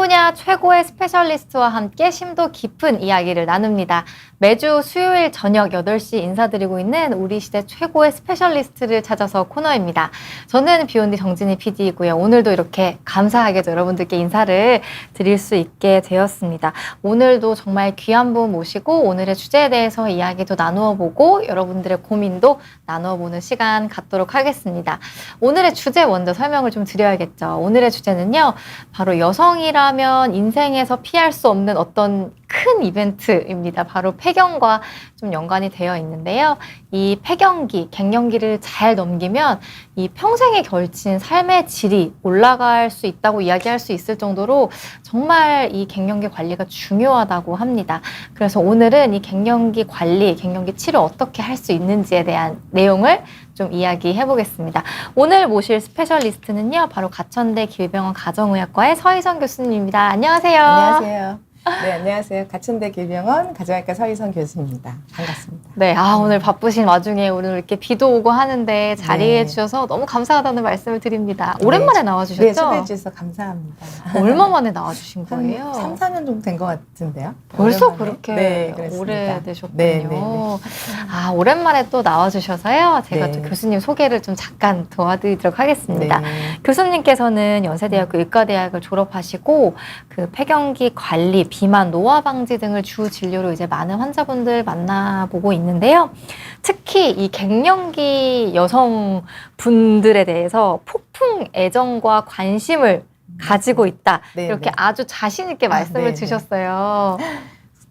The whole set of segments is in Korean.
분야 최고의 스페셜리스트와 함께 심도 깊은 이야기를 나눕니다. 매주 수요일 저녁 8시 인사드리고 있는 우리 시대 최고의 스페셜리스트를 찾아서 코너입니다. 저는 비욘디 정진희 PD이고요. 오늘도 이렇게 감사하게도 여러분들께 인사를 드릴 수 있게 되었습니다. 오늘도 정말 귀한 분 모시고 오늘의 주제에 대해서 이야기도 나누어 보고 여러분들의 고민도 나누어 보는 시간 갖도록 하겠습니다. 오늘의 주제 먼저 설명을 좀 드려야겠죠. 오늘의 주제는요. 바로 여성이라면 인생에서 피할 수 없는 어떤 큰 이벤트입니다. 바로 폐경과 좀 연관이 되어 있는데요. 이 폐경기, 갱년기를 잘 넘기면 이 평생에 걸친 삶의 질이 올라갈 수 있다고 이야기할 수 있을 정도로 정말 이 갱년기 관리가 중요하다고 합니다. 그래서 오늘은 이 갱년기 관리, 갱년기 치료 어떻게 할 수 있는지에 대한 내용을 좀 이야기해 보겠습니다. 오늘 모실 스페셜리스트는요. 바로 가천대 길병원 가정의학과의 서희선 교수님입니다. 안녕하세요. 안녕하세요. 네, 안녕하세요. 가천대 길병원 가정의학과 서희선 교수입니다. 반갑습니다. 네, 오늘 바쁘신 와중에 오늘 이렇게 비도 오고 하는데 자리해 주셔서 너무 감사하다는 말씀을 드립니다. 오랜만에 나와주셨죠? 네, 초대해 주셔서 감사합니다. 얼마 만에 나와주신 거예요? 3, 4년 정도 된 것 같은데요. 벌써 오랜만에. 그렇게 네, 오래되셨군요. 네. 오랜만에 또 나와주셔서요. 제가 네. 또 교수님 소개를 좀 잠깐 도와드리도록 하겠습니다. 네. 교수님께서는 연세대학교 의과대학을 졸업하시고 그 폐경기 관리, 비만, 노화 방지 등을 주 진료로 이제 많은 환자분들 만나보고 있는데요. 특히 이 갱년기 여성분들에 대해서 폭풍 애정과 관심을 가지고 있다. 네, 이렇게 네. 아주 자신 있게 말씀을 네, 주셨어요.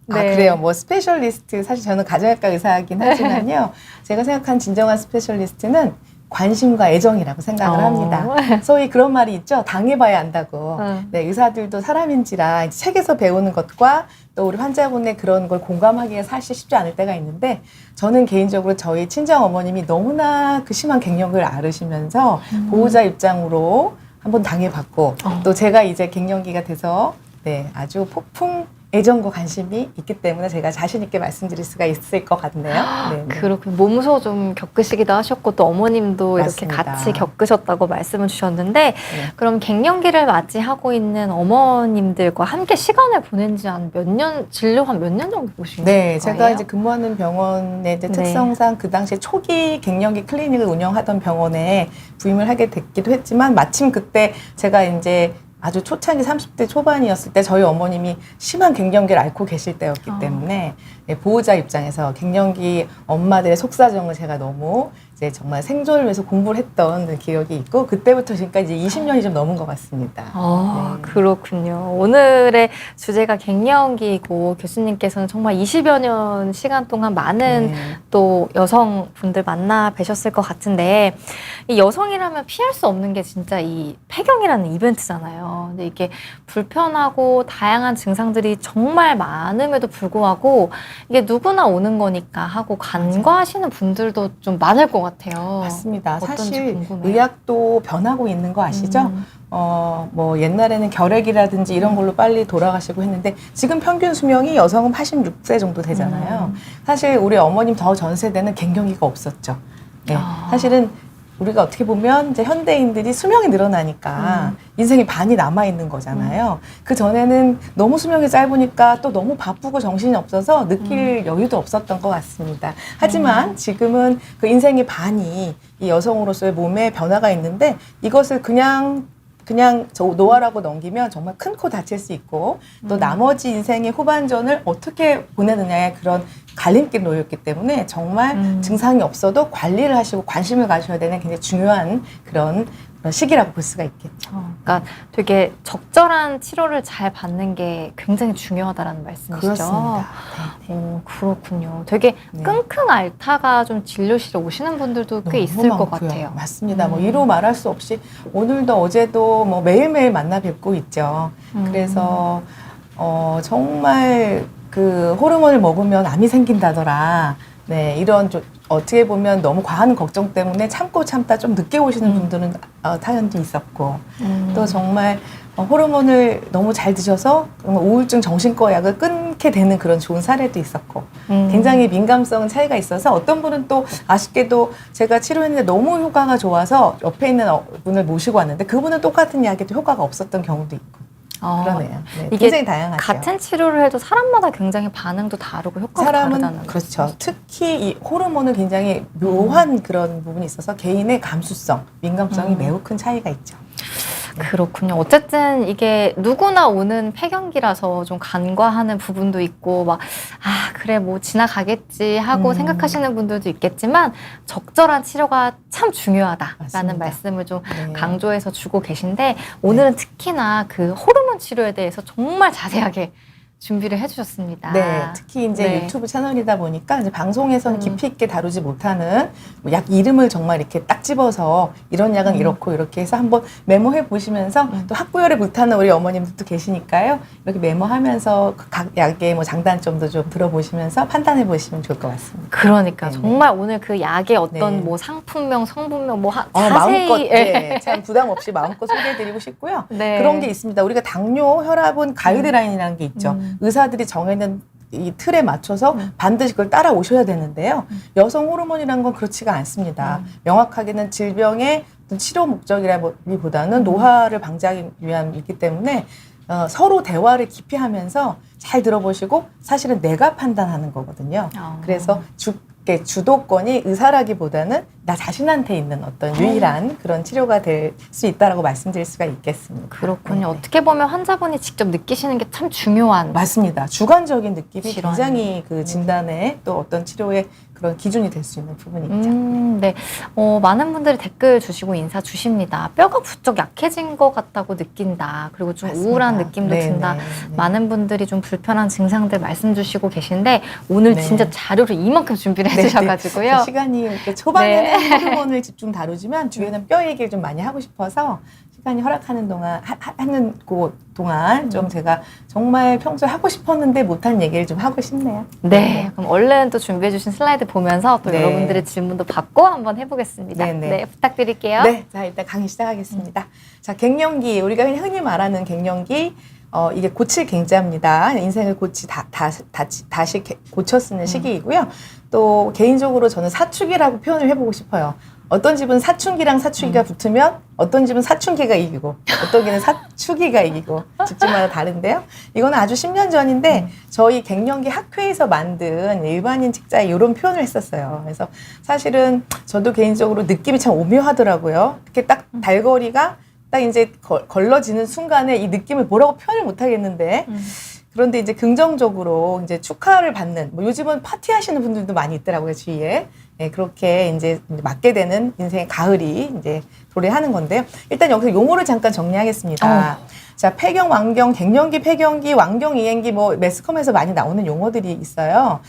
그래요. 뭐 스페셜리스트, 사실 저는 가정의학과 의사이긴 하지만요. 제가 생각한 진정한 스페셜리스트는 관심과 애정이라고 생각을 합니다. 소위 그런 말이 있죠. 당해봐야 안다고. 네, 의사들도 사람인지라 책에서 배우는 것과 또 우리 환자분의 그런 걸 공감하기가 사실 쉽지 않을 때가 있는데 저는 개인적으로 저희 친정 어머님이 너무나 그 심한 갱년기를 앓으시면서 보호자 입장으로 한번 당해봤고 또 제가 이제 갱년기가 돼서 네, 아주 폭풍 애정과 관심이 있기 때문에 제가 자신 있게 말씀드릴 수가 있을 것 같네요. 네, 네. 그렇군요. 몸소 좀 겪으시기도 하셨고 또 어머님도 맞습니다. 이렇게 같이 겪으셨다고 말씀을 주셨는데 네. 그럼 갱년기를 맞이하고 있는 어머님들과 함께 시간을 보낸 지 한 몇 년, 진료 한 몇 년 정도 보신 거예요? 네, 제가 이제 근무하는 병원의 이제 특성상 그 당시에 초기 갱년기 클리닉을 운영하던 병원에 부임을 하게 됐기도 했지만 마침 그때 제가 이제 아주 초창기 30대 초반이었을 때 저희 어머님이 심한 갱년기를 앓고 계실 때였기 때문에 네, 보호자 입장에서 갱년기 엄마들의 속사정을 제가 너무 이제 정말 생존을 위해서 공부를 했던 기억이 있고 그때부터 지금까지 이제 20년이 좀 넘은 것 같습니다. 네. 그렇군요. 오늘의 주제가 갱년기이고 교수님께서는 정말 20여 년 시간 동안 많은 또 여성분들 만나 뵈셨을 것 같은데 이 여성이라면 피할 수 없는 게 진짜 이 폐경이라는 이벤트잖아요. 근데 이게 불편하고 다양한 증상들이 정말 많음에도 불구하고 이게 누구나 오는 거니까 하고 간과하시는 분들도 좀 많을 것 같아요. 맞습니다. 어떤지 사실 궁금해요. 의학도 변하고 있는 거 아시죠? 뭐 옛날에는 결핵이라든지 이런 걸로 빨리 돌아가시고 했는데 지금 평균 수명이 여성은 86세 정도 되잖아요. 사실 우리 어머님 더 전 세대는 갱년기가 없었죠. 네. 사실은 우리가 어떻게 보면 이제 현대인들이 수명이 늘어나니까 인생이 반이 남아 있는 거잖아요. 그 전에는 너무 수명이 짧으니까 또 너무 바쁘고 정신이 없어서 느낄 여유도 없었던 것 같습니다. 하지만 지금은 그 인생의 반이 이 여성으로서의 몸에 변화가 있는데 이것을 그냥 저 노화라고 넘기면 정말 큰 코 다칠 수 있고 또 나머지 인생의 후반전을 어떻게 보내느냐의 그런 갈림길에 놓였기 때문에 정말 증상이 없어도 관리를 하시고 관심을 가셔야 되는 굉장히 중요한 그런 시기라고 볼 수가 있겠죠. 그러니까 되게 적절한 치료를 잘 받는 게 굉장히 중요하다는 말씀이시죠? 그렇습니다. 네. 그렇군요. 되게 끙끙 앓다가 좀 진료실에 오시는 분들도 꽤 있을 것 많고요. 같아요. 맞습니다. 뭐 이루 말할 수 없이 오늘도 어제도 뭐 매일매일 만나 뵙고 있죠. 그래서 정말 그 호르몬을 먹으면 암이 생긴다더라. 네, 이런 좀 어떻게 보면 너무 과한 걱정 때문에 참고 참다 좀 늦게 오시는 분들은 타연도 있었고 또 정말 호르몬을 너무 잘 드셔서 우울증 정신과 약을 끊게 되는 그런 좋은 사례도 있었고 굉장히 민감성 차이가 있어서 어떤 분은 또 아쉽게도 제가 치료했는데 너무 효과가 좋아서 옆에 있는 분을 모시고 왔는데 그분은 똑같은 약에도 효과가 없었던 경우도 있고 그러네요. 네, 이게 굉장히 다양하죠. 같은 치료를 해도 사람마다 굉장히 반응도 다르고 효과가 사람은 다르다는 그렇죠. 거죠. 특히 이 호르몬은 굉장히 묘한 그런 부분이 있어서 개인의 감수성, 민감성이 매우 큰 차이가 있죠. 그렇군요. 어쨌든 이게 누구나 오는 폐경기라서 좀 간과하는 부분도 있고 막 그래 뭐 지나가겠지 하고 생각하시는 분들도 있겠지만 적절한 치료가 참 중요하다라는 맞습니다. 말씀을 좀 네. 강조해서 주고 계신데 오늘은 특히나 그 호르몬 치료에 대해서 정말 자세하게 준비를 해주셨습니다. 네, 특히 이제 네. 유튜브 채널이다 보니까 이제 방송에서는 깊이 있게 다루지 못하는 약 이름을 정말 이렇게 딱 집어서 이런 약은 이렇고 이렇게 해서 한번 메모해 보시면서 또 학구열에 불타는 우리 어머님들도 계시니까요. 이렇게 메모하면서 각 약의 뭐 장단점도 좀 들어보시면서 판단해 보시면 좋을 것 같습니다. 그러니까 네네. 정말 오늘 그 약의 어떤 네. 뭐 상품명, 성분명 뭐 마음껏 자세히 네, 참 부담 없이 마음껏 소개해드리고 싶고요. 네. 그런 게 있습니다. 우리가 당뇨, 혈압은 가이드라인이라는 게 있죠. 의사들이 정해낸 이 틀에 맞춰서 반드시 그걸 따라오셔야 되는데요. 여성 호르몬이라는 건 그렇지가 않습니다. 명확하게는 질병의 어떤 치료 목적이라기보다는 노화를 방지하기 위함이기 때문에 서로 대화를 깊이 하면서 잘 들어보시고 사실은 내가 판단하는 거거든요. 그래서 주도권이 의사라기보다는 나 자신한테 있는 어떤 유일한 그런 치료가 될 수 있다라고 말씀드릴 수가 있겠습니다. 그렇군요. 네. 어떻게 보면 환자분이 직접 느끼시는 게 참 중요한. 맞습니다. 주관적인 느낌이 질환. 굉장히 그 진단에 또 어떤 치료의 그런 기준이 될 수 있는 부분이 있죠. 네. 많은 분들이 댓글 주시고 인사 주십니다. 뼈가 부쩍 약해진 것 같다고 느낀다. 그리고 좀 맞습니다. 우울한 느낌도 네, 든다. 네, 네. 많은 분들이 좀 불편한 증상들 말씀 주시고 계신데 오늘 네. 진짜 자료를 이만큼 준비를 네, 해주셔가지고요. 네. 시간이 이렇게 초반에는 호르몬을 집중 다루지만 뒤에는 뼈 얘기를 좀 많이 하고 싶어서 시간이 허락하는 동안 하는 그 동안 좀 제가 정말 평소에 하고 싶었는데 못한 얘기를 좀 하고 싶네요. 네, 그럼 얼른 또 준비해주신 슬라이드 보면서 또 네. 여러분들의 질문도 받고 한번 해보겠습니다. 네, 네. 네, 부탁드릴게요. 네, 자 일단 강의 시작하겠습니다. 자, 갱년기 우리가 그냥 흔히 말하는 갱년기 이게 고칠 갱자입니다. 인생을 다시 고쳐 쓰는 시기이고요. 또 개인적으로 저는 사춘기라고 표현을 해보고 싶어요. 어떤 집은 사춘기랑 사춘기가 붙으면 어떤 집은 사춘기가 이기고 어떤 집은 사춘기가 이기고 집집마다 다른데요. 이거는 아주 10년 전인데 저희 갱년기 학회에서 만든 일반인 책자에 이런 표현을 했었어요. 그래서 사실은 저도 개인적으로 느낌이 참 오묘하더라고요. 이렇게 딱 달거리가 딱 이제 걸러지는 순간에 이 느낌을 뭐라고 표현을 못 하겠는데 그런데 이제 긍정적으로 이제 축하를 받는 뭐 요즘은 파티하시는 분들도 많이 있더라고요, 주위에. 네, 그렇게 이제 맞게 되는 인생의 가을이 이제 도래하는 건데요. 일단 여기서 용어를 잠깐 정리하겠습니다. 자, 폐경, 완경, 갱년기, 폐경기, 완경, 이행기 뭐 매스컴에서 많이 나오는 용어들이 있어요.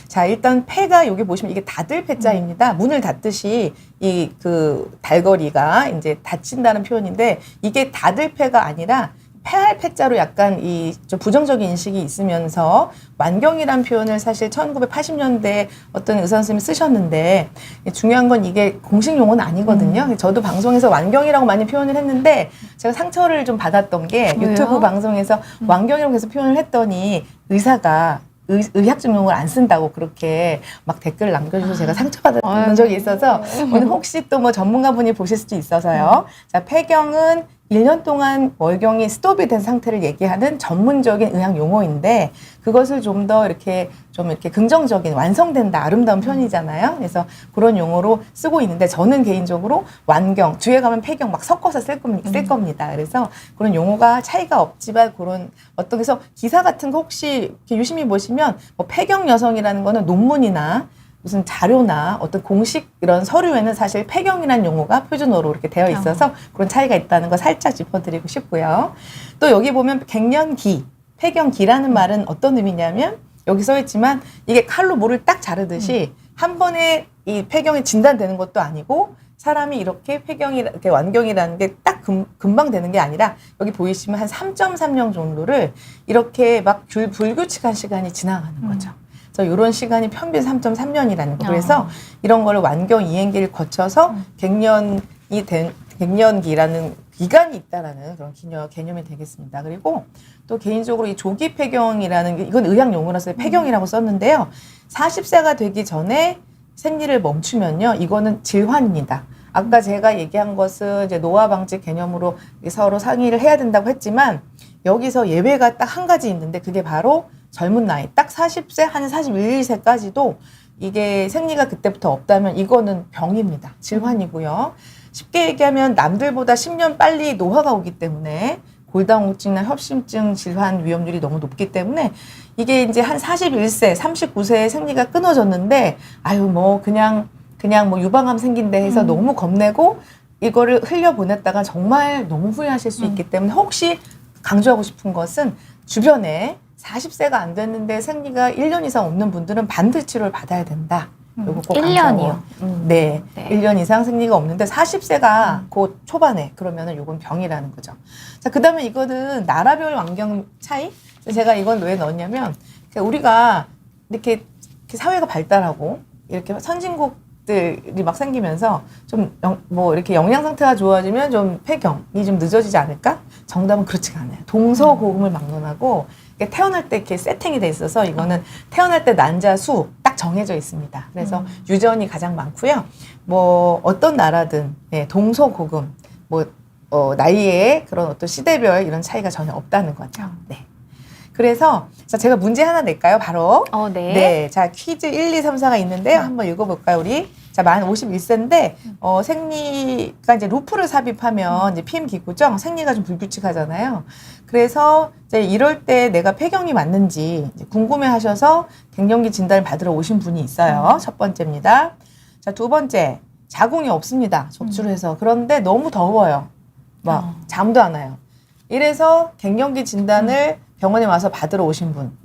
자, 일단 폐가 여기 보시면 이게 닫을 폐자입니다. 문을 닫듯이 이 그 달거리가 이제 닫힌다는 표현인데 이게 닫을 폐가 아니라 폐할 폐자로 약간 이 좀 부정적인 인식이 있으면서 완경이란 표현을 사실 1980년대에 어떤 의사 선생님이 쓰셨는데 중요한 건 이게 공식 용어는 아니거든요. 저도 방송에서 완경이라고 많이 표현을 했는데 제가 상처를 좀 받았던 게 왜요? 유튜브 방송에서 완경이라고 해서 표현을 했더니 의사가 의학적 용어를 안 쓴다고 그렇게 막 댓글 남겨주셔서 제가 상처받았던 적이 있어서 오늘 혹시 또 뭐 전문가분이 보실 수도 있어서요. 자, 폐경은 1년 동안 월경이 스톱이 된 상태를 얘기하는 전문적인 의학 용어인데 그것을 좀 더 이렇게 긍정적인 완성된다 아름다운 편이잖아요. 그래서 그런 용어로 쓰고 있는데 저는 개인적으로 완경 뒤에 가면 폐경 막 섞어서 쓸 겁니다. 그래서 그런 용어가 차이가 없지만 그런 어떤 그래서 기사 같은 거 혹시 이렇게 유심히 보시면 뭐 폐경 여성이라는 거는 논문이나 무슨 자료나 어떤 공식 이런 서류에는 사실 폐경이라는 용어가 표준어로 이렇게 되어 있어서 그런 차이가 있다는 거 살짝 짚어드리고 싶고요. 또 여기 보면 갱년기, 폐경기라는 말은 어떤 의미냐면 여기 써 있지만 이게 칼로 모를 딱 자르듯이 한 번에 이 폐경이 진단되는 것도 아니고 사람이 이렇게 이렇게 완경이라는 게 딱 금방 되는 게 아니라 여기 보이시면 한 3.3년 정도를 이렇게 막 불규칙한 시간이 지나가는 거죠. 그래서 이런 시간이 평균 3.3년이라는 거. 그래서 이런 거를 완경 이행기를 거쳐서 갱년기라는 기간이 있다라는 그런 개념이 되겠습니다. 그리고 또 개인적으로 이 조기 폐경이라는 게 이건 의학 용어라서 폐경이라고 썼는데요. 40세가 되기 전에 생리를 멈추면요, 이거는 질환입니다. 아까 제가 얘기한 것은 이제 노화 방지 개념으로 서로 상의를 해야 된다고 했지만 여기서 예외가 딱 한 가지 있는데 그게 바로 젊은 나이 딱 40세 한 41, 2세까지도 이게 생리가 그때부터 없다면 이거는 병입니다. 질환이고요. 쉽게 얘기하면 남들보다 10년 빨리 노화가 오기 때문에 골다공증이나 협심증 질환 위험률이 너무 높기 때문에 이게 이제 한 41세, 39세에 생리가 끊어졌는데 아유 뭐 그냥 뭐 유방암 생긴데 해서 너무 겁내고 이거를 흘려보냈다가 정말 너무 후회하실 수 있기 때문에 혹시 강조하고 싶은 것은 주변에 40세가 안 됐는데 생리가 1년 이상 없는 분들은 반드시 치료를 받아야 된다. 요거 꼭 1년이요. 네, 네. 1년 이상 생리가 없는데 40세가 곧 초반에 그러면은 요건 병이라는 거죠. 자, 그다음에 이거는 나라별 환경 차이. 제가 이건 왜 넣었냐면 우리가 이렇게 사회가 발달하고 이렇게 선진국들이 막 생기면서 좀 뭐 이렇게 영양 상태가 좋아지면 좀 폐경이 좀 늦어지지 않을까? 정답은 그렇지가 않아요. 동서고금을 막론하고 이게 태어날 때 이렇게 세팅이 돼 있어서 이거는 태어날 때 난자 수 딱 정해져 있습니다. 그래서 유전이 가장 많고요. 뭐 어떤 나라든 동서고금 뭐 나이에 그런 어떤 시대별 이런 차이가 전혀 없다는 거죠. 네. 그래서 자, 제가 문제 하나 낼까요? 바로. 네. 네. 자, 퀴즈 1, 2, 3, 4가 있는데요. 한번 읽어볼까요, 우리? 자, 만 51세인데, 생리가 이제 루프를 삽입하면 이제 PM 기구죠? 생리가 좀 불규칙하잖아요. 그래서 이제 이럴 때 내가 폐경이 맞는지 이제 궁금해 하셔서 갱년기 진단을 받으러 오신 분이 있어요. 첫 번째입니다. 자, 두 번째. 자궁이 없습니다. 적출을 해서. 그런데 너무 더워요. 막, 잠도 안 와요. 이래서 갱년기 진단을 병원에 와서 받으러 오신 분.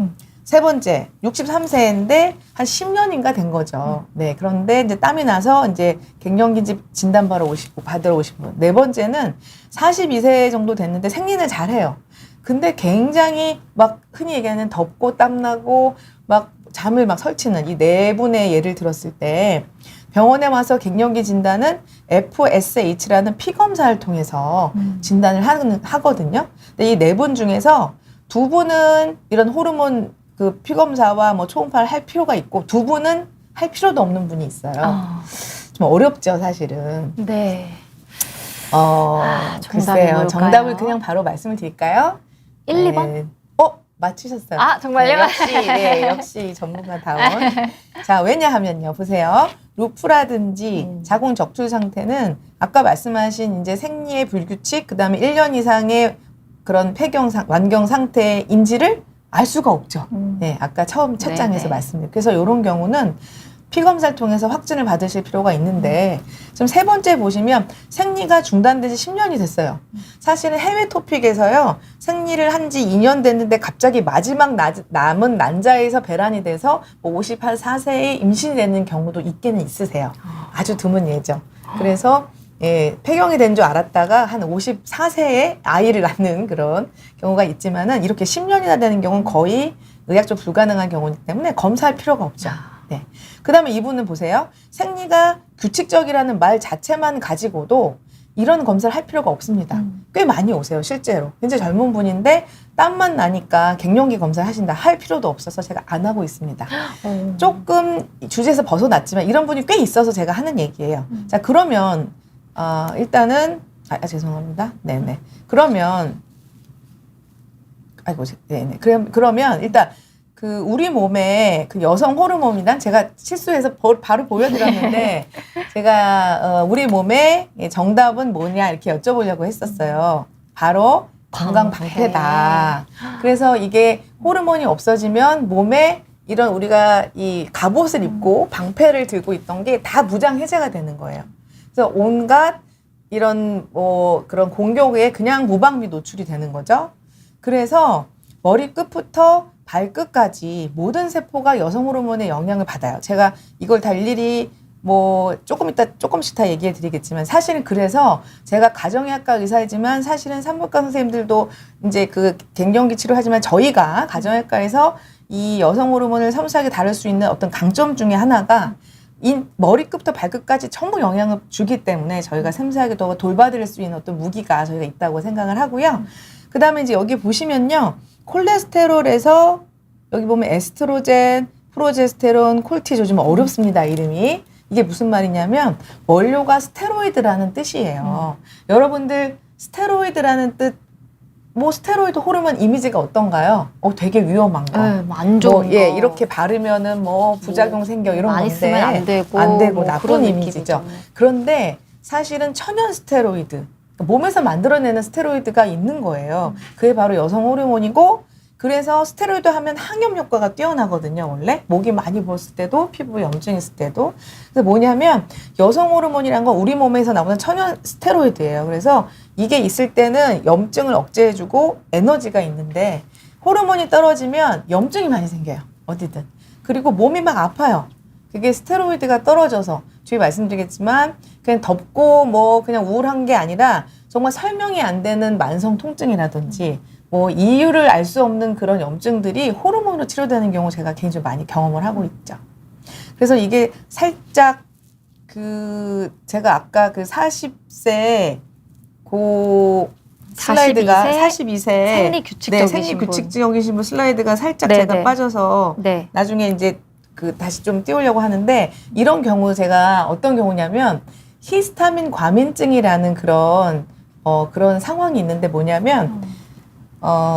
세 번째, 63세인데 한 10년인가 된 거죠. 네. 그런데 이제 땀이 나서 이제 갱년기 진단 받으러 오신 분. 네 번째는 42세 정도 됐는데 생리는 잘해요. 근데 굉장히 막 흔히 얘기하는 덥고 땀나고 막 잠을 막 설치는 이 네 분의 예를 들었을 때 병원에 와서 갱년기 진단은 FSH라는 피검사를 통해서 진단을 하거든요. 근데 이 네 분 중에서 두 분은 이런 호르몬 그 피검사와 뭐 초음파를 할 필요가 있고 두 분은 할 필요도 없는 분이 있어요. 좀 어렵죠, 사실은. 네. 글쎄요. 뭘까요? 정답을 그냥 바로 말씀을 드릴까요? 1, 2번? 맞추셨어요. 정말요? 네, 역시 전문가다운. 자, 왜냐하면요. 보세요. 루프라든지 자궁 적출 상태는 아까 말씀하신 이제 생리의 불규칙, 그 다음에 1년 이상의 그런 완경 상태인지를 알 수가 없죠. 네, 아까 첫 장에서 말씀드린. 그래서 이런 경우는 피검사를 통해서 확진을 받으실 필요가 있는데 지금 세 번째 보시면 생리가 중단된 지 10년이 됐어요. 사실은 해외 토픽에서요. 생리를 한 지 2년 됐는데 갑자기 마지막 남은 난자에서 배란이 돼서 뭐 54세에 임신이 되는 경우도 있기는 있으세요. 아주 드문 예죠. 그래서 폐경이 된 줄 알았다가 한 54세에 아이를 낳는 그런 경우가 있지만은 이렇게 10년이나 되는 경우는 거의 의학적으로 불가능한 경우이기 때문에 검사할 필요가 없죠. 네. 그 다음에 이분은 보세요. 생리가 규칙적이라는 말 자체만 가지고도 이런 검사를 할 필요가 없습니다. 꽤 많이 오세요, 실제로. 굉장히 젊은 분인데 땀만 나니까 갱년기 검사를 하신다. 할 필요도 없어서 제가 안 하고 있습니다. 조금 주제에서 벗어났지만 이런 분이 꽤 있어서 제가 하는 얘기예요. 자, 그러면 일단은 죄송합니다. 네네. 그러면 네네. 그러면 일단 그 우리 몸에 그 여성 호르몬이란 제가 실수해서 바로 보여드렸는데 제가 우리 몸의 정답은 뭐냐 이렇게 여쭤보려고 했었어요. 바로 건강 방패다. 그래서 이게 호르몬이 없어지면 몸에 이런 우리가 이 갑옷을 입고 방패를 들고 있던 게 다 무장 해제가 되는 거예요. 그래서 온갖 이런 뭐 그런 공격에 그냥 무방비 노출이 되는 거죠. 그래서 머리끝부터 발끝까지 모든 세포가 여성 호르몬의 영향을 받아요. 제가 이걸 다 일일이 뭐 조금씩 다 얘기해 드리겠지만 사실은 그래서 제가 가정의학과 의사이지만 사실은 산부인과 선생님들도 이제 그 갱년기 치료하지만 저희가 가정의학과에서 이 여성 호르몬을 섬세하게 다룰 수 있는 어떤 강점 중에 하나가 이 머리끝부터 발끝까지 전부 영향을 주기 때문에 저희가 섬세하게 더 돌봐드릴 수 있는 어떤 무기가 저희가 있다고 생각을 하고요. 그 다음에 이제 여기 보시면요. 콜레스테롤에서 여기 보면 에스트로겐, 프로제스테론, 콜티졸 좀 어렵습니다. 이름이. 이게 무슨 말이냐면 원료가 스테로이드라는 뜻이에요. 여러분들 스테로이드라는 뜻 뭐 스테로이드 호르몬 이미지가 어떤가요? 되게 위험한 거. 네, 안 좋은 거. 예, 이렇게 바르면은 뭐 부작용 생겨 이런 많이 건데 쓰면 안 되고 뭐 나쁜 그런 이미지죠. 느낌이죠. 그런데 사실은 천연 스테로이드, 그러니까 몸에서 만들어내는 스테로이드가 있는 거예요. 그게 바로 여성 호르몬이고, 그래서 스테로이드 하면 항염 효과가 뛰어나거든요. 원래 목이 많이 부었을 때도, 피부 염증 있을 때도. 그래서 뭐냐면 여성 호르몬이란 건 우리 몸에서 나오는 천연 스테로이드예요. 그래서 이게 있을 때는 염증을 억제해주고 에너지가 있는데, 호르몬이 떨어지면 염증이 많이 생겨요. 어디든. 그리고 몸이 막 아파요. 그게 스테로이드가 떨어져서. 뒤에 말씀드리겠지만 그냥 덥고 뭐 그냥 우울한 게 아니라 정말 설명이 안 되는 만성 통증이라든지 뭐 이유를 알 수 없는 그런 염증들이 호르몬으로 치료되는 경우 제가 개인적으로 많이 경험을 하고 있죠. 그래서 이게 살짝 제가 아까 40세 슬라이드가 42세 생리규칙적이신 생리규칙적이신 분 슬라이드가 살짝 네네. 제가 빠져서 네. 나중에 이제 다시 좀 띄우려고 하는데, 이런 경우 제가 어떤 경우냐면 히스타민 과민증이라는 그런 상황이 있는데 뭐냐면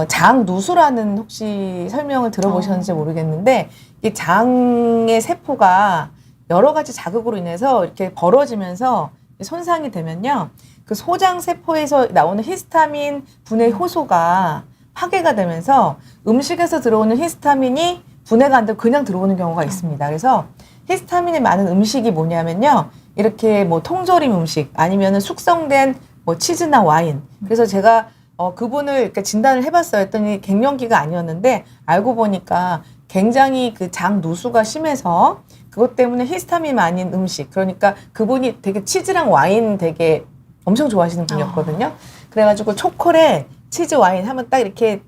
장누수라는 혹시 설명을 들어보셨는지 모르겠는데, 이 장의 세포가 여러 가지 자극으로 인해서 이렇게 벌어지면서 손상이 되면요, 그 소장 세포에서 나오는 히스타민 분해 효소가 파괴가 되면서 음식에서 들어오는 히스타민이 분해가 안 되고 그냥 들어오는 경우가 있습니다. 그래서 히스타민이 많은 음식이 뭐냐면요, 이렇게 뭐 통조림 음식 아니면은 숙성된 뭐 치즈나 와인. 그래서 제가 그분을 이렇게 진단을 해봤어요. 했더니 갱년기가 아니었는데 알고 보니까 굉장히 그 장 누수가 심해서 그것 때문에 히스타민 많은 음식. 그러니까 그분이 되게 치즈랑 와인 되게 엄청 좋아하시는 분이었거든요. 그래가지고 초콜릿, 치즈, 와인 하면 딱 이렇게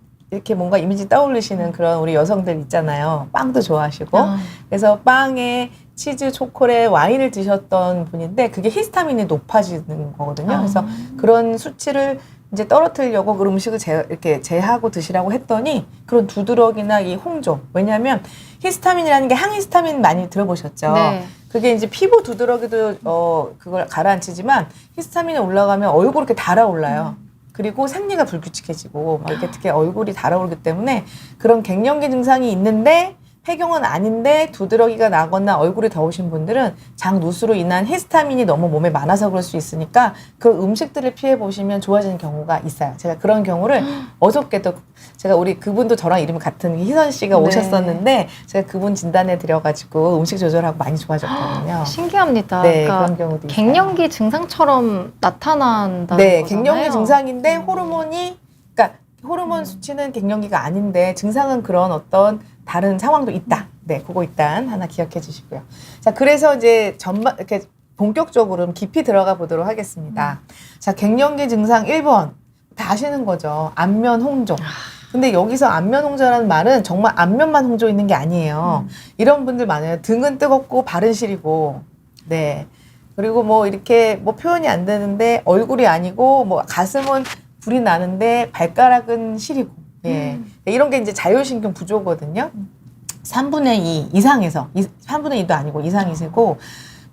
뭔가 이미지 떠올리시는 그런 우리 여성들 있잖아요. 빵도 좋아하시고. 그래서 빵에 치즈, 초콜릿, 와인을 드셨던 분인데 그게 히스타민이 높아지는 거거든요. 그래서 그런 수치를 이제 떨어뜨리려고 그 음식을 이렇게 제하고 드시라고 했더니 그런 두드러기나 이 홍조. 왜냐하면 히스타민이라는 게 항히스타민 많이 들어보셨죠? 네. 그게 이제 피부 두드러기도 그걸 가라앉히지만 히스타민이 올라가면 얼굴이 이렇게 달아올라요. 그리고 생리가 불규칙해지고 막 이렇게 특히 얼굴이 달아오르기 때문에 그런 갱년기 증상이 있는데 폐경은 아닌데 두드러기가 나거나 얼굴이 더우신 분들은 장 누수로 인한 히스타민이 너무 몸에 많아서 그럴 수 있으니까 그 음식들을 피해 보시면 좋아지는 경우가 있어요. 제가 그런 경우를 어저께도 제가 우리 그분도 저랑 이름이 같은 희선 씨가 네. 오셨었는데 제가 그분 진단해 드려가지고 음식 조절하고 많이 좋아졌거든요. 신기합니다. 네, 그러니까 그런 경우도 있어요. 갱년기 증상처럼 나타난다는 네, 거잖아요. 갱년기 증상인데 그러니까 호르몬 수치는 갱년기가 아닌데 증상은 그런 어떤 다른 상황도 있다. 네, 그거 일단 하나 기억해 주시고요. 자, 그래서 이제 이렇게 본격적으로 좀 깊이 들어가 보도록 하겠습니다. 자, 갱년기 증상 1번. 다 아시는 거죠. 안면 홍조. 근데 여기서 안면 홍조라는 말은 정말 안면만 홍조 있는 게 아니에요. 이런 분들 많아요. 등은 뜨겁고 발은 시리고. 네. 그리고 뭐 이렇게 뭐 표현이 안 되는데 얼굴이 아니고 뭐 가슴은 불이 나는데 발가락은 시리고. 예. 이런 게 이제 자율신경 부조거든요. 3분의 2 이상에서 3분의 2도 아니고 이상이시고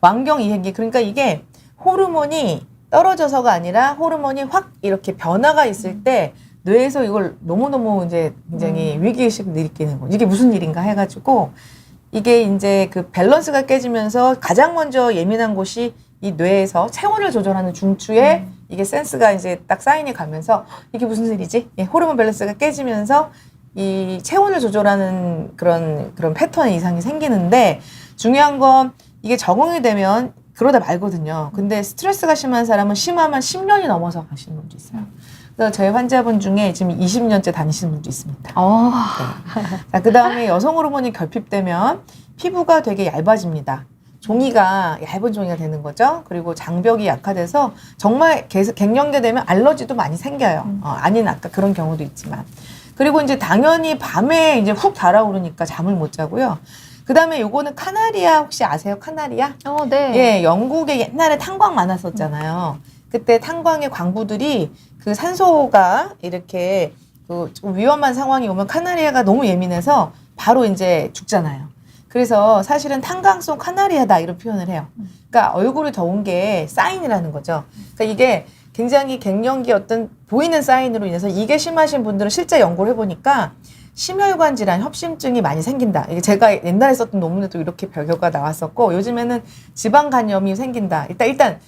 완경 이행기. 그러니까 이게 호르몬이 떨어져서가 아니라 호르몬이 확 이렇게 변화가 있을 때 뇌에서 이걸 너무너무 이제 굉장히 위기의식을 느끼는 거죠. 이게 무슨 일인가 해가지고 이게 이제 그 밸런스가 깨지면서 가장 먼저 예민한 곳이 이 뇌에서 체온을 조절하는 중추에 이게 센스가 이제 딱 사인이 가면서 이게 무슨 일이지? 예, 호르몬 밸런스가 깨지면서 이 체온을 조절하는 그런 패턴의 이상이 생기는데 중요한 건 이게 적응이 되면 그러다 말거든요. 근데 스트레스가 심한 사람은 심하면 10년이 넘어서 가시는 분도 있어요. 그래서 저희 환자분 중에 지금 20년째 다니시는 분도 있습니다. 네. 자, 그 다음에 여성 호르몬이 결핍되면 피부가 되게 얇아집니다. 종이가 얇은 종이가 되는 거죠. 그리고 장벽이 약화돼서 정말 계속 갱년기 되면 알러지도 많이 생겨요. 아닌 아까 그런 경우도 있지만. 그리고 이제 당연히 밤에 이제 훅 달아오르니까 잠을 못 자고요. 그 다음에 요거는 카나리아 혹시 아세요? 카나리아? 네. 예, 영국에 옛날에 탄광 많았었잖아요. 그때 탄광의 광부들이 그 산소가 이렇게 좀 위험한 상황이 오면 카나리아가 너무 예민해서 바로 이제 죽잖아요. 그래서 사실은 탄광성 카나리아다 이런 표현을 해요. 그러니까 얼굴이 더운 게 사인이라는 거죠. 그러니까 이게 굉장히 갱년기 어떤 보이는 사인으로 인해서 이게 심하신 분들은 실제 연구를 해보니까 심혈관 질환, 협심증이 많이 생긴다. 이게 제가 옛날에 썼던 논문에도 이렇게 결과가 나왔었고 요즘에는 지방 간염이 생긴다. 일단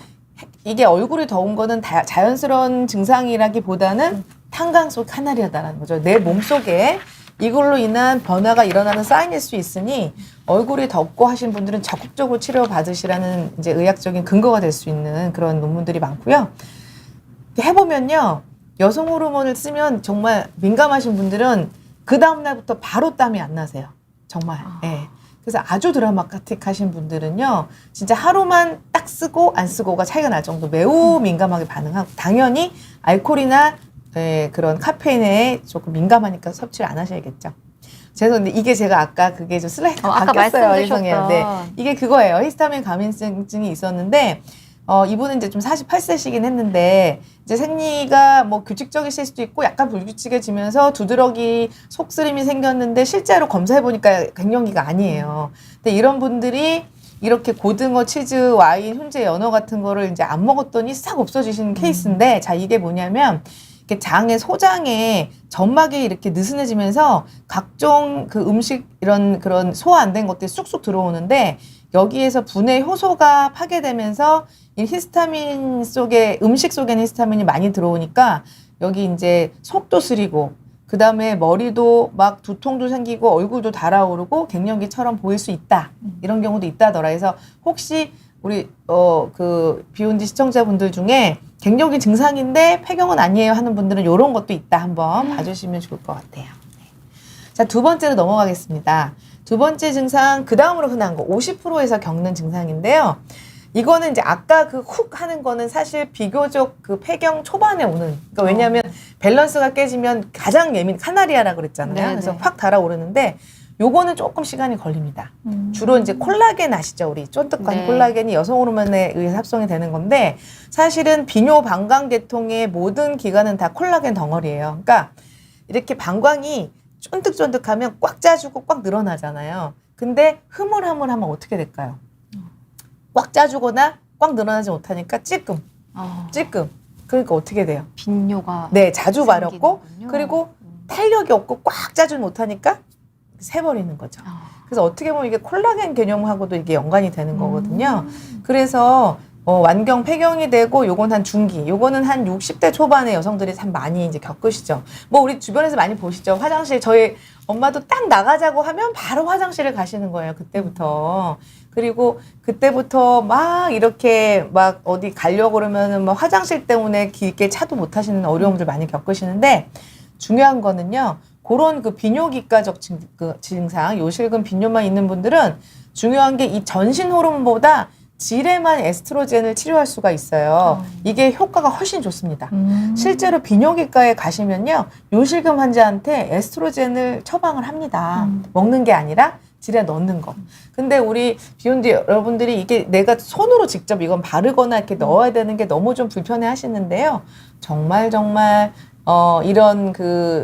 이게 얼굴이 더운 거는 자연스러운 증상이라기보다는 탄강 속 카나리아다라는 거죠. 내 몸속에 이걸로 인한 변화가 일어나는 사인일 수 있으니 얼굴이 덥고 하신 분들은 적극적으로 치료받으시라는 이제 의학적인 근거가 될 수 있는 그런 논문들이 많고요. 해보면요. 여성 호르몬을 쓰면 정말 민감하신 분들은 그 다음날부터 바로 땀이 안 나세요. 정말. 예. 그래서 아주 드라마틱하신 분들은요. 진짜 하루만 딱 쓰고 안 쓰고가 차이가 날 정도 매우 민감하게 반응하고 당연히 알코올이나 그런 카페인에 조금 민감하니까 섭취를 안 하셔야겠죠. 죄송한데 이게 제가 아까 그게 좀 슬라이드가 아까 바뀌었어요. 말씀주셨던. 네. 이게 그거예요. 히스타민 감염증이 있었는데 이분은 이제 좀 48세시긴 했는데 이제 생리가 뭐 규칙적이실 수도 있고 약간 불규칙해지면서 두드러기 속쓰림이 생겼는데 실제로 검사해 보니까 갱년기가 아니에요. 근데 이런 분들이 이렇게 고등어, 치즈, 와인, 훈제, 연어 같은 거를 이제 안 먹었더니 싹 없어지시는 케이스인데 자 이게 뭐냐면 이렇게 장에 소장에 점막이 이렇게 느슨해지면서 각종 그 음식 이런 그런 소화 안 된 것들이 쑥쑥 들어오는데 여기에서 분해 효소가 파괴되면서 이 히스타민 속에 음식 속에는 히스타민이 많이 들어오니까 여기 이제 속도 쓰리고 그 다음에 머리도 막 두통도 생기고 얼굴도 달아오르고 갱년기처럼 보일 수 있다 이런 경우도 있다더라. 그래서 혹시 우리 그 비욘디 시청자분들 중에 갱년기 증상인데 폐경은 아니에요 하는 분들은 이런 것도 있다 한번 봐주시면 좋을 것 같아요. 네. 자, 두 번째로 넘어가겠습니다. 두 번째 증상 그 다음으로 흔한 거 50%에서 겪는 증상인데요. 이거는 이제 아까 그 훅 하는 거는 사실 비교적 그 폐경 초반에 오는 그러니까 왜냐하면 밸런스가 깨지면 가장 카나리아라 그랬잖아요. 네네. 그래서 확 달아오르는데 요거는 조금 시간이 걸립니다. 주로 이제 콜라겐 아시죠? 우리 쫀득한 네. 콜라겐이 여성 호르몬에 의해서 합성이 되는 건데 사실은 비뇨 방광 계통의 모든 기관은 다 콜라겐 덩어리예요. 그러니까 이렇게 방광이 쫀득쫀득하면 꽉 짜주고 꽉 늘어나잖아요. 근데 흐물흐물하면 어떻게 될까요? 꽉 짜주거나 꽉 늘어나지 못하니까 찔끔. 그러니까 어떻게 돼요? 빈뇨가 네, 자주 마렵고 생기는군요. 그리고 탄력이 없고 꽉 짜주지 못하니까 새버리는 거죠. 그래서 어떻게 보면 이게 콜라겐 개념하고도 이게 연관이 되는 거거든요. 그래서 완경 폐경이 되고 요건 한 중기, 요거는 한 60대 초반의 여성들이 참 많이 이제 겪으시죠. 뭐 우리 주변에서 많이 보시죠. 화장실 저희 엄마도 딱 나가자고 하면 바로 화장실을 가시는 거예요. 그때부터. 그리고 그때부터 막 이렇게 막 어디 가려고 그러면은 뭐 화장실 때문에 길게 차도 못 하시는 어려움들 많이 겪으시는데 중요한 거는요. 그런 그 비뇨기과적 증상, 요실금 비뇨만 있는 분들은 중요한 게 이 전신 호르몬보다 질에만 에스트로겐을 치료할 수가 있어요. 이게 효과가 훨씬 좋습니다. 실제로 비뇨기과에 가시면요. 요실금 환자한테 에스트로겐을 처방을 합니다. 먹는 게 아니라 질에 넣는 거. 근데 우리 비욘디 여러분들이 이게 내가 손으로 직접 이건 바르거나 이렇게 넣어야 되는 게 너무 좀 불편해 하시는데요. 정말 이런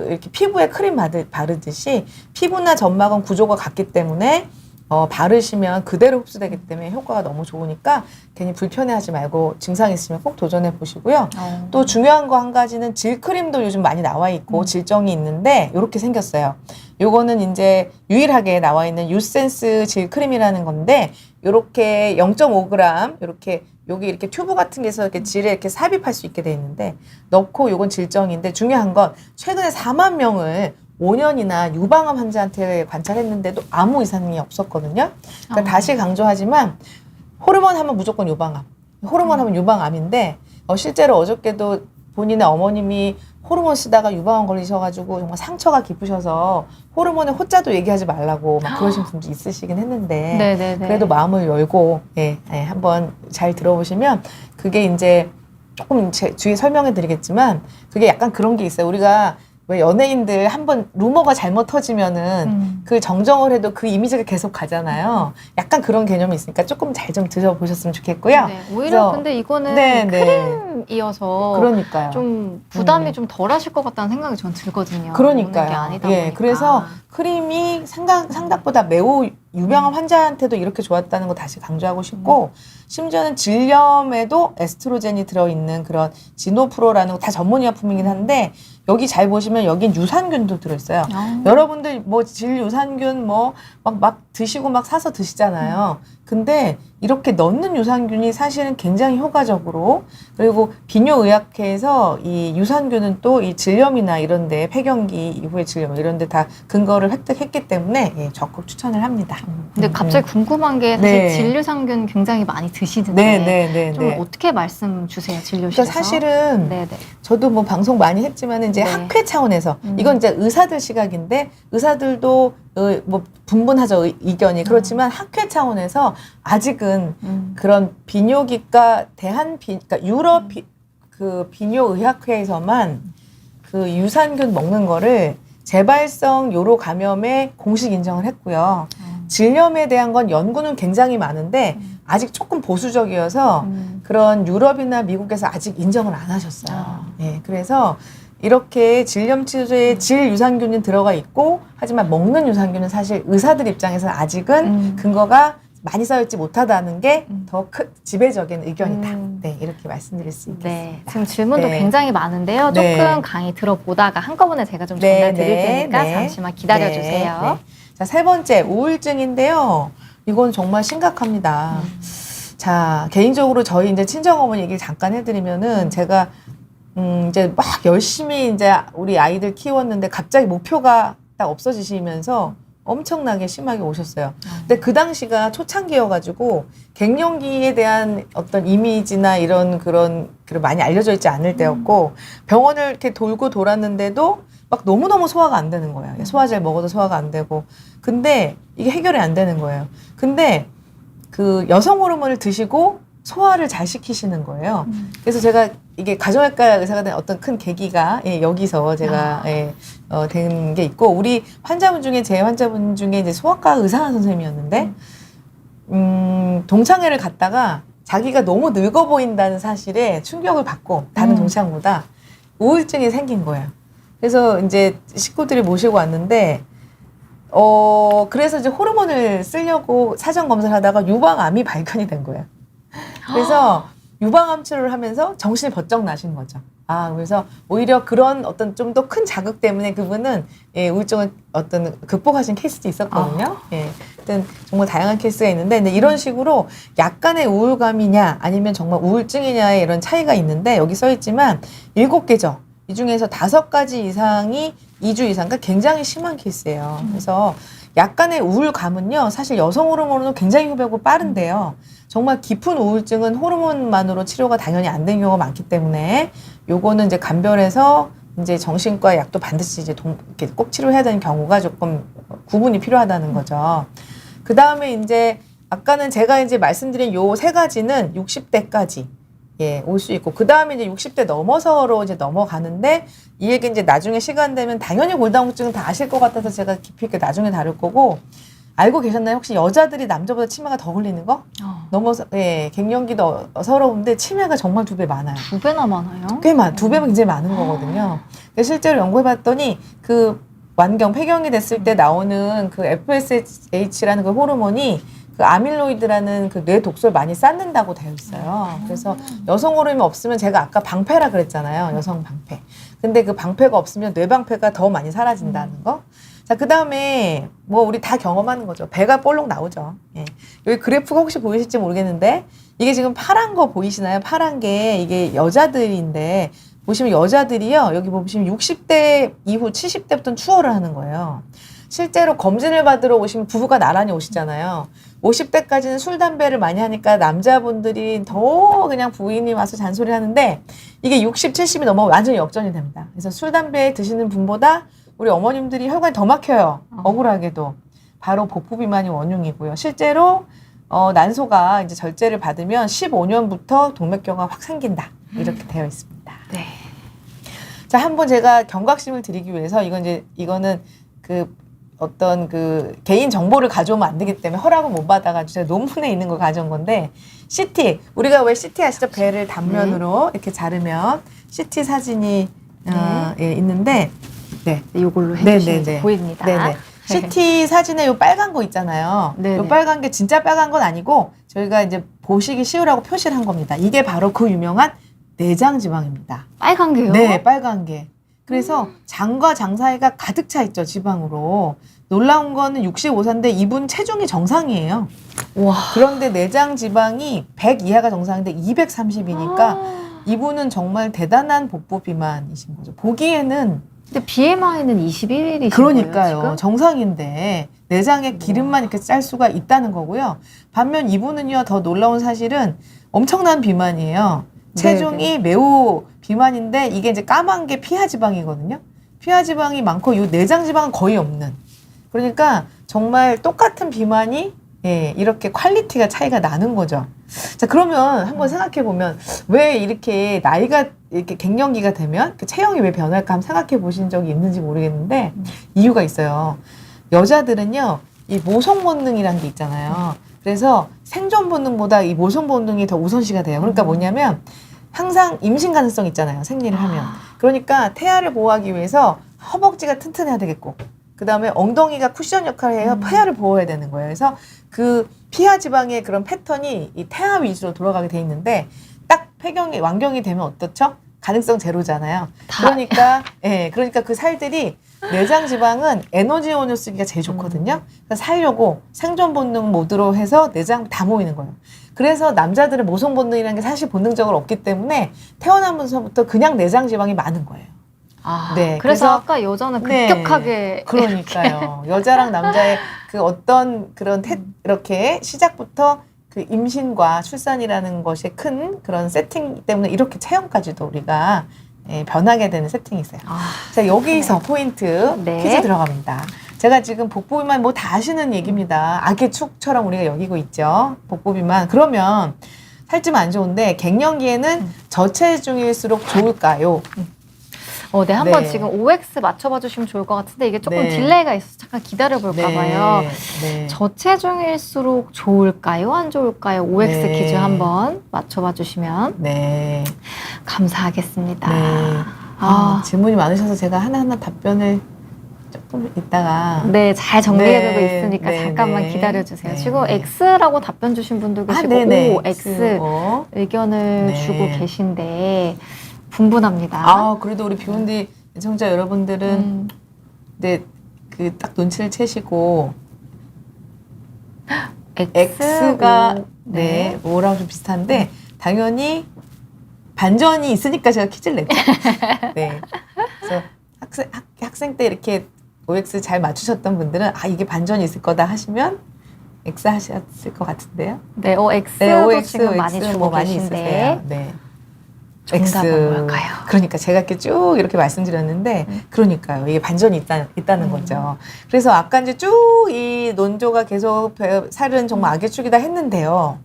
이렇게 피부에 크림 바르듯이 피부나 점막은 구조가 같기 때문에 바르시면 그대로 흡수되기 때문에 효과가 너무 좋으니까 괜히 불편해하지 말고 증상 있으면 꼭 도전해 보시고요. 또 중요한 거 한 가지는 질크림도 요즘 많이 나와 있고 질정이 있는데 이렇게 생겼어요. 요거는 이제 유일하게 나와 있는 유센스 질크림이라는 건데 요렇게 0.5g 이렇게 여기 이렇게 튜브 같은 게서 이렇게 질에 이렇게 삽입할 수 있게 돼 있는데 넣고 요건 질정인데 중요한 건 최근에 4만 명을 5년이나 유방암 환자한테 관찰했는데도 아무 이상이 없었거든요. 그러니까 다시 강조하지만 호르몬 하면 무조건 유방암. 호르몬 하면 유방암인데 실제로 어저께도 본인의 어머님이 호르몬 쓰다가 유방암 걸리셔가지고 정말 상처가 깊으셔서 호르몬의 호자도 얘기하지 말라고 막 그러신 분도 있으시긴 했는데 네네네. 그래도 마음을 열고 한번 잘 들어보시면 그게 이제 조금 제 뒤에 설명해 드리겠지만 그게 약간 그런 게 있어요. 우리가 왜 연예인들 한번 루머가 잘못 터지면은 그 정정을 해도 그 이미지가 계속 가잖아요. 약간 그런 개념이 있으니까 조금 잘 좀 드셔보셨으면 좋겠고요. 네, 오히려 그래서- 근데 이거는 네, 네. 크림이어서 그러니까요. 좀 부담이 좀 덜하실 것 같다는 생각이 전 들거든요. 먹는 게 그러니까요. 아니다 예, 보니까. 그래서 크림이 생각보다 매우 유명한 환자한테도 이렇게 좋았다는 거 다시 강조하고 싶고, 심지어는 질염에도 에스트로겐이 들어있는 그런 지노프로라는 거 다 전문의약품이긴 한데, 여기 잘 보시면 여긴 유산균도 들어있어요. 여러분들 뭐 질유산균 막 드시고 막 사서 드시잖아요. 근데 이렇게 넣는 유산균이 사실은 굉장히 효과적으로, 그리고 비뇨의학회에서 이 유산균은 또 이 질염이나 이런 데 폐경기 이후의 질염 이런 데 다 근거를 획득했기 때문에 예, 적극 추천을 합니다. 근데 갑자기 궁금한 게 사실 네. 진류상균 굉장히 많이 드시는데 네. 좀 어떻게 말씀 주세요, 진료실에서? 그러니까 사실은 네네. 저도 뭐 방송 많이 했지만 이제 네. 학회 차원에서 이건 이제 의사들 시각인데 의사들도 뭐 분분하죠 의견이. 그렇지만 학회 차원에서 아직은 그런 비뇨기과 그러니까 유럽 그 비뇨의학회에서만 그 유산균 먹는 거를 재발성 요로 감염에 공식 인정을 했고요. 질염에 대한 건 연구는 굉장히 많은데 아직 조금 보수적이어서 그런 유럽이나 미국에서 아직 인정을 안 하셨어요. 예, 그래서 이렇게 질염 치료제에 질 유산균이 들어가 있고, 하지만 먹는 유산균은 사실 의사들 입장에서는 아직은 근거가 많이 쌓여있지 못하다는 게 더 지배적인 의견이다. 네, 이렇게 말씀드릴 수 있겠습니다. 네, 지금 질문도 네. 굉장히 많은데요. 네. 조금 강의 들어보다가 한꺼번에 제가 좀 네, 전달 드릴 네, 테니까 네. 잠시만 기다려주세요. 네, 네. 자, 세 번째, 우울증인데요. 이건 정말 심각합니다. 자, 개인적으로 저희 이제 친정어머니 얘기를 잠깐 해드리면은 제가 이제 막 열심히 이제 우리 아이들 키웠는데 갑자기 목표가 딱 없어지시면서 엄청나게 심하게 오셨어요. 근데 그 당시가 초창기여가지고 갱년기에 대한 어떤 이미지나 이런 그런 많이 알려져 있지 않을 때였고, 병원을 이렇게 돌고 돌았는데도 막 너무너무 소화가 안 되는 거예요. 소화제를 먹어도 소화가 안 되고. 근데 이게 해결이 안 되는 거예요. 근데 그 여성 호르몬을 드시고 소화를 잘 시키시는 거예요. 그래서 제가 이게 가정의과 의사가 된 어떤 큰 계기가 여기서 제가 된 게 있고, 우리 환자분 중에 제 환자분 중에 이제 소아과 의사 선생님이었는데 동창회를 갔다가 자기가 너무 늙어 보인다는 사실에 충격을 받고 다른 동창보다 우울증이 생긴 거예요. 그래서 이제 식구들이 모시고 왔는데 그래서 이제 호르몬을 쓰려고 사전 검사를 하다가 유방암이 발견이 된 거예요. 그래서 유방암 치료를 하면서 정신이 번쩍 나신 거죠. 그래서 오히려 그런 어떤 좀 더 큰 자극 때문에 그분은 우울증을 어떤 극복하신 케이스도 있었거든요. 하여튼 정말 다양한 케이스가 있는데, 근데 이런 식으로 약간의 우울감이냐 아니면 정말 우울증이냐의 이런 차이가 있는데, 여기 써 있지만 7개죠. 이 중에서 5가지 이상이 2주 이상, 그러니까 굉장히 심한 케이스예요. 그래서 약간의 우울감은요, 사실 여성 호르몬으로 굉장히 효과가 빠른데요. 정말 깊은 우울증은 호르몬만으로 치료가 당연히 안 되는 경우가 많기 때문에 요거는 이제 감별해서 이제 정신과 약도 반드시 이제 이렇게 꼭 치료해야 되는 경우가 조금 구분이 필요하다는 거죠. 그 다음에 이제 아까는 제가 이제 말씀드린 요 3가지는 60대까지 올 수 있고, 그 다음에 이제 60대 넘어서로 이제 넘어가는데, 이 얘기 이제 나중에 시간 되면 당연히 골다공증은 다 아실 것 같아서 제가 깊이 있게 나중에 다룰 거고, 알고 계셨나요? 혹시 여자들이 남자보다 치매가 더 걸리는 거? 갱년기도 서러운데 치매가 정말 2배 많아요. 2배나 많아요? 꽤 2배면 굉장히 많은 거거든요. 근데 실제로 연구해봤더니 그 폐경이 됐을 때 나오는 그 FSH라는 그 호르몬이 그 아밀로이드라는 그 뇌 독소를 많이 쌓는다고 되어 있어요. 그래서 여성 호르몬이 없으면, 제가 아까 방패라 그랬잖아요. 여성 방패. 근데 그 방패가 없으면 뇌 방패가 더 많이 사라진다는 거. 자, 그 다음에 뭐 우리 다 경험하는 거죠. 배가 볼록 나오죠. 여기 그래프가 혹시 보이실지 모르겠는데, 이게 지금 파란 거 보이시나요? 파란 게 이게 여자들인데, 보시면 여자들이요, 여기 보시면 60대 이후 70대부터는 추월을 하는 거예요. 실제로 검진을 받으러 오시면 부부가 나란히 오시잖아요. 50대까지는 술, 담배를 많이 하니까 남자분들이 더 그냥 부인이 와서 잔소리 하는데, 이게 60, 70이 넘어가면 완전히 역전이 됩니다. 그래서 술, 담배 드시는 분보다 우리 어머님들이 혈관이 더 막혀요. 억울하게도. 바로 복부 비만이 원흉이고요. 실제로 난소가 이제 절제를 받으면 15년부터 동맥경화가 확 생긴다. 이렇게 되어 있습니다. 네. 자, 한번 제가 경각심을 드리기 위해서 이거는 그 어떤 그 개인 정보를 가져오면 안 되기 때문에 허락을 못 받아가지고 제가 논문에 있는 걸 가져온 건데 CT 우리가 왜 CT 아시죠? 배를 단면으로 이렇게 자르면 CT 사진이 예, 있는데 네. 이걸로 해주시면 네네네. 보입니다. 네네. CT 사진에 요 빨간 거 있잖아요. 네네. 요 빨간 게 진짜 빨간 건 아니고 저희가 이제 보시기 쉬우라고 표시를 한 겁니다. 이게 바로 그 유명한 내장 지방입니다. 빨간 게요? 네, 빨간 게. 그래서 장과 장 사이가 가득 차 있죠, 지방으로. 놀라운 거는 65세인데 이분 체중이 정상이에요. 와. 그런데 내장 지방이 100 이하가 정상인데 230이니까 이분은 정말 대단한 복부 비만이신 거죠. 보기에는 근데 BMI는 21이신 그러니까요. 거예요, 지금? 정상인데 내장에 기름만 이렇게 짤 수가 있다는 거고요. 반면 이분은요, 더 놀라운 사실은 엄청난 비만이에요. 체중이 매우 비만인데 이게 이제 까만 게 피하 지방이거든요. 피하 지방이 많고 이 내장 지방은 거의 없는. 그러니까 정말 똑같은 비만이 예, 이렇게 퀄리티가 차이가 나는 거죠. 자, 그러면 한번 생각해 보면 왜 이렇게 나이가 이렇게 갱년기가 되면 그 체형이 왜 변할까 한번 생각해 보신 적이 있는지 모르겠는데 이유가 있어요. 여자들은요, 이 모성 본능이라는 게 있잖아요. 그래서 생존 본능보다 이 모성 본능이 더 우선시가 돼요. 그러니까 뭐냐면 항상 임신 가능성 있잖아요. 생리를 하면. 그러니까 태아를 보호하기 위해서 허벅지가 튼튼해야 되겠고 그 다음에 엉덩이가 쿠션 역할을 해요. 폐하를 보호해야 되는 거예요. 그래서 그 피하 지방의 그런 패턴이 이 태아 위주로 돌아가게 돼 있는데 딱 완경이 되면 어떻죠? 가능성 제로잖아요. 그러니까 그러니까 그 살들이 내장 지방은 에너지원을 쓰기가 제일 좋거든요. 그래서 살려고 생존 본능 모드로 해서 내장 다 모이는 거예요. 그래서 남자들은 모성 본능이라는 게 사실 본능적으로 없기 때문에 태어나면서부터 그냥 내장 지방이 많은 거예요. 네, 그래서 아까 여자는 급격하게 네, 그러니까요. 여자랑 남자의 그 어떤 그런 이렇게 시작부터 그 임신과 출산이라는 것이 큰 그런 세팅 때문에 이렇게 체형까지도 우리가 변하게 되는 세팅이 있어요. 자, 여기서 포인트 퀴즈 들어갑니다. 제가 지금 복부 비만 뭐 다 아시는 얘기입니다. 악의 축처럼 우리가 여기고 있죠. 복부 비만. 그러면 살찌면 안 좋은데 갱년기에는 저체중일수록 좋을까요? 네, 한번 지금 OX 맞춰봐 주시면 좋을 것 같은데 이게 조금 딜레이가 있어서 잠깐 기다려볼까 봐요. 저체중일수록 좋을까요? 안 좋을까요? OX 퀴즈 한번 맞춰봐 주시면 감사하겠습니다. 질문이 많으셔서 제가 하나하나 답변을 조금 이따가 잘 정리해두고 있으니까 잠깐만 기다려주세요. 지금 X라고 답변 주신 분도 계시고 OX 의견을 주고 계신데 분분합니다. 그래도 우리 비욘디 애청자 여러분들은 그 딱 눈치를 채시고 X가 O랑 좀 비슷한데 당연히 반전이 있으니까 제가 퀴즈를 냈죠. 그래서 학생 때 이렇게 OX 잘 맞추셨던 분들은 이게 반전이 있을 거다 하시면 X 하셨을 것 같은데요. X도 지금 많이 주고 계신데 정답은 뭘까요? 그러니까 제가 이렇게 쭉 이렇게 말씀드렸는데 그러니까요. 이게 반전이 있다는 거죠. 그래서 아까 이제 쭉 이 논조가 계속 살은 정말 악의 축이다 했는데요.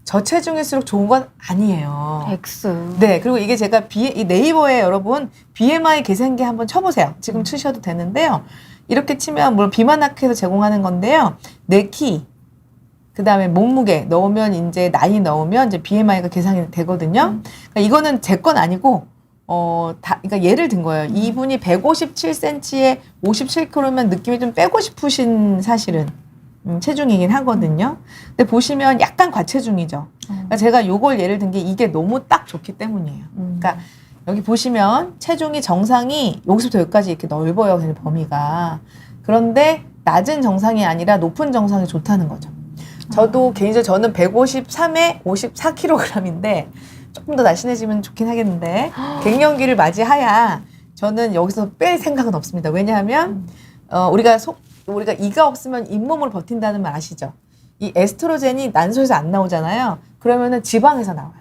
저체중일수록 좋은 건 아니에요. X. 그리고 이게 제가 이 네이버에 여러분 BMI 계산기 한번 쳐보세요. 지금 치셔도 되는데요. 이렇게 치면 물론 비만학회에서 제공하는 건데요. 내 키, 그 다음에 몸무게 넣으면 이제 나이 넣으면 이제 BMI가 계산이 되거든요. 그러니까 이거는 제 건 아니고 그러니까 예를 든 거예요. 이분이 157cm에 57kg면 느낌이 좀 빼고 싶으신 사실은 체중이긴 하거든요. 근데 보시면 약간 과체중이죠. 그러니까 제가 요걸 예를 든 게 이게 너무 딱 좋기 때문이에요. 그러니까 여기 보시면 체중이 정상이 여기서부터 여기까지 이렇게 넓어요. 그냥 범위가. 그런데 낮은 정상이 아니라 높은 정상이 좋다는 거죠. 저도 개인적으로 저는 153에 54kg인데 조금 더 날씬해지면 좋긴 하겠는데 갱년기를 맞이하야 저는 여기서 뺄 생각은 없습니다. 왜냐하면 우리가 이가 없으면 잇몸으로 버틴다는 말 아시죠? 이 에스트로겐이 난소에서 안 나오잖아요. 그러면은 지방에서 나와요.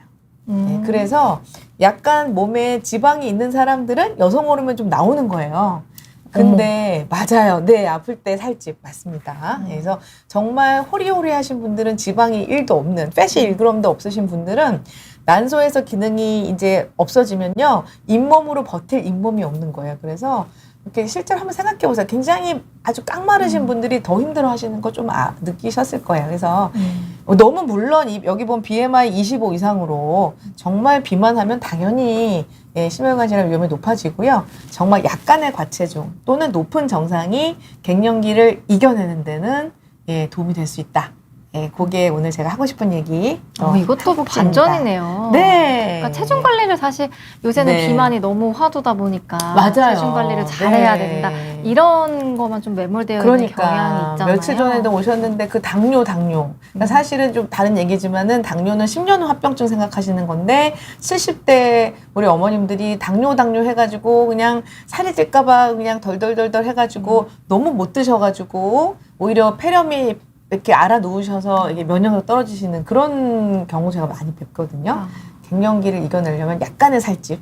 그래서 약간 몸에 지방이 있는 사람들은 여성 호르몬 좀 나오는 거예요. 근데 맞아요. 아플 때 살집 맞습니다. 그래서 정말 호리호리 하신 분들은 지방이 1도 없는, 팻이 1g도 없으신 분들은 난소에서 기능이 이제 없어지면요, 잇몸으로 버틸 잇몸이 없는 거예요. 그래서 이렇게 실제로 한번 생각해 보세요. 굉장히 아주 깡마르신 분들이 더 힘들어 하시는 거 좀 느끼셨을 거예요. 그래서 너무 물론 여기 보면 BMI 25 이상으로 정말 비만하면 당연히 심혈관 질환 위험이 높아지고요. 정말 약간의 과체중 또는 높은 정상이 갱년기를 이겨내는 데는 도움이 될 수 있다. 그게 오늘 제가 하고 싶은 얘기. 이것도 반전이네요. 네. 그러니까 체중 관리를 사실 요새는 네. 비만이 너무 화두다 보니까 맞아요. 체중 관리를 잘해야 네. 된다. 이런 것만 좀 매몰되어 있는 경향이 그러니까 있잖아요. 며칠 전에도 오셨는데 그 당뇨. 그러니까 사실은 좀 다른 얘기지만은 당뇨는 10년 후 합병증 생각하시는 건데 70대 우리 어머님들이 당뇨 해가지고 그냥 살이 찔까봐 그냥 덜덜덜덜 해가지고 너무 못 드셔가지고 오히려 폐렴이 이렇게 알아놓으셔서 이게 면역력 떨어지시는 그런 경우 제가 많이 뵙거든요. 갱년기를 이겨내려면 약간의 살집,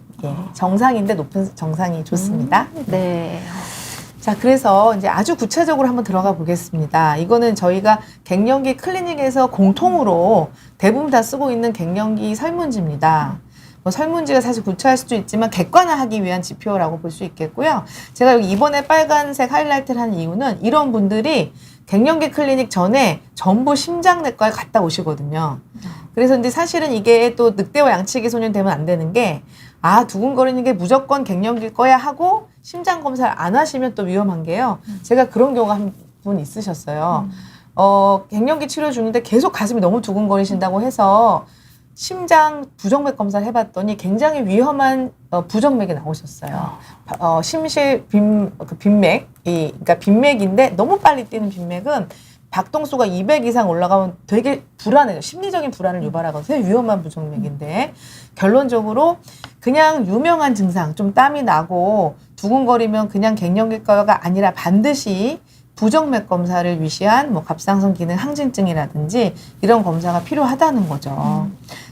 정상인데 높은 정상이 좋습니다. 네. 자, 그래서 이제 아주 구체적으로 한번 들어가 보겠습니다. 이거는 저희가 갱년기 클리닉에서 공통으로 대부분 다 쓰고 있는 갱년기 설문지입니다. 뭐 설문지가 사실 구체할 수도 있지만 객관화하기 위한 지표라고 볼 수 있겠고요. 제가 여기 이번에 빨간색 하이라이트를 한 이유는 이런 분들이 갱년기 클리닉 전에 전부 심장내과에 갔다 오시거든요. 그래서 근데 사실은 이게 또 늑대와 양치기 소년 되면 안 되는 게, 두근거리는 게 무조건 갱년기일 거야 하고 심장 검사를 안 하시면 또 위험한 게요. 제가 그런 경우가 한 분 있으셨어요. 갱년기 치료 중인데 계속 가슴이 너무 두근거리신다고 해서 심장 부정맥 검사를 해봤더니 굉장히 위험한 부정맥이 나오셨어요. 심실 빈맥, 그러니까 빈맥인데 너무 빨리 뛰는 빈맥은 박동수가 200 이상 올라가면 되게 불안해요. 심리적인 불안을 유발하거든요. 되게 위험한 부정맥인데 결론적으로 그냥 유명한 증상, 좀 땀이 나고 두근거리면 그냥 갱년기과가 아니라 반드시 부정맥 검사를 위시한 뭐 갑상선 기능 항진증이라든지 이런 검사가 필요하다는 거죠.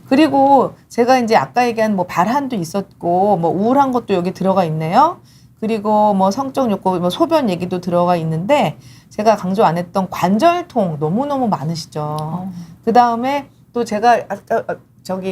그리고 제가 이제 아까 얘기한 뭐 발한도 있었고 뭐 우울한 것도 여기 들어가 있네요. 그리고 뭐 성적 욕구, 뭐 소변 얘기도 들어가 있는데 제가 강조 안 했던 관절통 너무너무 많으시죠. 그 다음에 또 제가 아까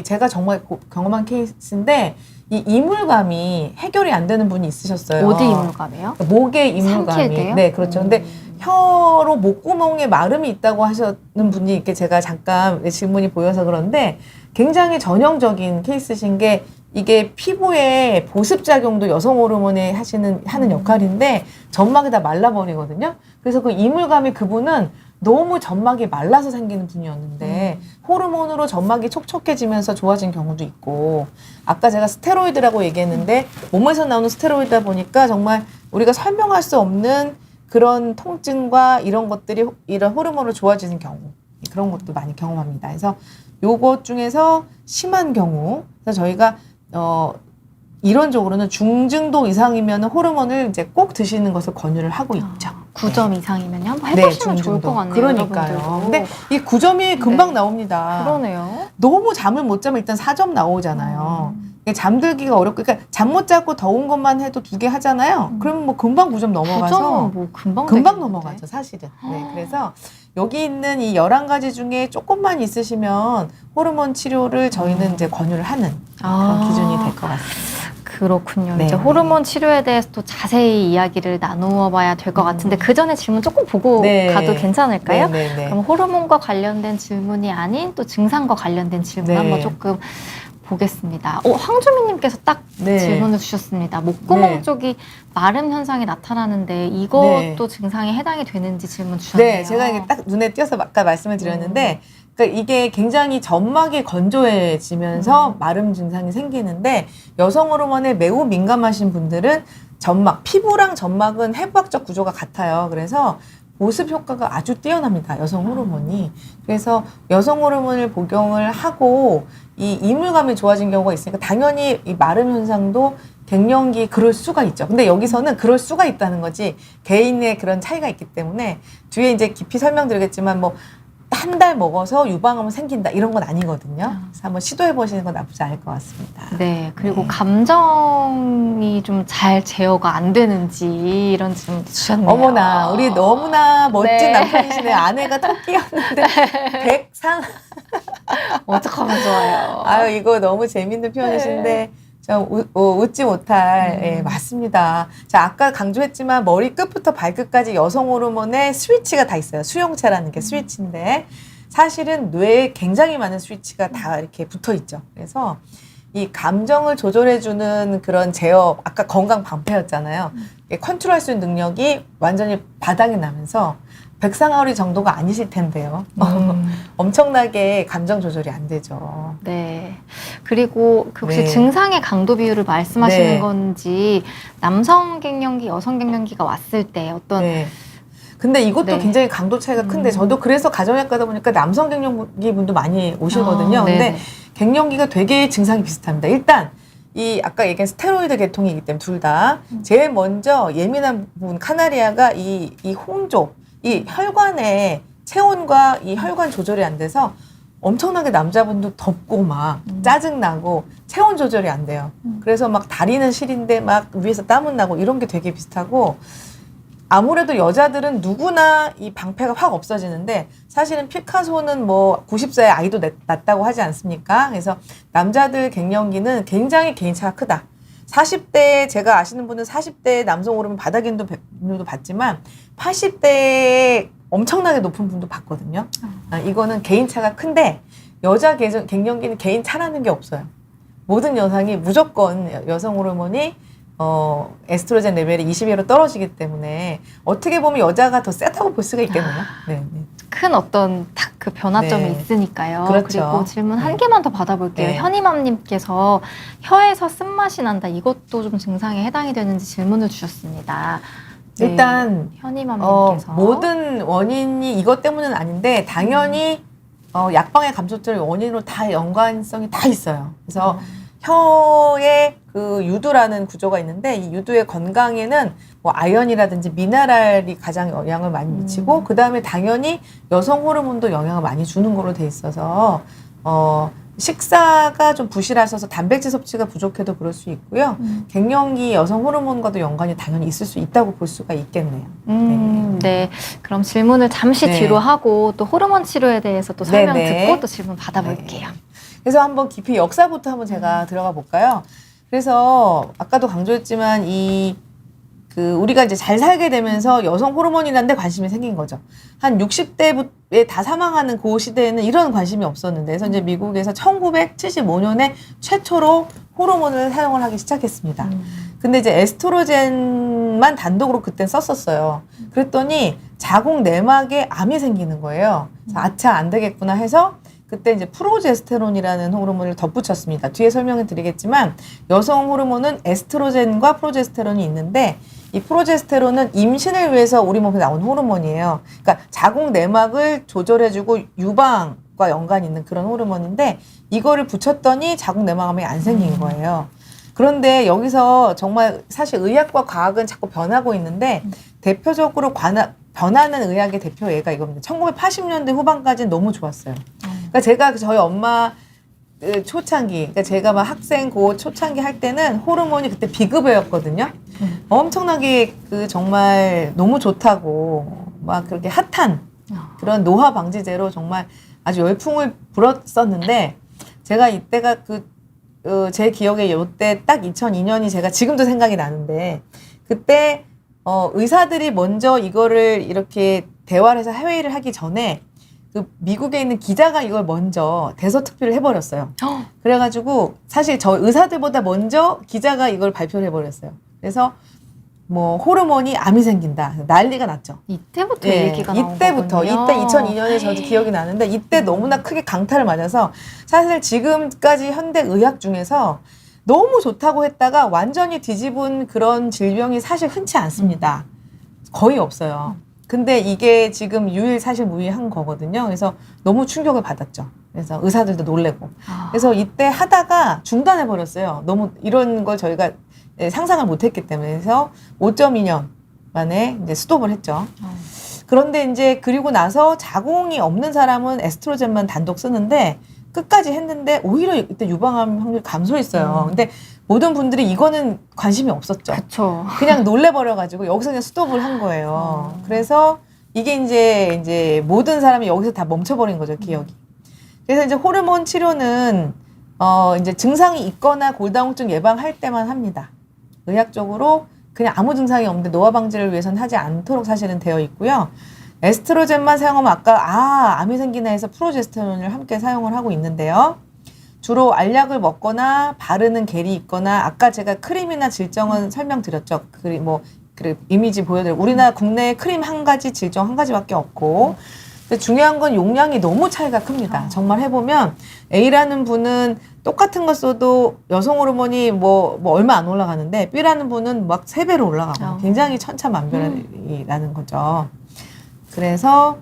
제가 정말 경험한 케이스인데 이 이물감이 해결이 안 되는 분이 있으셨어요. 어디 이물감이요? 목의 이물감이. 삼킬때요? 네, 그렇죠. 근데 혀로 목구멍에 마름이 있다고 하시는 분이 이렇게 제가 잠깐 질문이 보여서 그런데 굉장히 전형적인 케이스신 게 이게 피부에 보습작용도 여성 호르몬에 하는 역할인데 점막이 다 말라버리거든요. 그래서 그 이물감이 그분은 너무 점막이 말라서 생기는 분이었는데 호르몬으로 점막이 촉촉해지면서 좋아진 경우도 있고, 아까 제가 스테로이드라고 얘기했는데 몸에서 나오는 스테로이드다 보니까 정말 우리가 설명할 수 없는 그런 통증과 이런 것들이 이런 호르몬으로 좋아지는 경우, 그런 것도 많이 경험합니다. 그래서 요것 중에서 심한 경우, 그래서 저희가 이론적으로는 중증도 이상이면 호르몬을 이제 꼭 드시는 것을 권유를 하고 있죠. 9점 이상이면요? 한번 해보시면 좋을 것 같네요. 그러니까요. 여러분들도. 근데 이 9점이 금방 네. 나옵니다. 그러네요. 너무 잠을 못 자면 일단 4점 나오잖아요. 이게 잠들기가 어렵고, 그러니까 잠 못 자고 더운 것만 해도 2개 하잖아요. 그러면 뭐 금방 9점 넘어가서 9점은 뭐 금방 넘어가죠, 사실은. 네, 그래서 여기 있는 이 11가지 중에 조금만 있으시면 호르몬 치료를 저희는 이제 권유를 하는 그런 기준이 될 것 같습니다. 그렇군요. 네. 이제 호르몬 치료에 대해서 또 자세히 이야기를 나누어 봐야 될 것 같은데 그 전에 질문 조금 보고 가도 괜찮을까요? 네. 그럼 호르몬과 관련된 질문이 아닌 또 증상과 관련된 질문 한번 조금 보겠습니다. 황주민님께서 딱 질문을 주셨습니다. 목구멍 쪽이 마름 현상이 나타나는데 이것도 증상에 해당이 되는지 질문 주셨네요. 네, 제가 이게 딱 눈에 띄어서 아까 말씀을 드렸는데 그러니까 이게 굉장히 점막이 건조해지면서 마름 증상이 생기는데 여성 호르몬에 매우 민감하신 분들은 피부랑 점막은 해부학적 구조가 같아요. 그래서 보습 효과가 아주 뛰어납니다. 여성 호르몬이. 그래서 여성 호르몬을 복용을 하고 이 이물감이 좋아진 경우가 있으니까 당연히 이 마름 현상도 갱년기 그럴 수가 있죠. 근데 여기서는 그럴 수가 있다는 거지 개인의 그런 차이가 있기 때문에 뒤에 이제 깊이 설명드리겠지만 뭐 한 달 먹어서 유방암은 생긴다 이런 건 아니거든요. 그래서 한번 시도해 보시는 건 나쁘지 않을 것 같습니다. 네, 그리고 감정이 좀 잘 제어가 안 되는지 이런 질문도 주셨네요. 어머나, 우리 너무나 멋진 남편이시네. 아내가 토끼였는데 백상 어떡하면 좋아요. 아유, 이거 너무 재밌는 표현이신데, 좀 웃지 못할, 예, 맞습니다. 자, 아까 강조했지만 머리 끝부터 발끝까지 여성 호르몬의 스위치가 다 있어요. 수용체라는 게 스위치인데, 사실은 뇌에 굉장히 많은 스위치가 다 이렇게 붙어 있죠. 그래서 이 감정을 조절해주는 그런 제어, 아까 건강 방패였잖아요. 컨트롤할 수 있는 능력이 완전히 바닥이 나면서 백상아리 정도가 아니실 텐데요. 엄청나게 감정 조절이 안 되죠. 네. 그리고 그 혹시 네. 증상의 강도 비율을 말씀하시는 네. 건지 남성 갱년기, 여성 갱년기가 왔을 때 어떤 네. 근데 이것도 네. 굉장히 강도 차이가 큰데 저도 그래서 가정의학과다 보니까 남성 갱년기 분도 많이 오시거든요. 아, 근데 네네. 갱년기가 되게 증상이 비슷합니다. 일단 이 아까 얘기한 스테로이드 계통이기 때문에 둘 다 제일 먼저 예민한 부분 카나리아가 이 홍조, 이 혈관의 체온과 이 혈관 조절이 안 돼서 엄청나게 남자분도 덥고 막 짜증나고 체온 조절이 안 돼요. 그래서 막 다리는 시린데 막 위에서 땀은 나고 이런 게 되게 비슷하고 아무래도 여자들은 누구나 이 방패가 확 없어지는데 사실은 피카소는 뭐 90세에 아이도 낳았다고 하지 않습니까? 그래서 남자들 갱년기는 굉장히 개인차가 크다. 40대 제가 아시는 분은 40대 남성 호르몬 바닥인도 분도 봤지만 80대에 엄청나게 높은 분도 봤거든요. 이거는 개인차가 큰데 여자 갱년기는 개인차라는 게 없어요. 모든 여성이 무조건 여성 호르몬이 에스트로겐 레벨이 20여로 떨어지기 때문에 어떻게 보면 여자가 더 세다고 볼 수가 있겠네요. 네, 네. 큰 어떤 딱 그 변화점이 네. 있으니까요. 그렇죠. 그리고 질문 한 네. 개만 더 받아볼게요. 네. 현이맘님께서 혀에서 쓴맛이 난다. 이것도 좀 증상에 해당이 되는지 질문을 주셨습니다. 네. 일단 현이맘님께서 모든 원인이 이것 때문은 아닌데 당연히 약방의 감소증 원인으로 다 연관성이 다 있어요. 그래서 혀에 그 유두라는 구조가 있는데 이 유두의 건강에는 뭐 아연이라든지 미네랄이 가장 영향을 많이 미치고 그 다음에 당연히 여성 호르몬도 영향을 많이 주는 거로 돼 있어서 식사가 좀 부실하셔서 단백질 섭취가 부족해도 그럴 수 있고요. 갱년기 여성 호르몬과도 연관이 당연히 있을 수 있다고 볼 수가 있겠네요. 네. 그럼 질문을 잠시 네. 뒤로 하고 또 호르몬 치료에 대해서 또 설명 네네. 듣고 또 질문 받아볼게요. 그래서 한번 깊이 역사부터 한번 제가 들어가 볼까요? 그래서 아까도 강조했지만 우리가 이제 잘 살게 되면서 여성 호르몬이라는 데 관심이 생긴 거죠. 한 60대에 다 사망하는 그 시대에는 이런 관심이 없었는데, 그래서 이제 미국에서 1975년에 최초로 호르몬을 사용을 하기 시작했습니다. 근데 이제 에스트로겐만 단독으로 그때 썼었어요. 그랬더니 자궁 내막에 암이 생기는 거예요. 그래서 아차, 안 되겠구나 해서 그때 이제 프로제스테론이라는 호르몬을 덧붙였습니다. 뒤에 설명을 드리겠지만 여성 호르몬은 에스트로겐과 프로제스테론이 있는데 이 프로제스테론은 임신을 위해서 우리 몸에 나온 호르몬이에요. 그러니까 자궁 내막을 조절해주고 유방과 연관이 있는 그런 호르몬인데 이거를 붙였더니 자궁 내막암이 안 생긴 거예요. 그런데 여기서 정말 사실 의학과 과학은 자꾸 변하고 있는데 대표적으로 변하는 의학의 대표 예가 이겁니다. 1980년대 후반까지는 너무 좋았어요. 그러니까 제가 저희 엄마 초창기, 그러니까 제가 막 학생 고 초창기 할 때는 호르몬이 그때 비급여였거든요. 엄청나게 정말 너무 좋다고 막 그렇게 핫한 그런 노화 방지제로 정말 아주 열풍을 불었었는데 제가 이때가 제 기억에 요때 딱 2002년이 제가 지금도 생각이 나는데 그때 의사들이 먼저 이거를 이렇게 대화를 해서 회의를 하기 전에 그 미국에 있는 기자가 이걸 먼저 대서특필을 해버렸어요. 그래가지고 사실 저 의사들보다 먼저 기자가 이걸 발표를 해버렸어요. 그래서 뭐 호르몬이 암이 생긴다 난리가 났죠. 이때부터 예, 얘기가 나온 이때부터 거군요. 이때 2002년에 저도 기억이 나는데 이때 너무나 크게 강타를 맞아서 사실 지금까지 현대 의학 중에서 너무 좋다고 했다가 완전히 뒤집은 그런 질병이 사실 흔치 않습니다. 거의 없어요. 근데 이게 지금 사실 무의한 거거든요. 그래서 너무 충격을 받았죠. 그래서 의사들도 놀래고. 그래서 이때 하다가 중단해 버렸어요. 너무 이런 걸 저희가 상상을 못 했기 때문에. 그래서 5.2년 만에 이제 스톱을 했죠. 그런데 이제 그리고 나서 자궁이 없는 사람은 에스트로겐만 단독 쓰는데 끝까지 했는데 오히려 이때 유방암 확률이 감소했어요. 근데 모든 분들이 이거는 관심이 없었죠. 그쵸. 그냥 놀래버려가지고 여기서 그냥 스톱을 한 거예요. 그래서 이게 이제 모든 사람이 여기서 다 멈춰버린 거죠, 기억이. 그래서 이제 호르몬 치료는 이제 증상이 있거나 골다공증 예방할 때만 합니다. 의학적으로 그냥 아무 증상이 없는데 노화 방지를 위해서는 하지 않도록 사실은 되어 있고요. 에스트로겐만 사용하면 아까 암이 생기나 해서 프로제스테론을 함께 사용을 하고 있는데요. 주로 알약을 먹거나 바르는 겔이 있거나 아까 제가 크림이나 질정은 설명드렸죠. 그 이미지 보여드리고 우리나라 국내에 크림 한 가지, 질정 한 가지밖에 없고 근데 중요한 건 용량이 너무 차이가 큽니다. 정말 해보면 A라는 분은 똑같은 거 써도 여성 호르몬이 뭐 얼마 안 올라가는데 B라는 분은 막 3배로 올라가고 굉장히 천차만별이라는 거죠. 그래서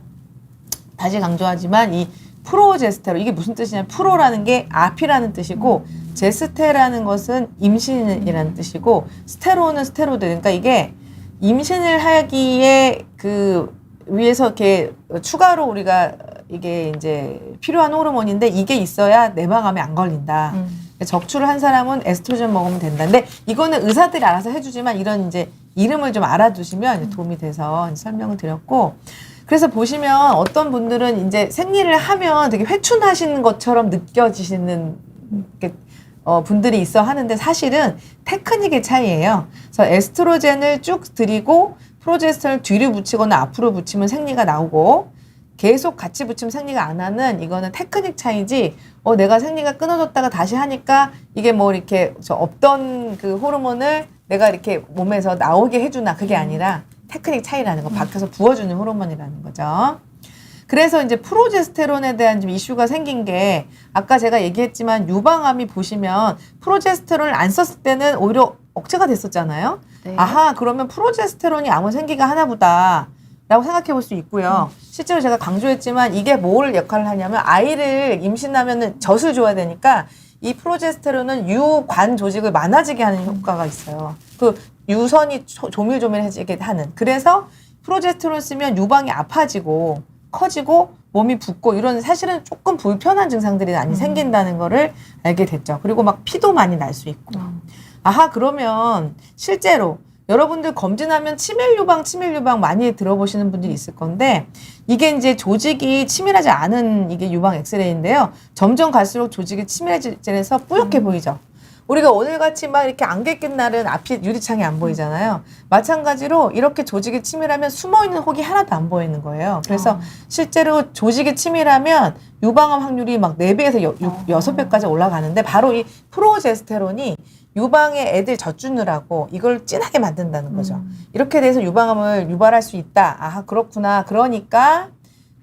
다시 강조하지만 이 프로제스테론 이게 무슨 뜻이냐면 프로라는 게 앞이라는 뜻이고 제스테라는 것은 임신이라는 뜻이고 스테론은 스테로이드 그러니까 이게 임신을 하기에 그 위해서 이렇게 추가로 우리가 이게 이제 필요한 호르몬인데 이게 있어야 내막암에 안 걸린다. 적출을 한 사람은 에스트로겐 먹으면 된다. 근데 이거는 의사들이 알아서 해주지만 이런 이제 이름을 좀 알아두시면 도움이 돼서 설명을 드렸고 그래서 보시면 어떤 분들은 이제 생리를 하면 되게 회춘하시는 것처럼 느껴지시는 분들이 있어 하는데 사실은 테크닉의 차이예요. 그래서 에스트로겐을 쭉 드리고 프로제스테론을 뒤로 붙이거나 앞으로 붙이면 생리가 나오고 계속 같이 붙이면 생리가 안 하는 이거는 테크닉 차이지 내가 생리가 끊어졌다가 다시 하니까 이게 뭐 이렇게 없던 그 호르몬을 내가 이렇게 몸에서 나오게 해주나 그게 아니라 테크닉 차이라는 거 밖에서 부어주는 호르몬이라는 거죠. 그래서 이제 프로제스테론에 대한 좀 이슈가 생긴 게 아까 제가 얘기했지만 유방암이 보시면 프로제스테론을 안 썼을 때는 오히려 억제가 됐었잖아요. 네. 아하 그러면 프로제스테론이 암을 생기가 하나 보다 라고 생각해 볼 수 있고요. 실제로 제가 강조했지만 이게 뭘 역할을 하냐면 아이를 임신하면은 젖을 줘야 되니까 이 프로제스테론은 유관 조직을 많아지게 하는 효과가 있어요. 그 유선이 조밀조밀해지게 하는. 그래서 프로제스테론 쓰면 유방이 아파지고 커지고 몸이 붓고 이런 사실은 조금 불편한 증상들이 많이 생긴다는 거를 알게 됐죠. 그리고 막 피도 많이 날 수 있고. 아하 그러면 실제로 여러분들 검진하면 치밀 유방 많이 들어보시는 분들이 있을 건데 이게 이제 치밀하지 않은 이게 유방 엑스레이인데요. 점점 갈수록 조직이 치밀해지면서 뿌옇게 보이죠. 우리가 오늘같이 막 이렇게 안개 낀 날은 앞이 유리창이 안 보이잖아요. 마찬가지로 이렇게 조직이 치밀하면 숨어있는 혹이 하나도 안 보이는 거예요. 그래서 실제로 조직이 치밀하면 유방암 확률이 막 4배에서 6배까지 올라가는데 바로 이 프로제스테론이 유방에 애들 젖주느라고 이걸 진하게 만든다는 거죠. 이렇게 돼서 유방암을 유발할 수 있다. 아 그렇구나. 그러니까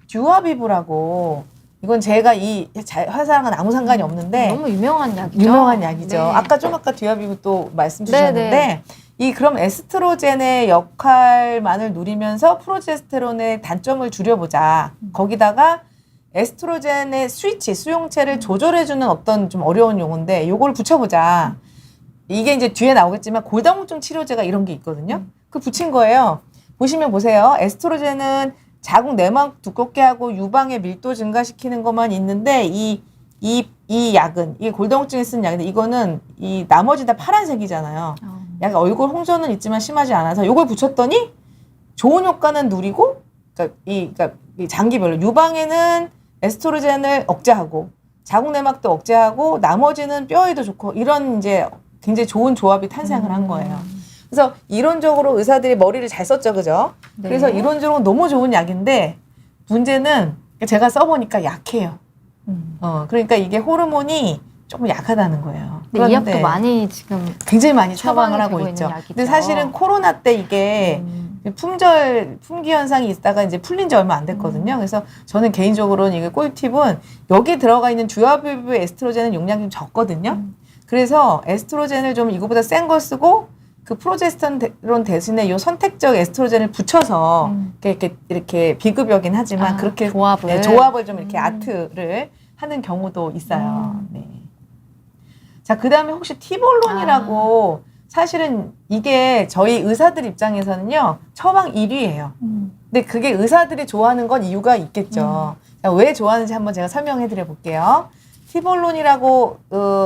듀아비브라고 이건 제가 이 회사랑은 아무 상관이 없는데 너무 유명한 약이죠. 유명한 약이죠. 네. 아까 듀아비브 또 말씀 주셨는데 네. 이 그럼 에스트로겐의 역할만을 누리면서 프로제스테론의 단점을 줄여보자. 거기다가 에스트로겐의 스위치 수용체를 조절해주는 어떤 좀 어려운 용어인데 요걸 붙여보자. 이게 이제 뒤에 나오겠지만 골다공증 치료제가 이런 게 있거든요. 그 붙인 거예요. 보시면 보세요. 에스트로겐은 자궁 내막 두껍게 하고 유방의 밀도 증가시키는 것만 있는데 이 약은 이게 골다공증에 쓰는 약인데 이거는 이 나머지 다 파란색이잖아요. 약간 얼굴 홍조는 있지만 심하지 않아서 이걸 붙였더니 좋은 효과는 누리고 그러니까 이 장기별로 유방에는 에스트로겐을 억제하고 자궁 내막도 억제하고 나머지는 뼈에도 좋고 이런 이제 굉장히 좋은 조합이 탄생을 한 거예요. 그래서 이론적으로 의사들이 머리를 잘 썼죠, 그죠? 네. 그래서 이론적으로 너무 좋은 약인데 문제는 제가 써보니까 약해요. 그러니까 이게 호르몬이 조금 약하다는 거예요. 근데 이 약도 많이 지금 굉장히 많이 처방을 처방이 하고 되고 있죠. 있는 약이죠. 근데 사실은 코로나 때 이게 품귀 현상이 있다가 이제 풀린 지 얼마 안 됐거든요. 그래서 저는 개인적으로는 이게 꿀팁은 여기 들어가 있는 듀아비브 에스트로겐은 용량이 좀 적거든요. 그래서 에스트로겐을 좀 이거보다 센 걸 쓰고 그 프로제스테론 대신에 이 선택적 에스트로겐을 붙여서 이렇게 비급여긴 하지만 그렇게 조합을 좀 이렇게 아트를 하는 경우도 있어요. 네. 자, 그 다음에 혹시 티볼론이라고 사실은 이게 저희 의사들 입장에서는요 처방 1위예요. 근데 그게 의사들이 좋아하는 건 이유가 있겠죠. 자, 왜 좋아하는지 한번 제가 설명해 드려 볼게요. 티볼론이라고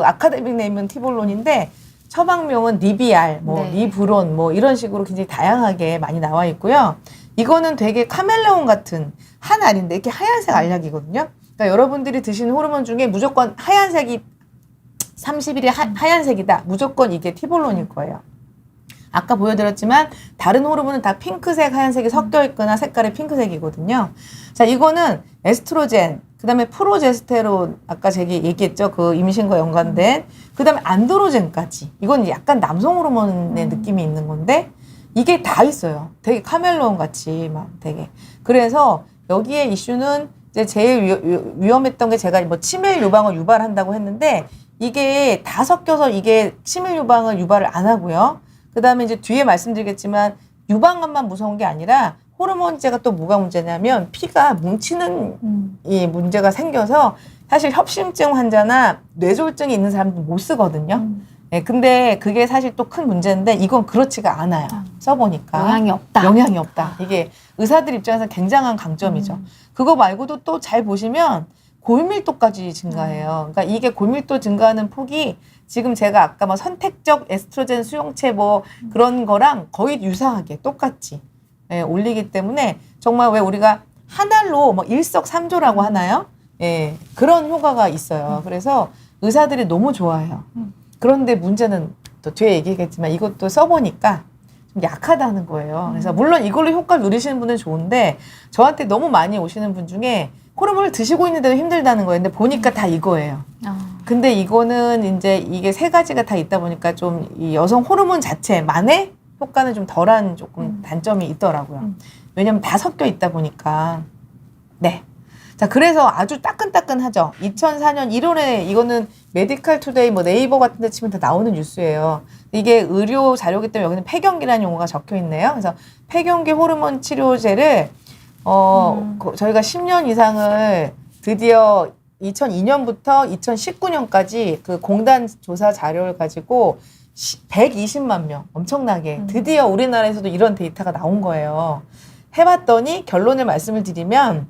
아카데믹 네임은 티볼론인데 처방명은 리비알, 리브론 이런 식으로 굉장히 다양하게 많이 나와 있고요. 이거는 되게 카멜레온 같은 한 알인데 이렇게 하얀색 알약이거든요. 그러니까 여러분들이 드시는 호르몬 중에 무조건 하얀색이 30일이 하얀색이다. 무조건 이게 티볼론일 거예요. 아까 보여드렸지만 다른 호르몬은 다 핑크색, 하얀색이 섞여 있거나 색깔이 핑크색이거든요. 자, 이거는 에스트로겐, 그 다음에 프로제스테론, 아까 제가 얘기했죠. 그 임신과 연관된. 그 다음에 안드로겐까지. 이건 약간 남성 호르몬의 느낌이 있는 건데 이게 다 있어요. 되게 카멜레온 같이 막 되게. 그래서 여기에 이슈는 이제 제일 위험했던 게 제가 뭐 치밀 유방을 유발한다고 했는데 이게 다 섞여서 이게 치밀 유방을 유발을 안 하고요. 그 다음에 이제 뒤에 말씀드리겠지만 유방암만 무서운 게 아니라 호르몬제가 또 뭐가 문제냐면 피가 뭉치는 이 문제가 생겨서 사실 협심증 환자나 뇌졸중이 있는 사람들 못 쓰거든요. 네, 근데 그게 사실 또 큰 문제인데 이건 그렇지가 않아요. 써보니까. 영향이 없다. 영향이 없다. 이게 의사들 입장에서 굉장한 강점이죠. 그거 말고도 또 잘 보시면 골밀도까지 증가해요. 그러니까 이게 골밀도 증가하는 폭이 지금 제가 아까 뭐 선택적 에스트로겐 수용체 뭐 그런 거랑 거의 유사하게 똑같이 예, 올리기 때문에 정말 왜 우리가 한 알로 뭐 일석삼조라고 하나요? 예, 그런 효과가 있어요. 그래서 의사들이 너무 좋아해요. 그런데 문제는 또 뒤에 얘기하겠지만 이것도 써보니까 좀 약하다는 거예요. 그래서 물론 이걸로 효과를 누리시는 분은 좋은데 저한테 너무 많이 오시는 분 중에 호르몬을 드시고 있는데도 힘들다는 거예요. 근데 보니까 다 이거예요. 근데 이거는 이제 이게 세 가지가 다 있다 보니까 좀 이 여성 호르몬 자체만의 효과는 좀 덜한 조금 단점이 있더라고요. 왜냐면 다 섞여 있다 보니까. 네. 자, 그래서 아주 따끈따끈하죠. 2004년 1월에 이거는 메디칼 투데이 뭐 네이버 같은 데 치면 다 나오는 뉴스예요. 이게 의료 자료기 때문에 여기는 폐경기라는 용어가 적혀 있네요. 그래서 폐경기 호르몬 치료제를 저희가 10년 이상을 드디어 2002년부터 2019년까지 그 공단 조사 자료를 가지고 120만 명 엄청나게 드디어 우리나라에서도 이런 데이터가 나온 거예요. 해봤더니 결론을 말씀을 드리면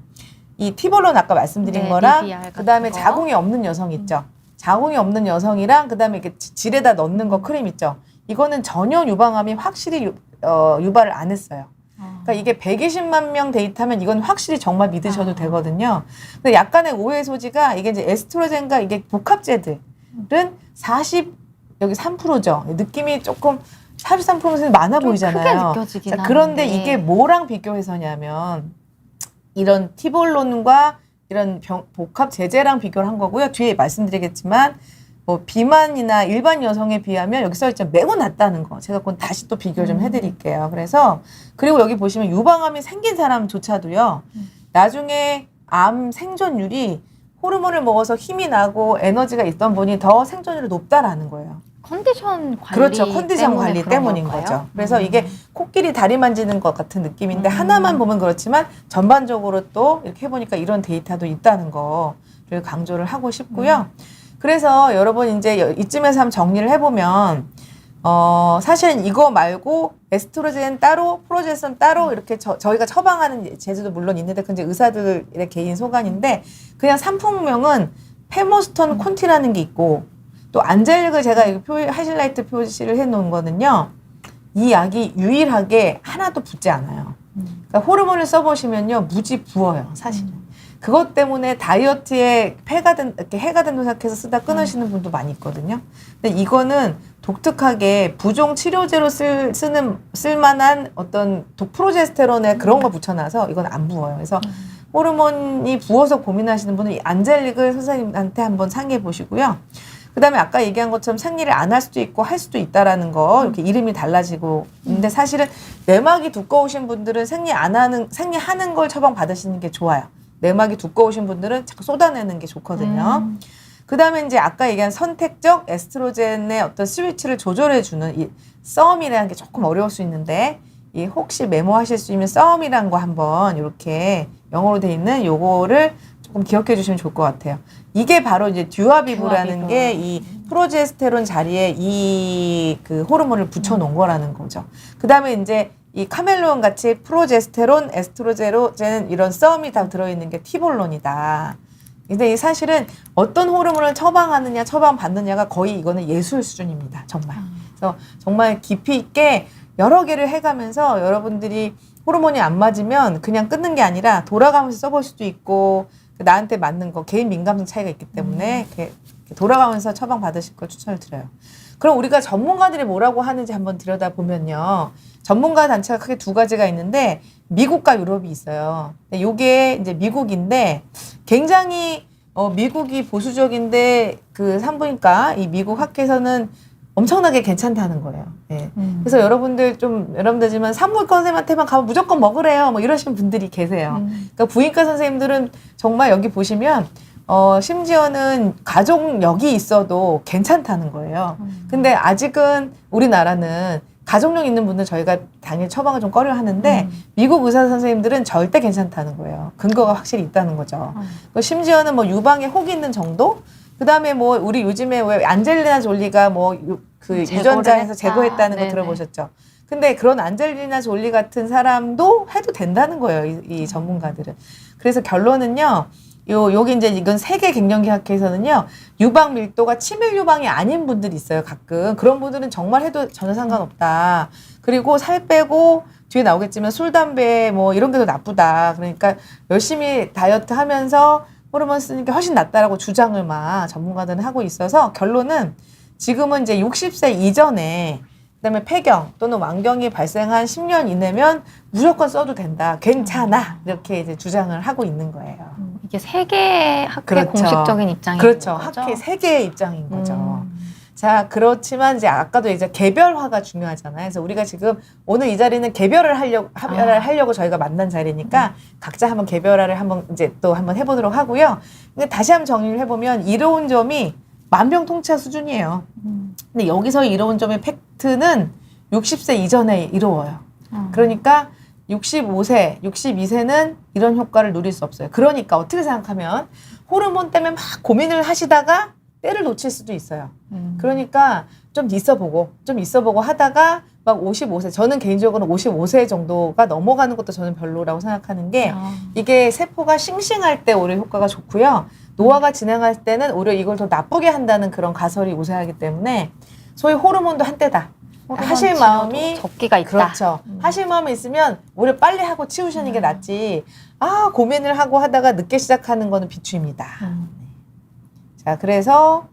이 티볼론 아까 말씀드린 네, 거랑 DDR 그 다음에 같은 거. 자궁이 없는 여성 있죠. 자궁이 없는 여성이랑 그 다음에 이렇게 질에다 넣는 거 크림 있죠. 이거는 전혀 유방암이 확실히 유발을 안 했어요. 그러니까 이게 120만 명 데이터면 이건 확실히 정말 믿으셔도 되거든요. 근데 약간의 오해 소지가 이게 이제 에스트로겐과 이게 복합제들은 여기 3%죠. 느낌이 조금 43%는 많아 좀 보이잖아요. 크게 느껴지긴 자, 그런데 하는데. 이게 뭐랑 비교해서냐면 이런 티볼론과 이런 복합 제제랑 비교를 한 거고요. 뒤에 말씀드리겠지만 뭐 비만이나 일반 여성에 비하면 여기 써있죠. 매우 낮다는 거. 제가 그건 다시 또 비교 좀 해드릴게요. 그래서 그리고 여기 보시면 유방암이 생긴 사람조차도요. 나중에 암 생존율이 호르몬을 먹어서 힘이 나고 에너지가 있던 분이 더 생존율이 높다라는 거예요. 컨디션 관리 그렇죠. 컨디션 관리 그런 때문인 걸까요? 거죠. 그래서 이게 코끼리 다리 만지는 것 같은 느낌인데 하나만 보면 그렇지만 전반적으로 또 이렇게 해보니까 이런 데이터도 있다는 거를 강조를 하고 싶고요. 그래서 여러분 이제 이쯤에서 한번 정리를 해보면 사실 이거 말고 에스트로겐 따로 프로제스테론 따로 이렇게 저희가 처방하는 제도도 물론 있는데 그건 이제 의사들의 개인 소관인데 그냥 상품명은 페모스턴 콘티라는 게 있고 또 안젤릭을 제가 여기 하이라이트 표시를 해놓은 거는요. 이 약이 유일하게 하나도 붓지 않아요. 그러니까 호르몬을 써보시면요. 무지 부어요. 사실은. 그것 때문에 다이어트에 해가 된다고 생각해서 쓰다 끊으시는 분도 많이 있거든요. 근데 이거는 독특하게 부종 치료제로 쓸만한 어떤 프로제스테론에 그런 거 붙여놔서 이건 안 부어요. 그래서 호르몬이 부어서 고민하시는 분은 이 안젤릭을 선생님한테 한번 상의해 보시고요. 그 다음에 아까 얘기한 것처럼 생리를 안 할 수도 있고 할 수도 있다라는 거 이렇게 이름이 달라지고 있는데 사실은 내막이 두꺼우신 분들은 생리하는 걸 처방 받으시는 게 좋아요. 내막이 두꺼우신 분들은 자꾸 쏟아내는 게 좋거든요. 그 다음에 이제 아까 얘기한 선택적 에스트로겐의 어떤 스위치를 조절해주는 이 썸이라는 게 조금 어려울 수 있는데 이 혹시 메모하실 수 있는 썸이라는 거 한번 이렇게 영어로 돼 있는 요거를 조금 기억해 주시면 좋을 것 같아요. 이게 바로 이제 듀아비브라는 게 이 프로제스테론 자리에 이 그 호르몬을 붙여놓은 거라는 거죠. 그 다음에 이제 이 카멜레온 같이 프로제스테론, 에스트로겐 이런 썸이 다 들어있는 게 티볼론이다. 근데 이 사실은 어떤 호르몬을 처방하느냐, 처방받느냐가 거의 이거는 예술 수준입니다. 정말. 그래서 정말 깊이 있게 여러 개를 해가면서 여러분들이 호르몬이 안 맞으면 그냥 끊는 게 아니라 돌아가면서 써볼 수도 있고 나한테 맞는 거 개인 민감성 차이가 있기 때문에 이렇게 돌아가면서 처방 받으실 걸 추천을 드려요. 그럼 우리가 전문가들이 뭐라고 하는지 한번 들여다보면요. 전문가 단체가 크게 두 가지가 있는데 미국과 유럽이 있어요. 요게 이제 미국인데 굉장히 미국이 보수적인데 그 산부인과 이 미국 학회에서는 엄청나게 괜찮다는 거예요. 예. 그래서 여러분들지만 산부인과 선생님한테만 가면 무조건 먹으래요. 뭐 이러시는 분들이 계세요. 그러니까 부인과 선생님들은 정말 여기 보시면 심지어는 가족력이 있어도 괜찮다는 거예요. 근데 아직은 우리나라는 가족력 있는 분들 저희가 당연히 처방을 좀 꺼려 하는데 미국 의사 선생님들은 절대 괜찮다는 거예요. 근거가 확실히 있다는 거죠. 심지어는 뭐 유방에 혹이 있는 정도? 그 다음에 뭐 우리 요즘에 왜 안젤리나 졸리가 뭐 그 유전자에서 제거했다는 거 들어보셨죠? 근데 그런 안젤리나 졸리 같은 사람도 해도 된다는 거예요. 이 전문가들은. 그래서 결론은요. 여기 이제 이건 세계 갱년기학회에서는요. 유방 밀도가 치밀 유방이 아닌 분들이 있어요. 가끔. 그런 분들은 정말 해도 전혀 상관없다. 그리고 살 빼고 뒤에 나오겠지만 술, 담배 뭐 이런 게 더 나쁘다. 그러니까 열심히 다이어트 하면서 호르몬 쓰는 게 훨씬 낫다라고 주장을 막 전문가들은 하고 있어서 결론은 지금은 이제 60세 이전에 그다음에 폐경 또는 완경이 발생한 10년 이내면 무조건 써도 된다. 괜찮아. 이렇게 이제 주장을 하고 있는 거예요. 이게 세계 학회 그렇죠. 공식적인 입장인 그렇죠. 거죠? 학회 세계의 입장인 거죠. 자, 그렇지만 이제 아까도 이제 개별화가 중요하잖아요. 그래서 우리가 지금 오늘 이 자리는 개별을 하려고 저희가 만난 자리니까 각자 한번 개별화를 한번 이제 또 한번 해보도록 하고요. 근데 다시 한번 정리를 해보면 이로운 점이 만병통치약 수준이에요. 근데 여기서 이로운 점의 팩트는 60세 이전에 이로워요. 그러니까 65세, 62세는 이런 효과를 누릴 수 없어요. 그러니까 어떻게 생각하면 호르몬 때문에 막 고민을 하시다가 때를 놓칠 수도 있어요. 그러니까 좀 있어 보고 하다가 막 55세, 저는 개인적으로 55세 정도가 넘어가는 것도 저는 별로라고 생각하는 게 이게 세포가 싱싱할 때 오히려 효과가 좋고요. 노화가 진행할 때는 오히려 이걸 더 나쁘게 한다는 그런 가설이 우세하기 때문에 소위 호르몬도 한때다. 하실 마음이 적기가 있다. 그렇죠. 하실 마음이 있으면 오히려 빨리 하고 치우시는 게 낫지. 고민을 하고 하다가 늦게 시작하는 거는 비추입니다. 자, 그래서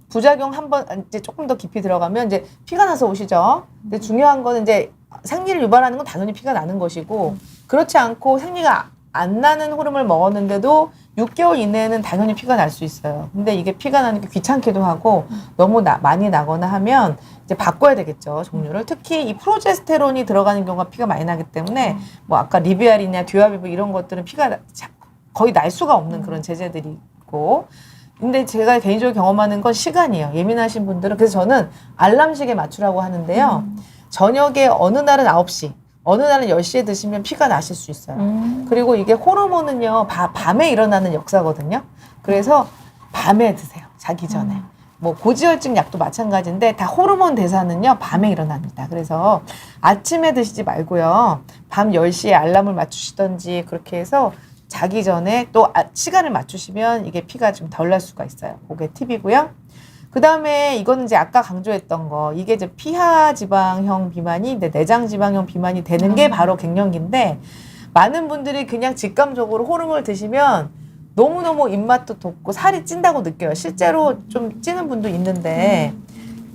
부작용 한번 이제 조금 더 깊이 들어가면 이제 피가 나서 오시죠. 근데 중요한 거는 이제 생리를 유발하는 건 당연히 피가 나는 것이고 그렇지 않고 생리가 안 나는 호르몬을 먹었는데도 6개월 이내에는 당연히 피가 날 수 있어요. 근데 이게 피가 나는 게 귀찮기도 하고 너무 많이 나거나 하면 이제 바꿔야 되겠죠, 종류를. 특히 이 프로제스테론이 들어가는 경우가 피가 많이 나기 때문에 뭐 아까 리비알이나 듀아비브 이런 것들은 피가 거의 날 수가 없는 그런 제제들이 있고 근데 제가 개인적으로 경험하는 건 시간이에요. 예민하신 분들은. 그래서 저는 알람시계 맞추라고 하는데요. 저녁에 어느 날은 9시, 어느 날은 10시에 드시면 피가 나실 수 있어요. 그리고 이게 호르몬은요, 밤에 일어나는 역사거든요. 그래서 밤에 드세요. 자기 전에. 뭐 고지혈증 약도 마찬가지인데 다 호르몬 대사는요, 밤에 일어납니다. 그래서 아침에 드시지 말고요. 밤 10시에 알람을 맞추시던지 그렇게 해서 자기 전에 또 시간을 맞추시면 이게 피가 좀 덜 날 수가 있어요. 그게 팁이고요. 그 다음에 이거는 이제 아까 강조했던 거. 이게 이제 피하 지방형 비만이 내장 지방형 비만이 되는 게 바로 갱년기인데 많은 분들이 그냥 직감적으로 호르몬을 드시면 너무너무 입맛도 돋고 살이 찐다고 느껴요. 실제로 좀 찌는 분도 있는데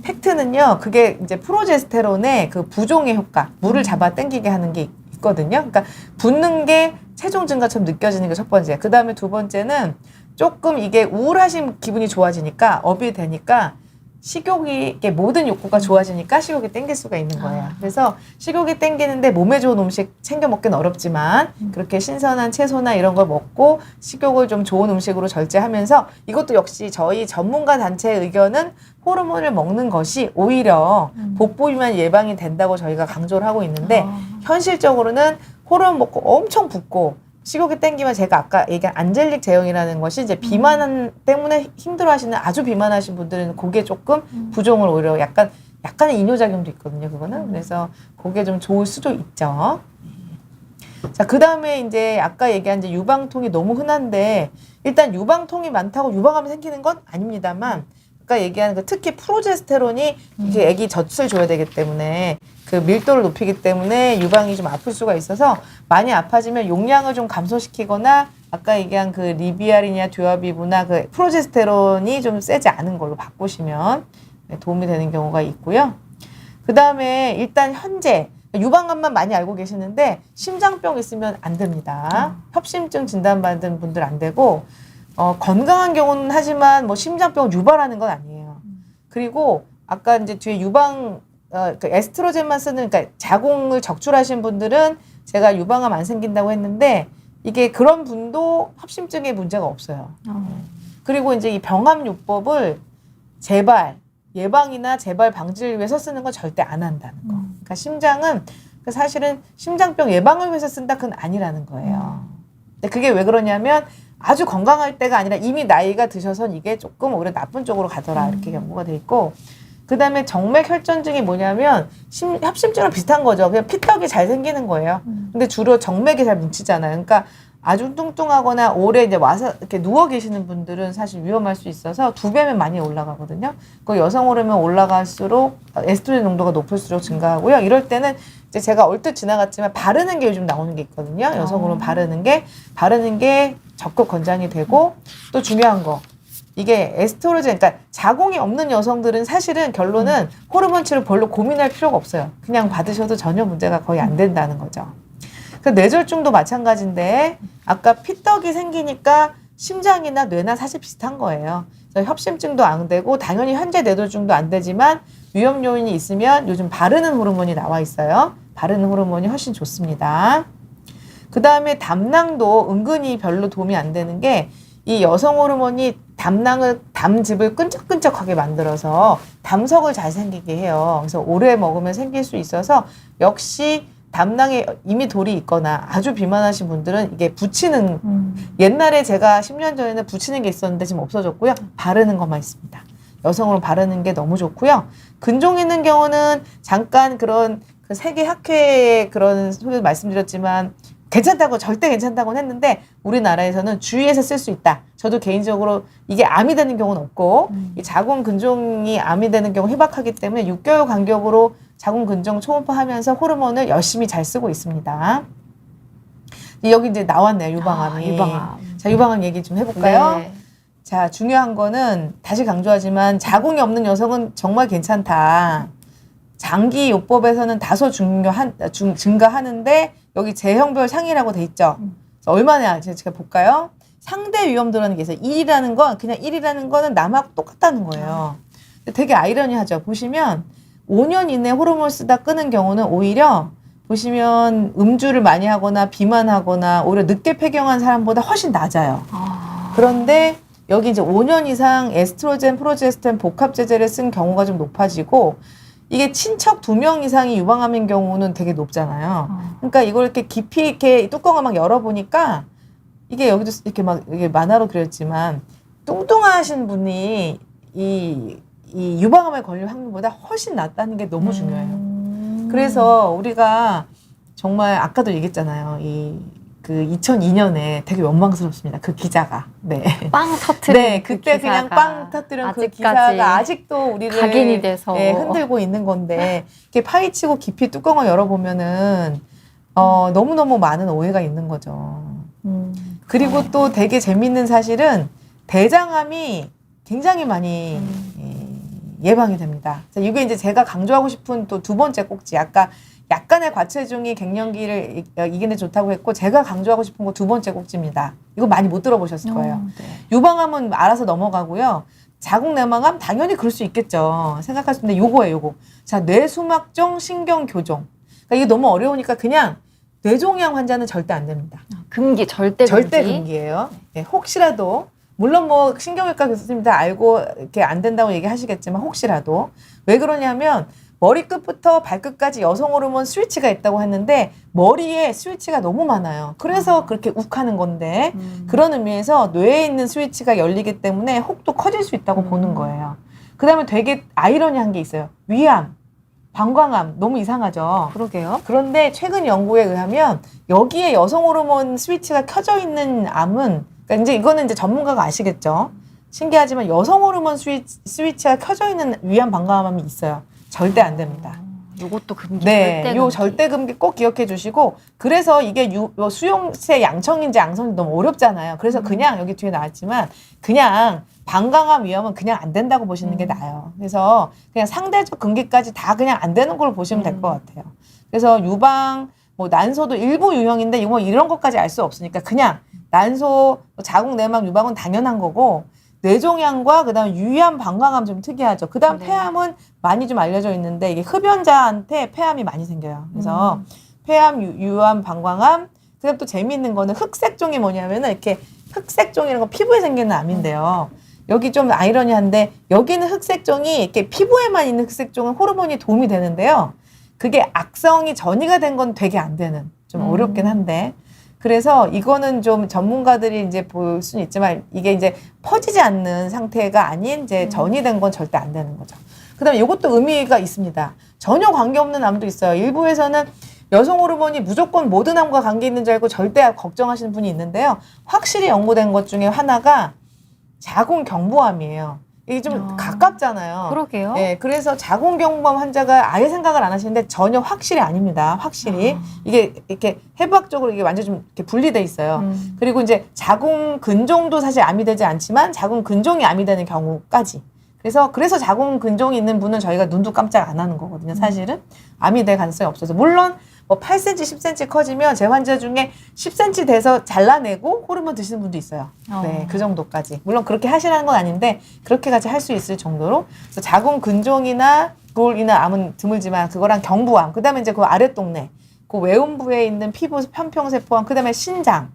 팩트는요. 그게 이제 프로제스테론의 그 부종의 효과, 물을 잡아 당기게 하는 게 있거든요. 그러니까 붓는 게 체중 증가처럼 느껴지는 게 첫 번째. 그 다음에 두 번째는 조금 이게 우울하신 기분이 좋아지니까 업이 되니까 식욕이 이게 모든 욕구가 좋아지니까 식욕이 땡길 수가 있는 거예요. 그래서 식욕이 땡기는데 몸에 좋은 음식 챙겨 먹기는 어렵지만 그렇게 신선한 채소나 이런 걸 먹고 식욕을 좀 좋은 음식으로 절제하면서 이것도 역시 저희 전문가 단체의 의견은 호르몬을 먹는 것이 오히려 복부 비만 예방이 된다고 저희가 강조를 하고 있는데 현실적으로는 호르몬 먹고 엄청 붓고 식욕이 땡기면 제가 아까 얘기한 안젤릭 제형이라는 것이 이제 비만 때문에 힘들어하시는 아주 비만하신 분들은 그게 조금 부종을 오히려 약간의 이뇨작용도 있거든요. 그거는 그래서 그게 좀 좋을 수도 있죠. 자, 그 다음에 이제 아까 얘기한 이제 유방통이 너무 흔한데 일단 유방통이 많다고 유방암이 생기는 건 아닙니다만 아까 얘기한 그 특히 프로제스테론이 이게 애기 젖을 줘야 되기 때문에 그 밀도를 높이기 때문에 유방이 좀 아플 수가 있어서 많이 아파지면 용량을 좀 감소시키거나 아까 얘기한 그 리비아린이나 듀아비브나 그 프로제스테론이 좀 세지 않은 걸로 바꾸시면 도움이 되는 경우가 있고요. 그 다음에 일단 현재 유방암만 많이 알고 계시는데 심장병 있으면 안 됩니다. 협심증 진단받은 분들 안 되고 건강한 경우는 하지만 뭐 심장병을 유발하는 건 아니에요. 그리고 아까 이제 뒤에 유방 그 에스트로겐만 쓰는 그러니까 자궁을 적출하신 분들은 제가 유방암 안 생긴다고 했는데 이게 그런 분도 협심증에 문제가 없어요. 그리고 이제 이 병합요법을 재발 예방이나 재발 방지를 위해서 쓰는 건 절대 안 한다는 거. 그러니까 심장은 사실은 심장병 예방을 위해서 쓴다 그건 아니라는 거예요. 근데 그게 왜 그러냐면 아주 건강할 때가 아니라 이미 나이가 드셔선 이게 조금 오히려 나쁜 쪽으로 가더라 이렇게 연구가 돼 있고 그 다음에 정맥 혈전증이 뭐냐면 협심증이랑 비슷한 거죠. 그냥 피떡이 잘 생기는 거예요. 근데 주로 정맥이 잘 뭉치잖아요. 그러니까 아주 뚱뚱하거나 오래 이제 와서 이렇게 누워 계시는 분들은 사실 위험할 수 있어서 2배면 많이 올라가거든요. 그 여성 호르몬 올라갈수록 에스트로겐 농도가 높을수록 증가하고요. 이럴 때는 이제 제가 얼뜻 지나갔지만 바르는 게 요즘 나오는 게 있거든요. 여성 호르몬 바르는 게 적극 권장이 되고 또 중요한 거 이게 에스트로겐 그러니까 자궁이 없는 여성들은 사실은 결론은 호르몬 치료 별로 고민할 필요가 없어요. 그냥 받으셔도 전혀 문제가 거의 안 된다는 거죠. 그 뇌졸중도 마찬가지인데 아까 피떡이 생기니까 심장이나 뇌나 사실 비슷한 거예요. 그래서 협심증도 안 되고 당연히 현재 뇌졸중도 안 되지만 위험 요인이 있으면 요즘 바르는 호르몬이 나와 있어요. 바르는 호르몬이 훨씬 좋습니다. 그 다음에 담낭도 은근히 별로 도움이 안 되는 게 이 여성 호르몬이 담즙을 끈적끈적하게 만들어서 담석을 잘 생기게 해요. 그래서 오래 먹으면 생길 수 있어서 역시 담낭에 이미 돌이 있거나 아주 비만하신 분들은 이게 붙이는 옛날에 제가 10년 전에는 붙이는 게 있었는데 지금 없어졌고요. 바르는 것만 있습니다. 여성으로 바르는 게 너무 좋고요. 근종 있는 경우는 잠깐 그런 그 세계학회의 그런 소리를 말씀드렸지만 괜찮다고 절대 괜찮다고는 했는데 우리나라에서는 주의해서 쓸 수 있다. 저도 개인적으로 이게 암이 되는 경우는 없고 이 자궁 근종이 암이 되는 경우 희박하기 때문에 6개월 간격으로 자궁 근종 초음파하면서 호르몬을 열심히 잘 쓰고 있습니다. 여기 이제 나왔네요. 유방암이. 유방암. 자, 유방암 얘기 좀 해볼까요? 네. 자, 중요한 거는 다시 강조하지만 자궁이 없는 여성은 정말 괜찮다. 장기 요법에서는 다소 증가하는데 여기 제형별 상이라고 돼 있죠. 그래서 얼마나 제가 볼까요? 상대 위험도라는 게 있어요. 1이라는 건 그냥 1이라는 거는 남하고 똑같다는 거예요. 근데 되게 아이러니하죠. 보시면 5년 이내 호르몬 쓰다 끄는 경우는 오히려 보시면 음주를 많이 하거나 비만하거나 오히려 늦게 폐경한 사람보다 훨씬 낮아요. 그런데 여기 이제 5년 이상 에스트로겐, 프로제스테론 복합제제를 쓴 경우가 좀 높아지고 이게 친척 2명 이상이 유방암인 경우는 되게 높잖아요. 그러니까 이걸 이렇게 깊이 이렇게 뚜껑을 막 열어보니까 이게 여기도 이렇게 막 이게 만화로 그렸지만 뚱뚱하신 분이 이 유방암에 걸릴 확률보다 훨씬 낫다는 게 너무 중요해요. 그래서 우리가 정말 아까도 얘기했잖아요. 그 2002년에 되게 원망스럽습니다. 그 기자가. 네. 빵 터트린 네, 그때 그냥 빵 터뜨린 그 기사가 아직도 우리를 각인이 돼서 흔들고 있는 건데 이렇게 파헤치고 깊이 뚜껑을 열어보면은 너무너무 많은 오해가 있는 거죠. 그리고 또 되게 재밌는 사실은 대장암이 굉장히 많이 예방이 됩니다. 이게 이제 제가 강조하고 싶은 또 두 번째 꼭지. 아까 약간의 과체중이 갱년기를 이기는 데 좋다고 했고 제가 강조하고 싶은 거 두 번째 꼭지입니다. 이거 많이 못 들어보셨을 거예요. 네. 유방암은 알아서 넘어가고요. 자궁내막암 당연히 그럴 수 있겠죠. 생각할 수 있는데 요거예요, 요거. 자, 뇌수막종 신경교종. 그러니까 이게 너무 어려우니까 그냥 뇌종양 환자는 절대 안 됩니다. 금기 절대 금기예요. 네, 혹시라도 물론 뭐 신경외과 교수님 다 알고 이렇게 안 된다고 얘기하시겠지만 혹시라도 왜 그러냐면 머리끝부터 발끝까지 여성 호르몬 스위치가 있다고 했는데 머리에 스위치가 너무 많아요. 그래서 그렇게 욱하는 건데 그런 의미에서 뇌에 있는 스위치가 열리기 때문에 혹도 커질 수 있다고 보는 거예요. 그 다음에 되게 아이러니한 게 있어요. 위암, 방광암 너무 이상하죠. 그러게요. 그런데 최근 연구에 의하면 여기에 여성 호르몬 스위치가 켜져 있는 암은 그러니까 이제 이거는 이제 전문가가 아시겠죠. 신기하지만 여성 호르몬 스위치가 켜져 있는 위암 방광암이 있어요. 절대 안 됩니다. 요것도 금기 네, 절대 요 금기. 절대 금기 꼭 기억해 주시고 그래서 이게 수용체 양청인지 양성인지 너무 어렵잖아요. 그래서 그냥 여기 뒤에 나왔지만 그냥 방광암 위험은 그냥 안 된다고 보시는 게 나아요. 그래서 그냥 상대적 금기까지 다 그냥 안 되는 걸로 보시면 될 것 같아요. 그래서 유방 뭐 난소도 일부 유형인데 이거 뭐 이런 것까지 알 수 없으니까 그냥 난소, 자궁, 내막, 유방은 당연한 거고 뇌종양과 그다음에 유의암, 방광암 좀 특이하죠. 그다음 네. 폐암은 많이 좀 알려져 있는데 이게 흡연자한테 폐암이 많이 생겨요. 그래서 폐암, 유암, 방광암. 그다음 또 재미있는 거는 흑색종이 뭐냐면은 이렇게 흑색종이라는 건 피부에 생기는 암인데요. 여기 좀 아이러니한데 여기는 흑색종이 이렇게 피부에만 있는 흑색종은 호르몬이 도움이 되는데요. 그게 악성이 전이가 된 건 되게 안 되는 좀 어렵긴 한데 그래서 이거는 좀 전문가들이 이제 볼 수는 있지만 이게 이제 퍼지지 않는 상태가 아닌 이제 전이 된 건 절대 안 되는 거죠. 그다음에 이것도 의미가 있습니다. 전혀 관계없는 암도 있어요. 일부에서는 여성 호르몬이 무조건 모든 암과 관계 있는 줄 알고 절대 걱정하시는 분이 있는데요. 확실히 연구된 것 중에 하나가 자궁경부암이에요. 이게 좀 가깝잖아요. 그러게요. 네, 그래서 자궁경부암 환자가 아예 생각을 안 하시는데 전혀 확실히 아닙니다. 확실히 이게 이렇게 해부학적으로 이게 완전 좀 이렇게 분리돼 있어요. 그리고 이제 자궁근종도 사실 암이 되지 않지만 자궁근종이 암이 되는 경우까지. 그래서 자궁근종이 있는 분은 저희가 눈도 깜짝 안 하는 거거든요. 사실은 암이 될 가능성이 없어서 물론 뭐 8cm, 10cm 커지면 제 환자 중에 10cm 돼서 잘라내고 호르몬 드시는 분도 있어요. 네, 그 정도까지. 물론 그렇게 하시라는 건 아닌데 그렇게까지 할 수 있을 정도로 그래서 자궁근종이나 돌이나 암은 드물지만 그거랑 경부암, 그다음에 이제 그 아랫동네, 그 외음부에 있는 피부 편평세포암, 그다음에 신장,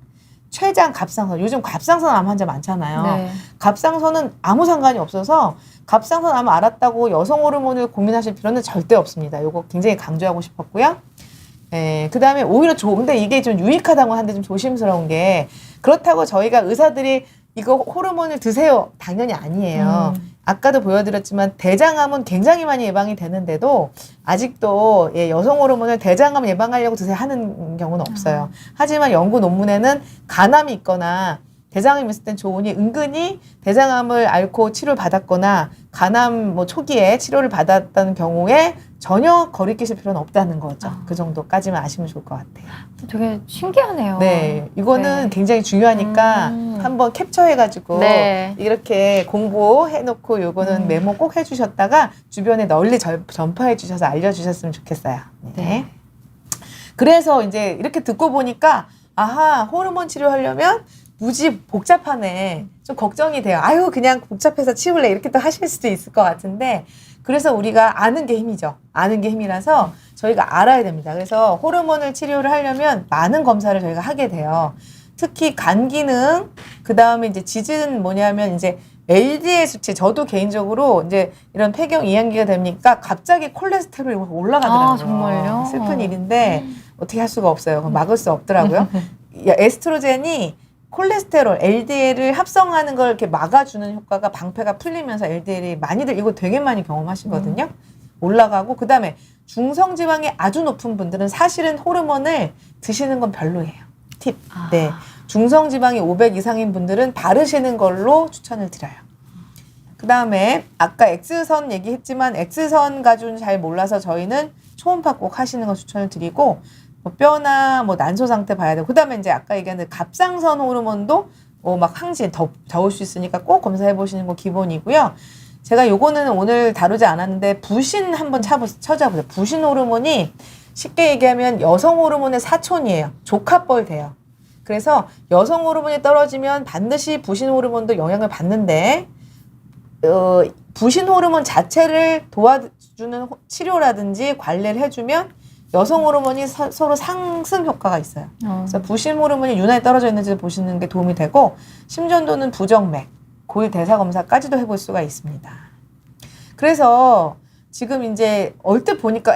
췌장, 갑상선. 요즘 갑상선 암 환자 많잖아요. 네. 갑상선은 아무 상관이 없어서 갑상선 암 알았다고 여성 호르몬을 고민하실 필요는 절대 없습니다. 요거 굉장히 강조하고 싶었고요. 예, 그 다음에 오히려 근데 이게 좀 유익하다고 하는데 좀 조심스러운 게 그렇다고 저희가 의사들이 이거 호르몬을 드세요. 당연히 아니에요. 아까도 보여드렸지만 대장암은 굉장히 많이 예방이 되는데도 아직도 예, 여성 호르몬을 대장암 예방하려고 드세요 하는 경우는 없어요. 하지만 연구 논문에는 간암이 있거나 대장암이 있을 땐 좋으니 은근히 대장암을 앓고 치료를 받았거나 간암 뭐 초기에 치료를 받았다는 경우에 전혀 거리 끼실 필요는 없다는 거죠. 그 정도까지만 아시면 좋을 것 같아요. 되게 신기하네요. 네, 이거는 네. 굉장히 중요하니까 한번 캡처해가지고 네. 이렇게 공부해놓고 요거는 메모 꼭 해주셨다가 주변에 널리 전파해 주셔서 알려주셨으면 좋겠어요. 네. 네. 그래서 이제 이렇게 듣고 보니까 아하, 호르몬 치료하려면 무지 복잡하네. 좀 걱정이 돼요. 아유, 그냥 복잡해서 치울래. 이렇게 또 하실 수도 있을 것 같은데 그래서 우리가 아는 게 힘이죠. 아는 게 힘이라서 저희가 알아야 됩니다. 그래서 호르몬을 치료를 하려면 많은 검사를 저희가 하게 돼요. 특히 간 기능, 그 다음에 이제 짖은 뭐냐면 이제 LDL 수치, 저도 개인적으로 이제 이런 폐경 이행기가 되니까 갑자기 콜레스테롤이 올라가더라고요. 아, 정말요? 슬픈 일인데 어떻게 할 수가 없어요. 그건 막을 수 없더라고요. 에스트로겐이 콜레스테롤, LDL을 합성하는 걸 이렇게 막아주는 효과가 방패가 풀리면서 LDL이 많이들 이거 되게 많이 경험하시거든요. 올라가고 그다음에 중성지방이 아주 높은 분들은 사실은 호르몬을 드시는 건 별로예요. 팁. 네. 중성지방이 500 이상인 분들은 바르시는 걸로 추천을 드려요. 그다음에 아까 X선 얘기했지만 X선 가지고는 잘 몰라서 저희는 초음파 꼭 하시는 거 추천을 드리고 뭐 뼈나 뭐 난소 상태 봐야 되고 그다음에 이제 아까 얘기한 갑상선 호르몬도 막 항진 더울 수 있으니까 꼭 검사해 보시는 거 기본이고요. 제가 요거는 오늘 다루지 않았는데 부신 한번 찾아보세요. 부신 호르몬이 쉽게 얘기하면 여성 호르몬의 사촌이에요. 조카뻘 돼요. 그래서 여성 호르몬이 떨어지면 반드시 부신 호르몬도 영향을 받는데 부신 호르몬 자체를 도와주는 치료라든지 관리를 해주면 여성 호르몬이 서로 상승 효과가 있어요. 그래서 부신 호르몬이 유난히 떨어져 있는지 보시는 게 도움이 되고 심전도는 부정맥, 고일 대사 검사까지도 해볼 수가 있습니다. 그래서 지금 이제 얼핏 보니까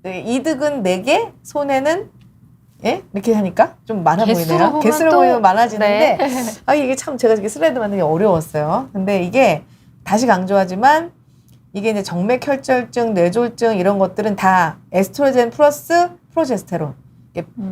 이득은 4개, 손해는 이렇게 하니까 좀 많아 보이네요. 개수로 보이면 많아지는데 네. 이게 참 제가 이렇게 슬라이드 만드는 게 어려웠어요. 근데 이게 다시 강조하지만 이게 이제 정맥혈전증, 뇌졸중 이런 것들은 다 에스트로겐 플러스 프로제스테론.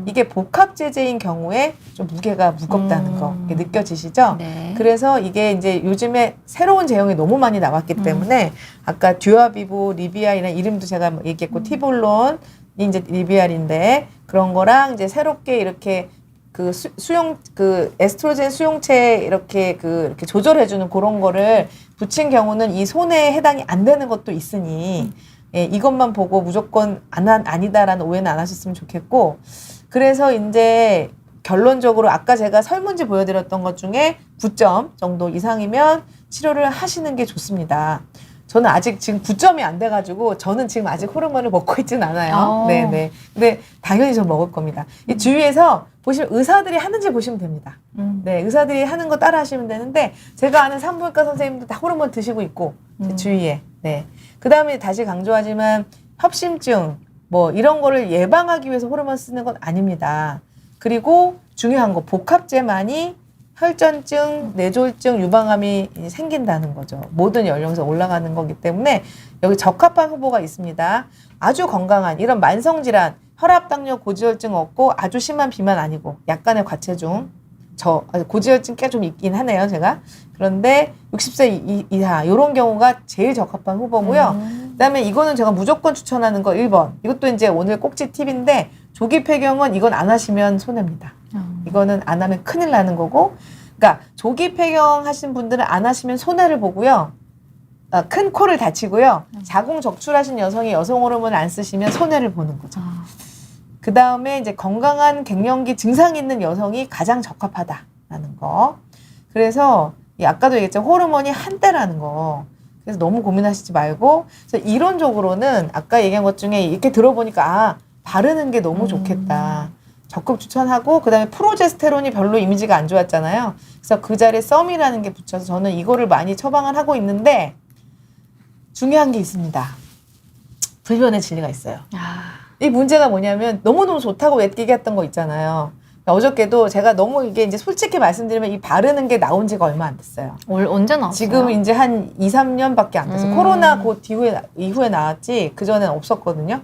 이게 복합 제제인 경우에 좀 무게가 무겁다는 거 이게 느껴지시죠? 네. 그래서 이게 이제 요즘에 새로운 제형이 너무 많이 나왔기 때문에 아까 듀아비보, 리비알이라는 이름도 제가 얘기했고 티볼론이 이제 리비알인데 그런 거랑 이제 새롭게 이렇게 그 수용 그 에스트로겐 수용체 이렇게 이렇게 조절해주는 그런 거를 붙인 경우는 이 손에 해당이 안 되는 것도 있으니 예, 이것만 보고 무조건 아니다라는 오해는 안 하셨으면 좋겠고 그래서 이제 결론적으로 아까 제가 설문지 보여드렸던 것 중에 9점 정도 이상이면 치료를 하시는 게 좋습니다. 저는 아직 지금 9점이 안 돼가지고 저는 지금 아직 호르몬을 먹고 있진 않아요. 네네. 근데 당연히 저 먹을 겁니다. 이 주위에서 보시면 의사들이 하는지 보시면 됩니다. 네, 의사들이 하는 거 따라 하시면 되는데 제가 아는 산부인과 선생님도 다 호르몬 드시고 있고 제 주위에. 네. 그 다음에 다시 강조하지만 협심증 뭐 이런 거를 예방하기 위해서 호르몬 쓰는 건 아닙니다. 그리고 중요한 거 복합제만이 혈전증, 뇌졸중, 유방암이 생긴다는 거죠. 모든 연령에서 올라가는 거기 때문에 여기 적합한 후보가 있습니다. 아주 건강한 이런 만성질환, 혈압당뇨, 고지혈증 없고 아주 심한 비만 아니고 약간의 과체중, 고지혈증 꽤 좀 있긴 하네요, 제가. 그런데 60세 이하 이런 경우가 제일 적합한 후보고요. 그다음에 이거는 제가 무조건 추천하는 거 1번. 이것도 이제 오늘 꼭지 팁인데 조기 폐경은 이건 안 하시면 손해입니다. 이거는 안 하면 큰일 나는 거고. 그러니까 조기 폐경 하신 분들은 안 하시면 손해를 보고요. 큰 코를 다치고요. 자궁 적출하신 여성이 여성 호르몬을 안 쓰시면 손해를 보는 거죠. 그 다음에 이제 건강한 갱년기 증상이 있는 여성이 가장 적합하다라는 거. 그래서 아까도 얘기했지만 호르몬이 한때라는 거. 그래서 너무 고민하시지 말고 그래서 이론적으로는 아까 얘기한 것 중에 이렇게 들어보니까 바르는 게 너무 좋겠다. 적극 추천하고 그다음에 프로제스테론이 별로 이미지가 안 좋았잖아요. 그래서 그 자리에 썸이라는 게 붙여서 저는 이거를 많이 처방을 하고 있는데 중요한 게 있습니다. 불변의 진리가 있어요. 이 문제가 뭐냐면 너무너무 좋다고 얘기했던 거 있잖아요. 어저께도 제가 너무 이게 이제 솔직히 말씀드리면 이 바르는 게 나온 지가 얼마 안 됐어요. 언제 나왔어요? 지금 이제 한 2, 3년밖에 안 됐어요. 코로나 곧 이후에 나왔지 그전엔 없었거든요.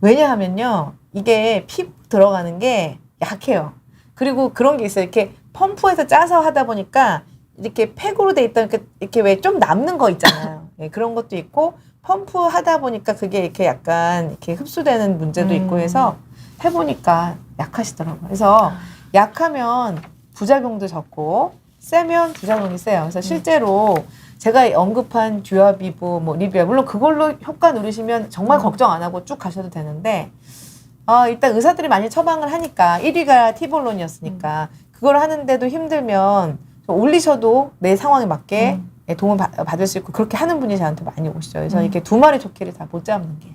왜냐하면요. 이게 피 들어가는 게 약해요. 그리고 그런 게 있어요. 이렇게 펌프에서 짜서 하다 보니까 이렇게 팩으로 돼 있던 이렇게 왜 좀 남는 거 있잖아요. 네, 그런 것도 있고 펌프 하다 보니까 그게 이렇게 약간 이렇게 흡수되는 문제도 있고 해서 해보니까 약하시더라고요. 그래서 약하면 부작용도 적고 세면 부작용이 세요. 그래서 실제로 제가 언급한 듀아비보, 뭐 리비아 물론 그걸로 효과 누리시면 정말 걱정 안 하고 쭉 가셔도 되는데 일단 의사들이 많이 처방을 하니까 1위가 티볼론이었으니까 그걸 하는데도 힘들면 올리셔도 내 상황에 맞게 도움을 받을 수 있고 그렇게 하는 분이 저한테 많이 오시죠. 그래서 이렇게 두 마리 토끼를 다 못 잡는 게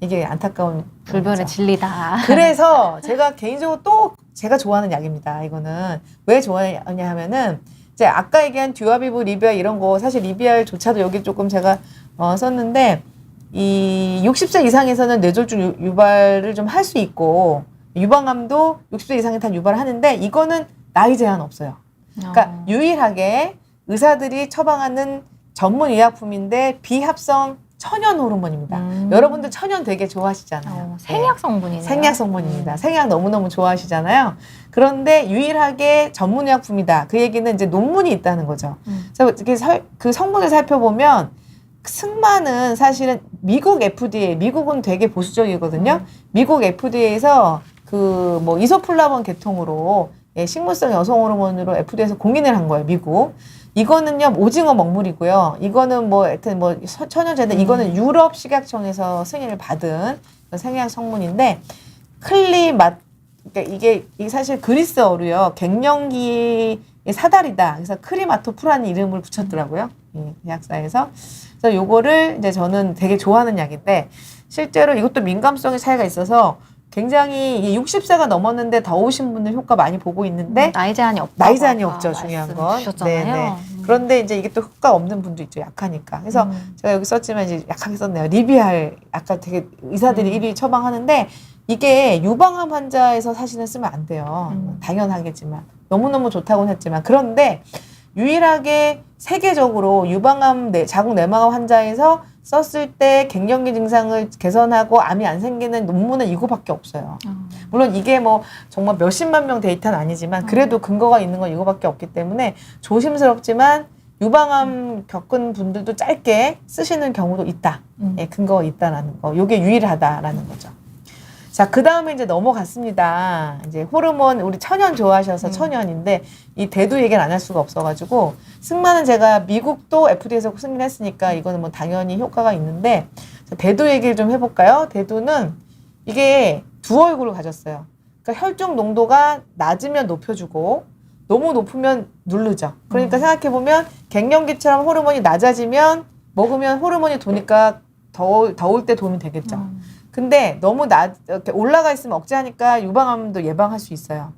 이게 안타까운 불변의 거죠. 진리다. 그래서 제가 개인적으로 또 제가 좋아하는 약입니다. 이거는 왜 좋아하냐 하면은 이제 아까 얘기한 듀아비보, 리비알 이런 거 사실 리비알조차도 여기 조금 제가 썼는데 이 60세 이상에서는 뇌졸중 유발을 좀 할 수 있고 유방암도 60세 이상에 다 유발을 하는데 이거는 나이 제한 없어요. 그러니까 유일하게 의사들이 처방하는 전문 의약품인데 비합성 천연 호르몬입니다. 여러분들 천연 되게 좋아하시잖아요. 생약 성분이네요. 생약 성분입니다. 생약 너무너무 좋아하시잖아요. 그런데 유일하게 전문 의약품이다. 그 얘기는 이제 논문이 있다는 거죠. 그래서 그 성분을 살펴보면 승마는 사실은 미국 FDA, 미국은 되게 보수적이거든요. 미국 FDA에서 그 뭐 이소플라본 계통으로 식물성 여성 호르몬으로 FDA에서 공인을 한 거예요, 미국. 이거는요, 오징어 먹물이고요. 이거는 뭐, 하여튼 뭐, 천연제인데, 이거는 유럽 식약청에서 승인을 받은 생약 성분인데, 그러니까 이게 사실 그리스어로요, 갱년기의 사다리다. 그래서 크리마토프라는 이름을 붙였더라고요. 약사에서. 그래서 요거를 이제 저는 되게 좋아하는 약인데, 실제로 이것도 민감성의 차이가 있어서, 굉장히 60세가 넘었는데 더우신 분들 효과 많이 보고 있는데 나이 제한이 없다. 나이 제한이 없죠. 중요한 건. 네네. 그런데 이제 이게 또 효과 없는 분도 있죠. 약하니까. 그래서 제가 여기 썼지만 이제 약하게 썼네요. 리비알 아까 되게 의사들이 1위 처방하는데 이게 유방암 환자에서 사실은 쓰면 안 돼요. 당연하겠지만 너무너무 좋다고는 했지만 그런데 유일하게 세계적으로 유방암 자궁 내막암 환자에서 썼을 때 갱년기 증상을 개선하고 암이 안 생기는 논문은 이거밖에 없어요. 물론 이게 뭐 정말 몇십만 명 데이터는 아니지만 그래도 근거가 있는 건 이거밖에 없기 때문에 조심스럽지만 유방암 겪은 분들도 짧게 쓰시는 경우도 있다. 예, 근거가 있다라는 거. 이게 유일하다라는 거죠. 자, 그 다음에 이제 넘어갔습니다. 이제 호르몬, 우리 천연 좋아하셔서 천연인데, 이 대두 얘기를 안 할 수가 없어가지고, 승마는 제가 미국도 FDA에서 승인을 했으니까, 이거는 뭐 당연히 효과가 있는데, 자, 대두 얘기를 좀 해볼까요? 대두는 이게 두 얼굴을 가졌어요. 그러니까 혈중 농도가 낮으면 높여주고, 너무 높으면 누르죠. 그러니까 생각해보면, 갱년기처럼 호르몬이 낮아지면, 먹으면 호르몬이 도니까 더울 때 도움이 되겠죠. 근데 너무 이렇게 올라가 있으면 억제하니까 유방암도 예방할 수 있어요.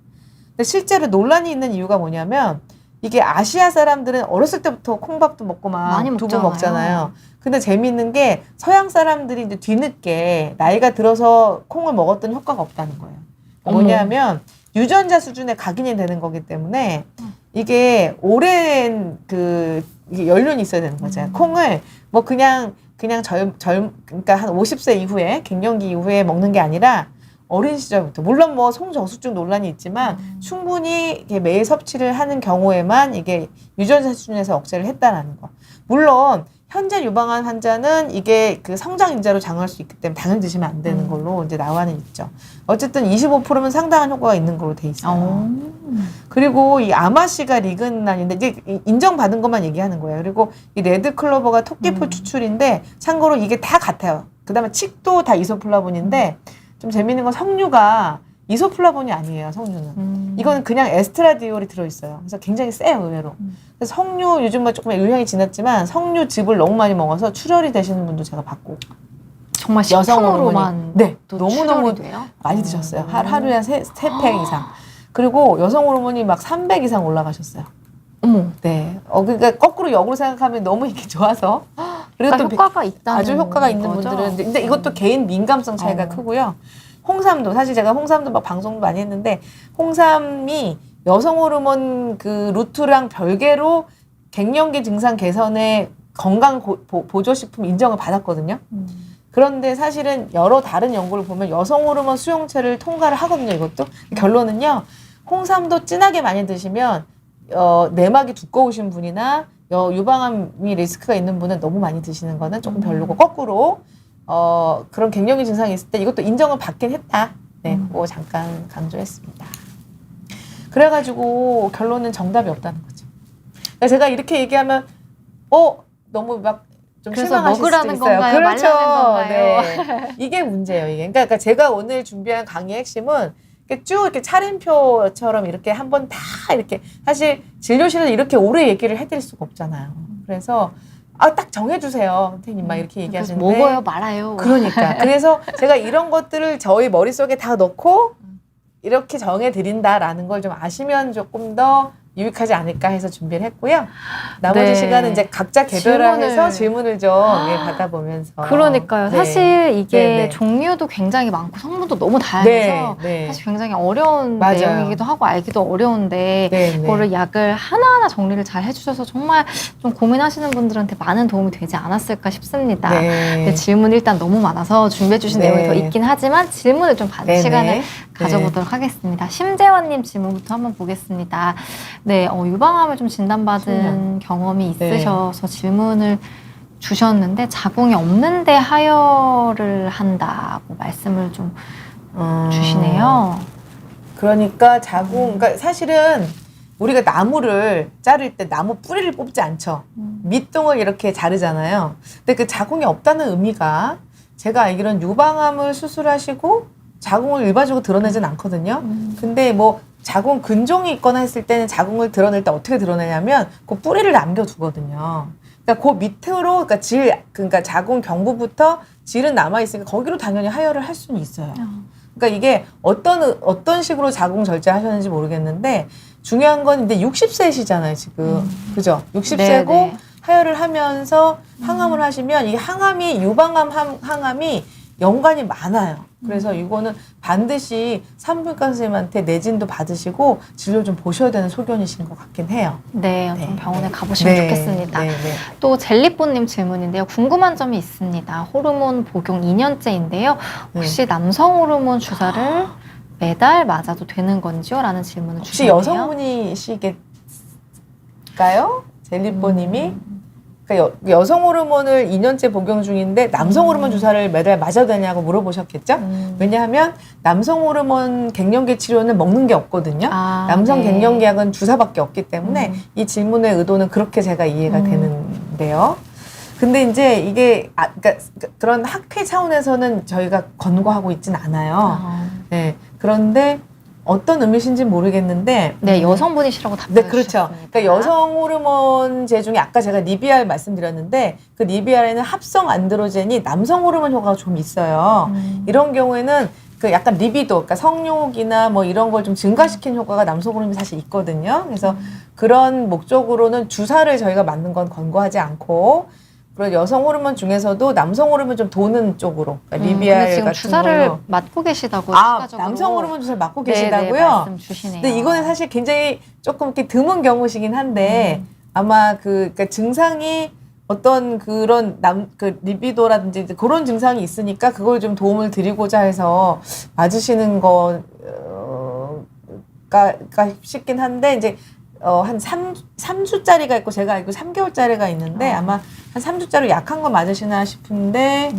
근데 실제로 논란이 있는 이유가 뭐냐면 이게 아시아 사람들은 어렸을 때부터 콩밥도 먹고 막 많이 두부 먹잖아요. 먹잖아요. 근데 재미있는 게 서양 사람들이 이제 뒤늦게 나이가 들어서 콩을 먹었던 효과가 없다는 거예요. 뭐냐면 유전자 수준에 각인이 되는 거기 때문에 이게 오랜 이게 연륜이 있어야 되는 거죠. 콩을 뭐 그냥 그러니까 한 50세 이후에, 갱년기 이후에 먹는 게 아니라 어린 시절부터. 물론 뭐 송저수증 논란이 있지만 충분히 이렇게 매일 섭취를 하는 경우에만 이게 유전자 수준에서 억제를 했다라는 거. 물론 현재 유방암 환자는 이게 그 성장인자로 장할 수 있기 때문에 당연히 드시면 안 되는 걸로 이제 나와는 있죠. 어쨌든 25%면 상당한 효과가 있는 걸로 돼 있어요. 그리고 이 아마시가 리그난인데 이제 인정받은 것만 얘기하는 거예요. 그리고 이 레드클로버가 토끼풀 추출인데 참고로 이게 다 같아요. 그다음에 칡도 다 이소플라본인데 좀 재밌는 건 석류가 이소플라본이 아니에요. 석류는. 이거는 그냥 에스트라디올이 들어있어요. 그래서 굉장히 세요, 의외로. 그래서 석류 요즘 뭐 조금 유행이 지났지만 석류즙을 너무 많이 먹어서 출혈이 되시는 분도 제가 봤고. 정말 여성 식품으로만 호르몬이 네, 너무너무 돼요? 많이 드셨어요. 하루에 한 3팩 이상. 그리고 여성 호르몬이 막 300 이상 올라가셨어요. 어머. 네. 그러니까 거꾸로 역으로 생각하면 너무 이게 좋아서. 그리고 그러니까 효과가 있다는 아주 효과가 있는 거죠? 분들은. 근데 이것도 개인 민감성 차이가 크고요. 홍삼도, 사실 제가 홍삼도 막 방송도 많이 했는데, 홍삼이 여성 호르몬 그 루트랑 별개로 갱년기 증상 개선에 건강 보조식품 인정을 받았거든요. 그런데 사실은 여러 다른 연구를 보면 여성 호르몬 수용체를 통과를 하거든요, 이것도. 결론은요, 홍삼도 진하게 많이 드시면, 내막이 두꺼우신 분이나 유방암이 리스크가 있는 분은 너무 많이 드시는 거는 조금 별로고, 거꾸로, 그런 갱년기 증상이 있을 때 이것도 인정을 받긴 했다. 네, 그거 잠깐 강조했습니다. 그래가지고 결론은 정답이 없다는 거죠. 그러니까 제가 이렇게 얘기하면, 너무 막 좀 그래서 실망하실 수도 먹으라는 있어요. 건가요? 그렇죠. 말라는 건가요? 네. 이게 문제예요, 이게. 그러니까 제가 오늘 준비한 강의의 핵심은 이렇게 쭉 이렇게 차림표처럼 이렇게 한번 다 이렇게, 사실 진료실에서 이렇게 오래 얘기를 해드릴 수가 없잖아요. 그래서 딱 정해주세요, 선생님 막 이렇게 얘기하시는데 먹어요, 말아요. 그러니까 그래서 제가 이런 것들을 저희 머릿속에 다 넣고 이렇게 정해드린다라는 걸 좀 아시면 조금 더 유익하지 않을까 해서 준비를 했고요. 나머지 네. 시간은 이제 각자 개별화해서 질문을 좀 받아보면서. 그러니까요. 네. 사실 이게 네. 종류도 굉장히 많고 성분도 너무 다양해서 네. 사실 굉장히 어려운 맞아요. 내용이기도 하고 알기도 어려운데 네. 그거를 약을 하나하나 정리를 잘 해주셔서 정말 좀 고민하시는 분들한테 많은 도움이 되지 않았을까 싶습니다. 네. 네, 질문 일단 너무 많아서 준비해 주신 네. 내용이 더 있긴 하지만 질문을 좀 받는 네. 시간을 가져보도록 하겠습니다. 심재원님 질문부터 한번 보겠습니다. 네, 유방암을 좀 진단받은 경험이 있으셔서 질문을 주셨는데 자궁이 없는데 하혈을 한다고 말씀을 좀 주시네요. 그러니까 그러니까 사실은 우리가 나무를 자를 때 나무 뿌리를 뽑지 않죠. 밑둥을 이렇게 자르잖아요. 근데 그 자궁이 없다는 의미가 제가 알기로는 유방암을 수술하시고 자궁을 일반적으로 드러내진 않거든요. 근데 뭐 자궁 근종이 있거나 했을 때는 자궁을 드러낼 때 어떻게 드러내냐면 그 뿌리를 남겨두거든요. 그러니까 그 밑으로, 그러니까 자궁 경부부터 질은 남아있으니까 거기로 당연히 하혈을 할 수는 있어요. 그러니까 이게 어떤 식으로 자궁 절제하셨는지 모르겠는데 중요한 건 이제 60세시잖아요, 지금. 그죠? 60세고 네. 하혈을 하면서 항암을 하시면 이 항암이, 유방암 항암이 연관이 많아요. 그래서 이거는 반드시 산부인과 선생님한테 내진도 받으시고 진료 좀 보셔야 되는 소견이신 것 같긴 해요. 네, 네, 좀 병원에 네. 가보시면 네, 좋겠습니다. 네, 네. 또 젤리뽀님 질문인데요. 궁금한 점이 있습니다. 호르몬 복용 2년째인데요. 혹시 남성 호르몬 주사를 매달 맞아도 되는 건지요? 라는 질문을 혹시 주셨네요. 여성분이시겠까요? 젤리뽀님이? 그러니까 여성 호르몬을 2년째 복용 중인데 남성 호르몬 주사를 매달 맞아도 되냐고 물어보셨겠죠? 왜냐하면 남성 호르몬 갱년기 치료는 먹는 게 없거든요. 남성 네. 갱년기약은 주사밖에 없기 때문에 이 질문의 의도는 그렇게 제가 이해가 되는데요. 근데 이제 이게 그러니까 그런 학회 차원에서는 저희가 권고하고 있진 않아요. 네. 그런데 어떤 의미신지 모르겠는데 네, 여성분이시라고 네, 답변해 그렇죠. 주셨습니다. 그러니까 여성 호르몬제 중에 아까 제가 니비알 말씀드렸는데 그 니비알에는 합성 안드로젠이 남성 호르몬 효과가 좀 있어요. 이런 경우에는 그 약간 리비도, 그러니까 성욕이나 뭐 이런 걸 좀 증가시키는 효과가 남성 호르몬이 사실 있거든요. 그래서 그런 목적으로는 주사를 저희가 맞는 건 권고하지 않고 그리고 여성 호르몬 중에서도 남성 호르몬 좀 도는 쪽으로 그러니까 리비알 근데 지금 같은 주사를 걸로. 맞고 계시다고 아, 추가적으로 남성 호르몬 주사를 맞고 네, 계시다고요? 네, 말씀 주시네요. 근데 이거는 사실 굉장히 조금 이렇게 드문 경우시긴 한데 아마 그러니까 증상이 어떤 그런 그 리비도라든지 이제 그런 증상이 있으니까 그걸 좀 도움을 드리고자 해서 맞으시는 거가 싶긴 한데 이제 한 3주짜리가 있고 제가 알고 3개월짜리가 있는데 아마 한 3주짜리 약한 거 맞으시나 싶은데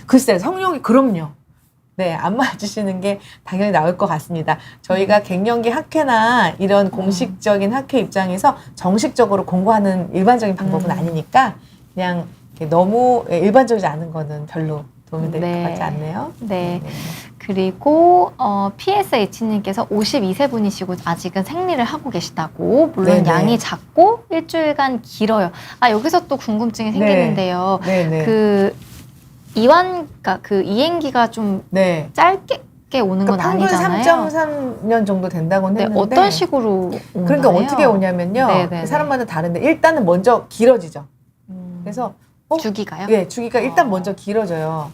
글쎄 성욕이 그럼요. 네, 안 맞으시는 게 당연히 나을 것 같습니다. 저희가 갱년기 학회나 이런 공식적인 학회 입장에서 정식적으로 공고하는 일반적인 방법은 아니니까 그냥 이렇게 너무 일반적이지 않은 거는 별로 도움이 될 것 같지 않네요. 네. 그리고 PSH님께서 52세 분이시고 아직은 생리를 하고 계시다고. 물론 네네. 양이 작고 일주일간 길어요. 아, 여기서 또 궁금증이 생기는데요. 네네. 그러니까 그 이행기가 좀 네. 짧게 오는 건 평균 아니잖아요. 3.3년 정도 된다고는 네, 했는데 어떤 식으로 오나요? 그러니까 어떻게 오냐면요. 네네네. 사람마다 다른데 일단은 먼저 길어지죠. 그래서 주기가요? 예, 주기가 일단 먼저 길어져요.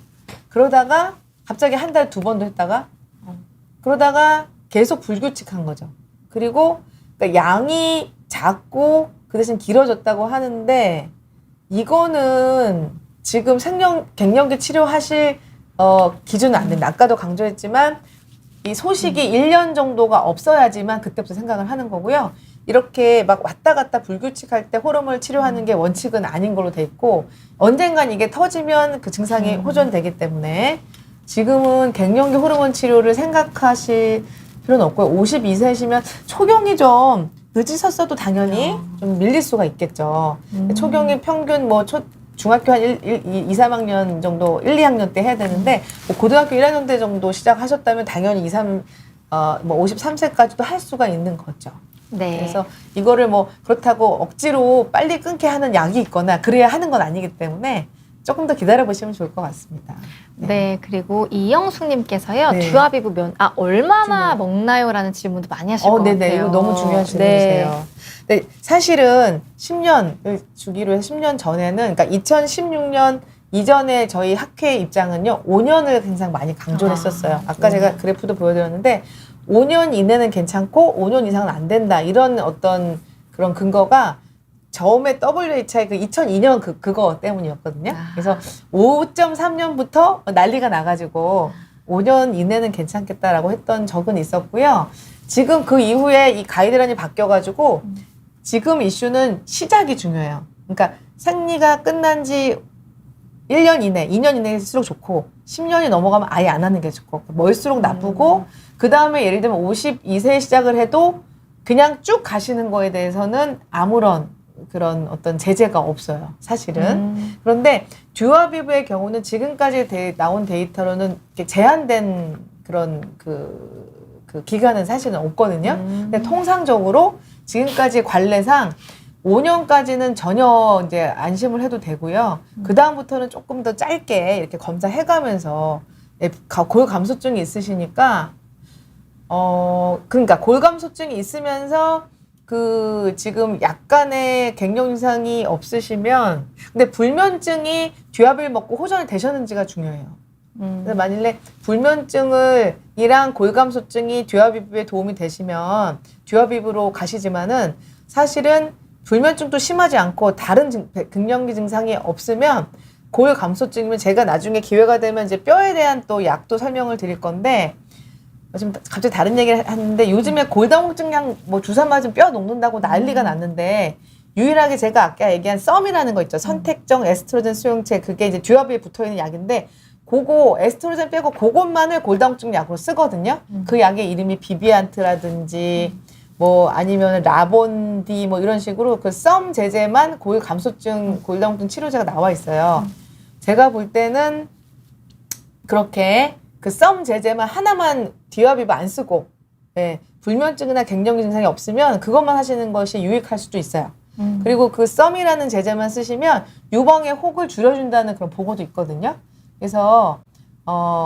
그러다가 갑자기 한 달 2번도 했다가 그러다가 계속 불규칙한 거죠. 그리고 그러니까 양이 작고 그 대신 길어졌다고 하는데 이거는 지금 갱년기 치료하실 기준은 안 된다. 아까도 강조했지만 이 소식이 1년 정도가 없어야지만 그때부터 생각을 하는 거고요. 이렇게 막 왔다 갔다 불규칙할 때 호르몬을 치료하는 게 원칙은 아닌 걸로 돼 있고 언젠간 이게 터지면 그 증상이 호전되기 때문에 지금은 갱년기 호르몬 치료를 생각하실 필요는 없고요. 52세시면 초경이 좀 늦으셨어도 당연히 좀 밀릴 수가 있겠죠. 초경이 평균 뭐 중학교 한 2, 3학년 정도, 1, 2학년 때 해야 되는데, 뭐 고등학교 1학년 때 정도 시작하셨다면 당연히 53세까지도 할 수가 있는 거죠. 네. 그래서 이거를 뭐 그렇다고 억지로 빨리 끊게 하는 약이 있거나 그래야 하는 건 아니기 때문에 조금 더 기다려 보시면 좋을 것 같습니다. 네, 그리고 이영숙님께서요, 네. 듀아비브 얼마나 먹나요?라는 질문도 많이 하실 것 네네. 같아요. 이거 너무 중요한 질문이세요. 네, 사실은 10년을 주기로 해서 10년 전에는, 그러니까 2016년 이전에 저희 학회 입장은요, 5년을 굉장히 많이 강조를 했었어요. 아까 제가 그래프도 보여드렸는데, 5년 이내는 괜찮고, 5년 이상은 안 된다. 이런 어떤 그런 근거가 처음에 WHI 그 2002년 그거 때문이었거든요. 그래서 5.3년부터 난리가 나가지고 5년 이내는 괜찮겠다라고 했던 적은 있었고요. 지금 그 이후에 이 가이드라인이 바뀌어가지고 지금 이슈는 시작이 중요해요. 그러니까 생리가 끝난 지 1년 이내, 2년 이내일수록 좋고 10년이 넘어가면 아예 안 하는 게 좋고 멀수록 나쁘고 그 다음에 예를 들면 52세에 시작을 해도 그냥 쭉 가시는 거에 대해서는 아무런 그런 어떤 제재가 없어요, 사실은. 그런데 듀아비브의 경우는 지금까지 나온 데이터로는 이렇게 제한된 그런 그 기간은 사실은 없거든요. 근데 통상적으로 지금까지 관례상 5년까지는 전혀 이제 안심을 해도 되고요. 그 다음부터는 조금 더 짧게 이렇게 검사해가면서 골감소증이 있으시니까 그러니까 골감소증이 있으면서 지금 약간의 갱년 증상이 없으시면 근데 불면증이 듀아빌 먹고 호전이 되셨는지가 중요해요. 그래서 만일에 불면증이랑 골감소증이 듀아비브에 도움이 되시면 듀아비브로 가시지만은 사실은 불면증도 심하지 않고 다른 갱년기 증상이 없으면 골감소증이면 제가 나중에 기회가 되면 이제 뼈에 대한 또 약도 설명을 드릴 건데 지금 갑자기 다른 얘기를 하는데 요즘에 골다공증약 뭐 주사 맞으면 뼈 녹는다고 난리가 났는데 유일하게 제가 아까 얘기한 썸이라는 거 있죠. 선택적 에스트로겐 수용체 그게 이제 듀아비에 붙어있는 약인데 그거 에스트로겐 빼고 그것만을 골다공증 약으로 쓰거든요. 그 약의 이름이 비비안트라든지 뭐 아니면 라본디 뭐 이런 식으로 그 썸 제제만 골감소증 골다공증 치료제가 나와 있어요. 제가 볼 때는 그렇게 그 썸 제제만 하나만 듀아비브 안 쓰고 예, 불면증이나 갱년기 증상이 없으면 그것만 하시는 것이 유익할 수도 있어요. 그리고 그 썸이라는 제제만 쓰시면 유방의 혹을 줄여준다는 그런 보고도 있거든요. 그래서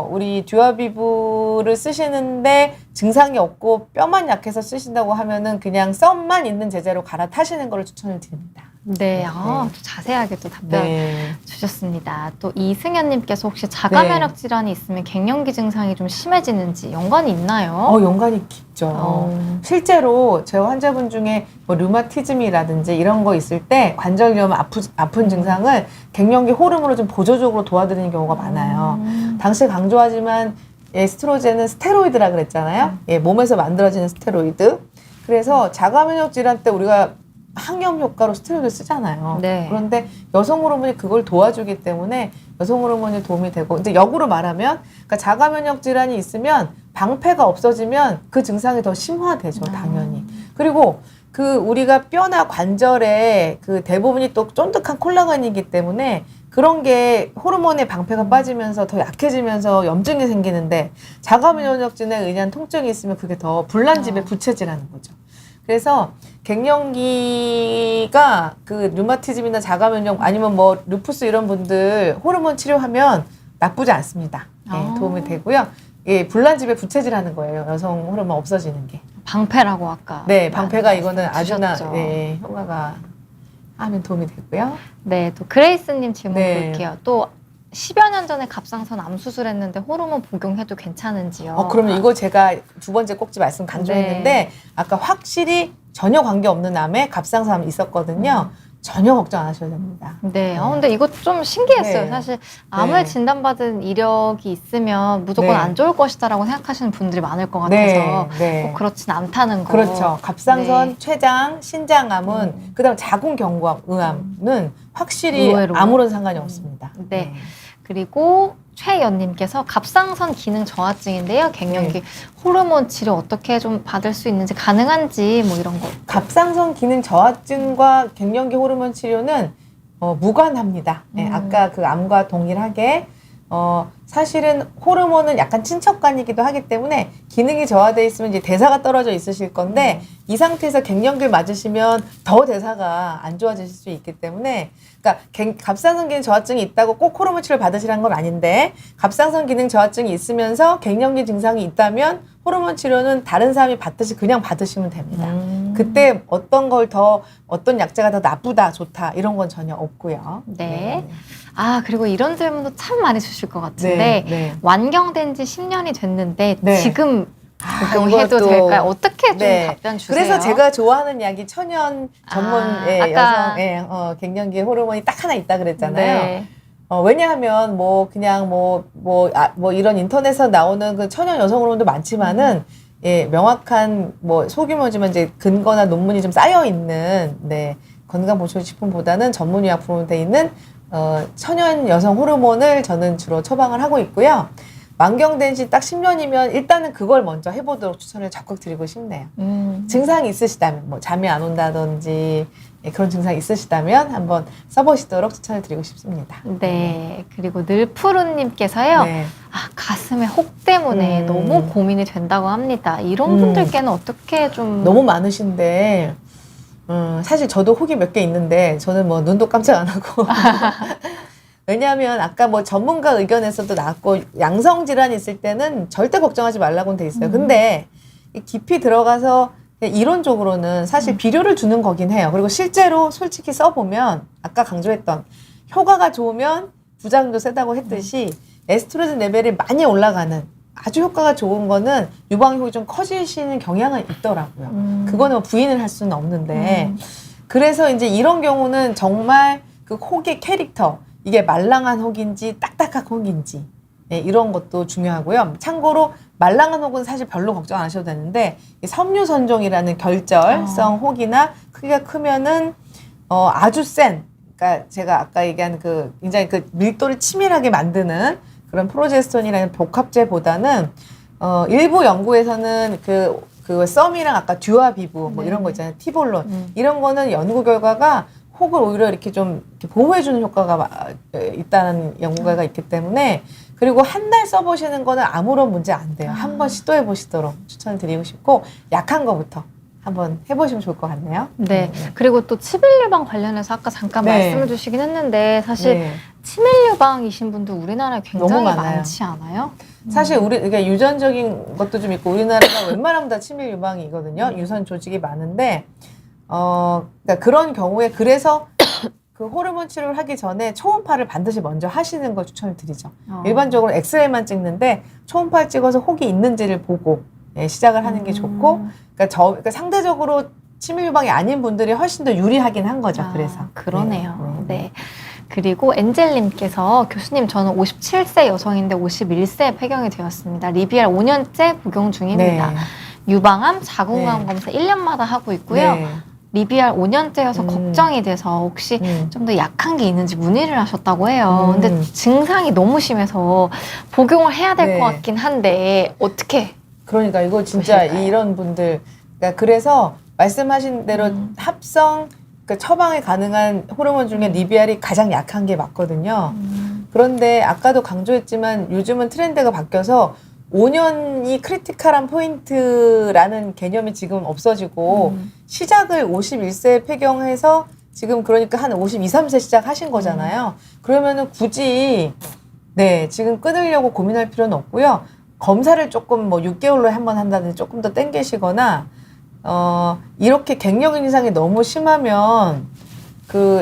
우리 듀아비브를 쓰시는데 증상이 없고 뼈만 약해서 쓰신다고 하면은 그냥 썸만 있는 제제로 갈아타시는 걸 추천을 드립니다. 네, 또 자세하게 또 답변 네. 주셨습니다. 또 이승현님께서 혹시 자가면역 질환이 있으면 갱년기 증상이 좀 심해지는지 연관이 있나요? 연관이 깊죠. 실제로 제 환자분 중에 뭐 류마티즘이라든지 이런 거 있을 때 관절염 아픈 증상을 갱년기 호르몬으로 좀 보조적으로 도와드리는 경우가 많아요. 당시 강조하지만 에스트로겐은 스테로이드라 그랬잖아요. 예, 몸에서 만들어지는 스테로이드. 그래서 자가면역 질환 때 우리가 항염 효과로 스테로이드 쓰잖아요. 네. 그런데 여성 호르몬이 그걸 도와주기 때문에 여성 호르몬이 도움이 되고, 근데 역으로 말하면, 그러니까 자가 면역 질환이 있으면 방패가 없어지면 그 증상이 더 심화되죠, 당연히. 그리고 그 우리가 뼈나 관절에 그 대부분이 또 쫀득한 콜라겐이기 때문에 그런 게 호르몬의 방패가 빠지면서 더 약해지면서 염증이 생기는데 자가 면역질에 의한 통증이 있으면 그게 더 불난집에 부채질하는 거죠. 그래서 갱년기가 그 류마티즘이나 자가면역 아니면 뭐 루푸스 이런 분들 호르몬 치료하면 나쁘지 않습니다. 예, 도움이 되고요. 예, 불난집에 부채질하는 거예요. 여성 호르몬 없어지는 게. 방패라고 아까. 네, 방패가 이거는 아주나 주셨죠. 예, 효과가 하면 도움이 되고요. 네, 또 그레이스님 질문 네. 볼게요. 또 10여 년 전에 갑상선 암 수술했는데 호르몬 복용해도 괜찮은지요? 그러면 이거 제가 두 번째 꼭지 말씀 강조했는데 네. 아까 확실히 전혀 관계없는 암에 갑상선암이 있었거든요. 전혀 걱정 안 하셔도 됩니다. 네, 근데 이거 좀 신기했어요. 네. 사실 암을 네. 진단받은 이력이 있으면 무조건 네. 안 좋을 것이다라고 생각하시는 분들이 많을 것 네, 같아서 네. 꼭 그렇진 않다는 거. 그렇죠. 갑상선, 네. 췌장, 신장암은 그다음 자궁경부암은 확실히 의외로. 아무런 상관이 없습니다. 네. 그리고 최연님께서 갑상선 기능 저하증인데요. 갱년기 호르몬 치료 어떻게 좀 받을 수 있는지 가능한지 뭐 이런 거. 갑상선 기능 저하증과 갱년기 호르몬 치료는 무관합니다. 네, 아까 그 암과 동일하게 사실은 호르몬은 약간 친척간이기도 하기 때문에 기능이 저하돼 있으면 이제 대사가 떨어져 있으실 건데 이 상태에서 갱년기를 맞으시면 더 대사가 안 좋아지실 수 있기 때문에 그러니까 갑상선 기능 저하증이 있다고 꼭 호르몬 치료를 받으시라는 건 아닌데 갑상선 기능 저하증이 있으면서 갱년기 증상이 있다면 호르몬 치료는 다른 사람이 받듯이 그냥 받으시면 됩니다. 그때 어떤 약제가 더 나쁘다, 좋다 이런 건 전혀 없고요. 네. 그리고 이런 질문도 참 많이 주실 것 같은데 네, 네. 완경된 지 10년이 됐는데 네. 지금 복용해도 이것도- 될까요? 어떻게 좀 네. 답변 주세요? 그래서 제가 좋아하는 약이 천연 전문 아까- 여성 갱년기 호르몬이 딱 하나 있다 그랬잖아요. 네. 왜냐하면 그냥 이런 인터넷에서 나오는 그 천연 여성 호르몬도 많지만은 명확한 소규모지만 이제 근거나 논문이 좀 쌓여 있는 건강보조식품보다는 전문의약품으로 돼 있는 천연 여성 호르몬을 저는 주로 처방을 하고 있고요. 만경된 지 딱 10년이면 일단은 그걸 먼저 해보도록 추천을 적극 드리고 싶네요. 증상이 있으시다면 잠이 안 온다든지 그런 증상이 있으시다면 한번 써보시도록 추천을 드리고 싶습니다. 네. 그리고 늘푸르님께서요. 네. 가슴에 혹 때문에 너무 고민이 된다고 합니다. 이런 분들께는 어떻게 좀 너무 많으신데 사실 저도 혹이 몇 개 있는데 저는 눈도 깜짝 안 하고 왜냐하면 아까 전문가 의견에서도 나왔고 양성 질환이 있을 때는 절대 걱정하지 말라고는 돼 있어요. 근데 깊이 들어가서 이론적으로는 사실 비료를 주는 거긴 해요. 그리고 실제로 솔직히 써보면 아까 강조했던 효과가 좋으면 부작용도 세다고 했듯이 에스트로겐 레벨이 많이 올라가는 아주 효과가 좋은 거는 유방욕이 좀 커지시는 경향은 있더라고요. 그거는 뭐 부인을 할 수는 없는데 그래서 이제 이런 경우는 정말 그 혹의 캐릭터 이게 말랑한 혹인지 딱딱한 혹인지 네, 이런 것도 중요하고요. 참고로 말랑한 혹은 사실 별로 걱정 안 하셔도 되는데 이 섬유선종이라는 결절성 혹이나 크기가 크면은 아주 센 그러니까 제가 아까 얘기한 그 굉장히 그 밀도를 치밀하게 만드는 그런 프로제스테론이라는 복합제보다는 일부 연구에서는 그 썸이랑 아까 듀아 비브 뭐 이런 거 있잖아요. 티볼론 이런 거는 연구 결과가 혹을 오히려 이렇게 좀 이렇게 보호해주는 효과가 있다는 연구가 있기 때문에 그리고 한 달 써보시는 거는 아무런 문제 안 돼요. 한번 시도해 보시도록 추천을 드리고 싶고 약한 거부터 한번 해보시면 좋을 것 같네요. 네. 그리고 또 치밀 유방 관련해서 아까 잠깐 네. 말씀을 주시긴 했는데 사실 네. 치밀 유방이신 분들 우리나라에 굉장히 너무 많아요. 많지 않아요? 사실 그러니까 유전적인 것도 좀 있고 우리나라가 웬만하면 다 치밀 유방이거든요. 유선 조직이 많은데 그러니까 그런 경우에 그래서 그 호르몬 치료를 하기 전에 초음파를 반드시 먼저 하시는 걸 추천을 드리죠. 일반적으로 엑스레이만 찍는데 초음파를 찍어서 혹이 있는지를 보고 시작을 하는 게 좋고 그러니까 상대적으로 치밀 유방이 아닌 분들이 훨씬 더 유리하긴 한 거죠. 그래서 그러네요. 네. 그리고 엔젤님께서 교수님 저는 57세 여성인데 51세 폐경이 되었습니다. 리비알 5년째 복용 중입니다. 네. 유방암, 자궁암 네. 검사 1년마다 하고 있고요. 네. 리비알 5년째여서 걱정이 돼서 혹시 좀 더 약한 게 있는지 문의를 하셨다고 해요. 근데 증상이 너무 심해서 복용을 해야 될 것 네. 같긴 한데 어떻게? 그러니까 이거 진짜 보실까요? 이런 분들 그러니까 그래서 말씀하신 대로 합성 그 처방이 가능한 호르몬 중에 리비알이 가장 약한 게 맞거든요. 그런데 아까도 강조했지만 요즘은 트렌드가 바뀌어서 5년이 크리티컬한 포인트라는 개념이 지금 없어지고 시작을 51세 폐경해서 지금 그러니까 한 52, 3세 시작하신 거잖아요. 그러면은 굳이 지금 끊으려고 고민할 필요는 없고요. 검사를 조금 뭐 6개월로 한번 한다든지 조금 더 땡기시거나 이렇게 갱년 현상이 너무 심하면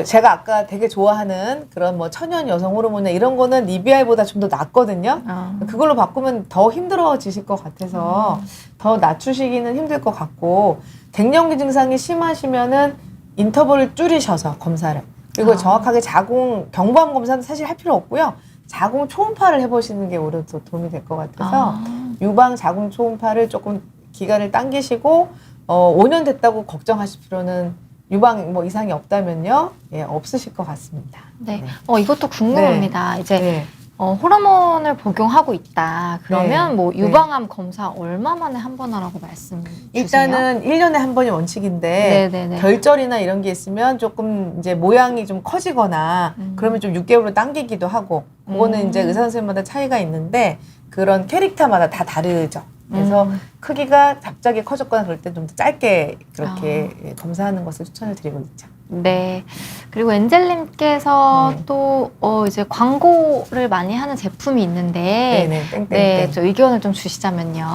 제가 아까 되게 좋아하는 그런 뭐 천연 여성 호르몬이나 이런 거는 리비알보다 좀 더 낫거든요. 그걸로 바꾸면 더 힘들어지실 것 같아서 더 낮추시기는 힘들 것 같고 갱년기 증상이 심하시면은 인터벌을 줄이셔서 검사를 그리고 정확하게 자궁 경부암 검사는 사실 할 필요 없고요. 자궁 초음파를 해보시는 게 오히려 더 도움이 될 것 같아서 유방 자궁 초음파를 조금 기간을 당기시고 5년 됐다고 걱정하실 필요는 유방 뭐 이상이 없다면요, 없으실 것 같습니다. 네. 이것도 궁금합니다. 네. 이제 네. 호르몬을 복용하고 있다. 그러면 네. 뭐 유방암 검사 얼마 만에 한 번 하라고 말씀 주세요? 일단은 1년에 한 번이 원칙인데 네네네. 결절이나 이런 게 있으면 조금 이제 모양이 좀 커지거나 그러면 좀 6개월로 당기기도 하고 그거는 이제 의사 선생님마다 차이가 있는데 그런 캐릭터마다 다 다르죠. 그래서 크기가 갑자기 커졌거나 그럴 때 좀 더 짧게 그렇게 검사하는 것을 추천을 드리고 있죠. 네. 그리고 엔젤님께서 또 이제 광고를 많이 하는 제품이 있는데 네네, 땡땡땡. 저 의견을 좀 주시자면요.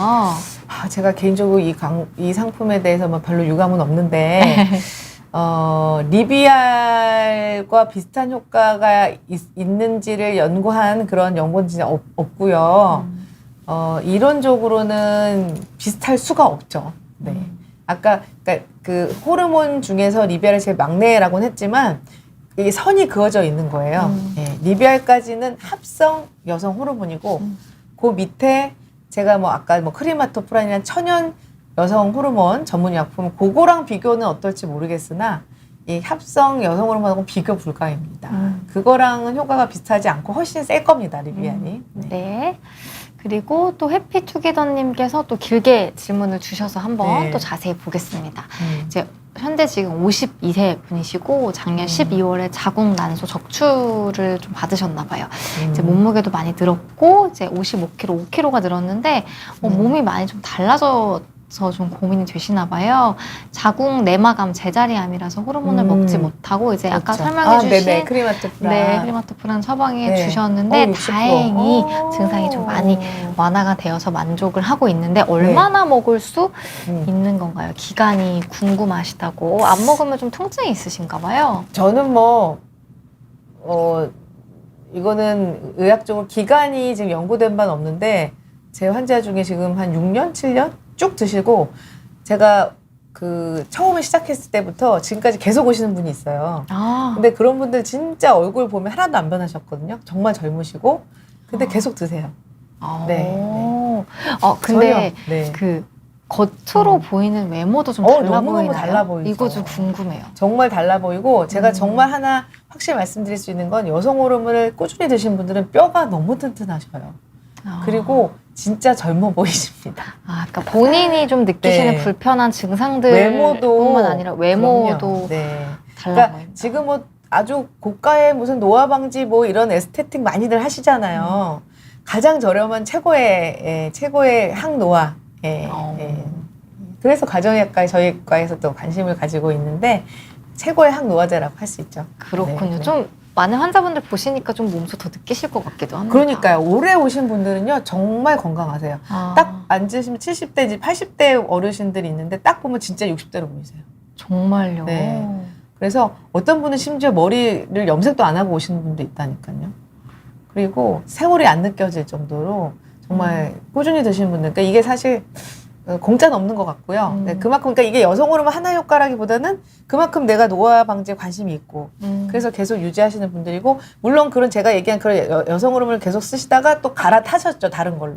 제가 개인적으로 이 상품에 대해서 뭐 별로 유감은 없는데 리비알과 비슷한 효과가 있는지를 연구한 그런 연구는 진짜 없고요. 이론적으로는 비슷할 수가 없죠. 네. 아까 그러니까 그 호르몬 중에서 리비알이 제일 막내라고는 했지만 이게 선이 그어져 있는 거예요. 리비알까지는 합성 여성 호르몬이고 그 밑에 제가 뭐 아까 뭐 크리마토프란이라는 천연 여성 호르몬 전문 약품 그거랑 비교는 어떨지 모르겠으나 이 합성 여성 호르몬하고 비교 불가입니다. 그거랑은 효과가 비슷하지 않고 훨씬 셀 겁니다, 리비알이. 네. 그리고 또 해피투게더님께서 또 길게 질문을 주셔서 한번 또 자세히 보겠습니다. 이제 현재 지금 52세 분이시고 작년 12월에 자궁 난소 적출을 좀 받으셨나 봐요. 이제 몸무게도 많이 늘었고 이제 55kg, 5kg가 늘었는데 몸이 많이 좀 달라져서 좀 고민이 되시나 봐요. 자궁 내막암 제자리암이라서 호르몬을 먹지 못하고 이제 아까 그렇죠. 설명해 주신 네네, 크리마토프란. 네, 크리마토프란 처방해 네. 주셨는데 60%. 다행히 증상이 좀 많이 완화가 되어서 만족을 하고 있는데 얼마나 먹을 수 있는 건가요? 기간이 궁금하시다고. 안 먹으면 좀 통증이 있으신가 봐요. 저는 뭐 이거는 의학적으로 기간이 지금 연구된 바는 없는데 제 환자 중에 지금 한 6년, 7년 쭉 드시고 제가 그 처음에 시작했을 때부터 지금까지 계속 오시는 분이 있어요. 근데 그런 분들 진짜 얼굴 보면 하나도 안 변하셨거든요. 정말 젊으시고 근데 계속 드세요. 네. 근데 전혀, 네. 그 겉으로 보이는 외모도 좀 달라 너무너무 보이나요? 달라 보이죠. 이거 좀 궁금해요. 정말 달라 보이고 제가 정말 하나 확실히 말씀드릴 수 있는 건 여성 호르몬을 꾸준히 드시는 분들은 뼈가 너무 튼튼하셔요. 그리고 진짜 젊어 보이십니다. 그러니까 본인이 좀 느끼시는 네. 불편한 증상들 외모도 뿐만 아니라 외모도 그럼요. 네. 달라 그러니까 보인다. 지금 뭐 아주 고가의 무슨 노화 방지 뭐 이런 에스테틱 많이들 하시잖아요. 가장 저렴한 최고의 항노화. 그래서 가정의학과 저희 과에서 또 관심을 가지고 있는데 최고의 항노화제라고 할 수 있죠. 그렇군요. 네. 좀 많은 환자분들 보시니까 좀 몸소 더 느끼실 것 같기도 합니다. 그러니까요. 올해 오신 분들은요 정말 건강하세요. 딱 앉으시면 70대, 80대 어르신들이 있는데 딱 보면 진짜 60대로 보이세요. 정말요? 네. 그래서 어떤 분은 심지어 머리를 염색도 안 하고 오시는 분도 있다니까요. 그리고 세월이 안 느껴질 정도로 정말 꾸준히 드시는 분들. 그러니까 이게 사실 공짜는 없는 것 같고요. 네, 그만큼 그러니까 이게 여성 호르몬 하나 효과라기보다는 그만큼 내가 노화 방지에 관심이 있고 그래서 계속 유지하시는 분들이고 물론 그런 제가 얘기한 그런 여성 호르몬을 계속 쓰시다가 또 갈아타셨죠. 다른 걸로.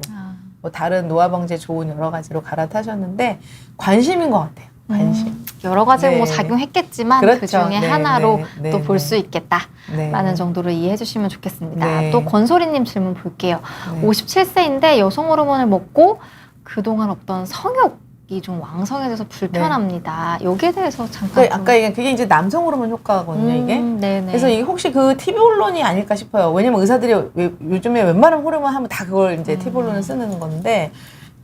뭐 다른 노화 방지에 좋은 여러 가지로 갈아타셨는데 관심인 것 같아요. 관심. 여러 가지 네. 뭐 작용했겠지만 그렇죠. 그 중에 네, 하나로 네, 또 네, 볼 네. 수 있겠다라는 정도로 이해해 주시면 좋겠습니다. 네. 또 권소리님 질문 볼게요. 네. 57세인데 여성 호르몬을 먹고 그동안 없던 성욕이 좀 왕성해져서 불편합니다. 여기에 대해서 잠깐 좀... 아까 얘기한 그게 이제 남성 호르몬 효과거든요. 이게. 네네. 그래서 이게 혹시 그 티볼론이 아닐까 싶어요. 왜냐면 의사들이 요즘에 웬만한 호르몬 하면 다 그걸 이제 티볼론을 쓰는 건데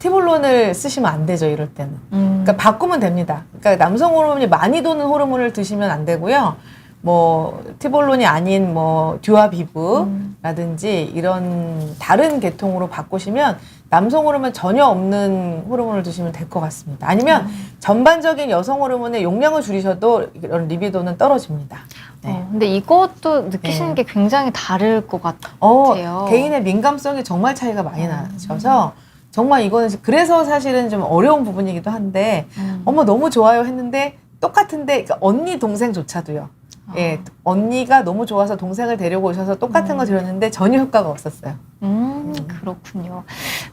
티볼론을 쓰시면 안 되죠. 이럴 때는. 그러니까 바꾸면 됩니다. 그러니까 남성 호르몬이 많이 도는 호르몬을 드시면 안 되고요. 뭐 티볼론이 아닌 뭐 듀아비브라든지 이런 다른 계통으로 바꾸시면 남성 호르몬 전혀 없는 호르몬을 드시면 될 것 같습니다. 아니면 전반적인 여성 호르몬의 용량을 줄이셔도 이런 리비도는 떨어집니다. 네. 근데 이것도 느끼시는 게 굉장히 다를 것 같아요. 개인의 민감성이 정말 차이가 많이 나셔서 정말 이거는 그래서 사실은 좀 어려운 부분이기도 한데 어머 너무 좋아요 했는데 똑같은데 그러니까 언니 동생조차도요. 예, 언니가 너무 좋아서 동생을 데리고 오셔서 똑같은 거 드렸는데 전혀 효과가 없었어요. 그렇군요.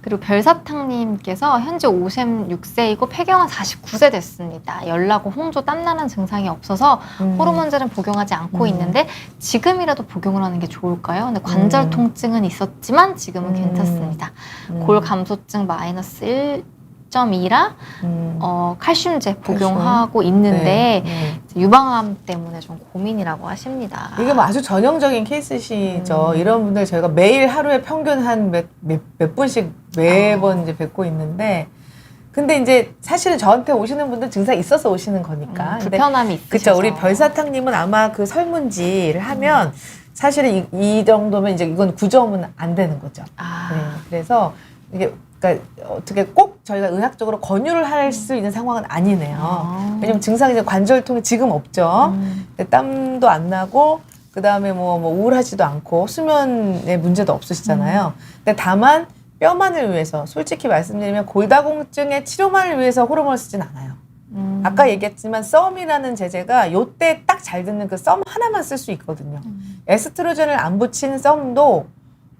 그리고 별사탕님께서 현재 56세이고 폐경은 49세 됐습니다. 열나고 홍조 땀나는 증상이 없어서 호르몬제는 복용하지 않고 있는데 지금이라도 복용을 하는 게 좋을까요? 근데 관절 통증은 있었지만 지금은 괜찮습니다. 골 감소증 마이너스 1.2라 칼슘제 복용하고 있는데 유방암 때문에 좀 고민이라고 하십니다. 이게 뭐 아주 전형적인 케이스시죠. 이런 분들 저희가 매일 하루에 평균 한 몇 분씩 매번 이제 뵙고 있는데 근데 이제 사실은 저한테 오시는 분들 증상이 있어서 오시는 거니까. 불편함이 있으셔서. 그렇죠. 우리 별사탕님은 아마 그 설문지를 하면 사실은 이 정도면 이제 이건 9점은 안 되는 거죠. 네. 그래서 이게 그러니까 어떻게 꼭 저희가 의학적으로 권유를 할 수 있는 상황은 아니네요. 왜냐면 증상이 이제 관절통이 지금 없죠. 땀도 안 나고 그다음에 뭐 우울하지도 않고 수면에 문제도 없으시잖아요. 근데 다만 뼈만을 위해서 솔직히 말씀드리면 골다공증의 치료만을 위해서 호르몬을 쓰진 않아요. 아까 얘기했지만 썸이라는 제제가 요때 딱 잘 듣는 그 썸 하나만 쓸 수 있거든요. 에스트로겐을 안 붙인 썸도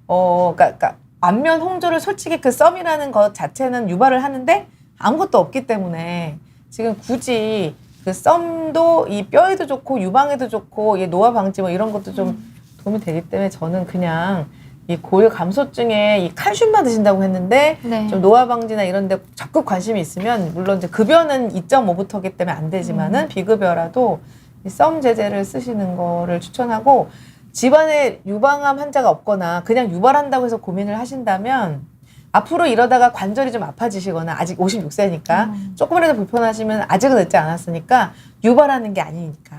그러니까 안면 홍조를 솔직히 그 썸이라는 것 자체는 유발을 하는데 아무것도 없기 때문에 지금 굳이 그 썸도 이 뼈에도 좋고 유방에도 좋고 이 노화 방지 뭐 이런 것도 좀 도움이 되기 때문에 저는 그냥 이 골 감소증에 이 칼슘만 드신다고 했는데 좀 노화 방지나 이런 데 적극 관심이 있으면 물론 이제 급여는 2.5부터기 때문에 안 되지만은 비급여라도 이 썸 제제를 쓰시는 거를 추천하고 집안에 유방암 환자가 없거나 그냥 유발한다고 해서 고민을 하신다면 앞으로 이러다가 관절이 좀 아파지시거나 아직 56세니까 조금이라도 불편하시면 아직은 늦지 않았으니까 유발하는 게 아니니까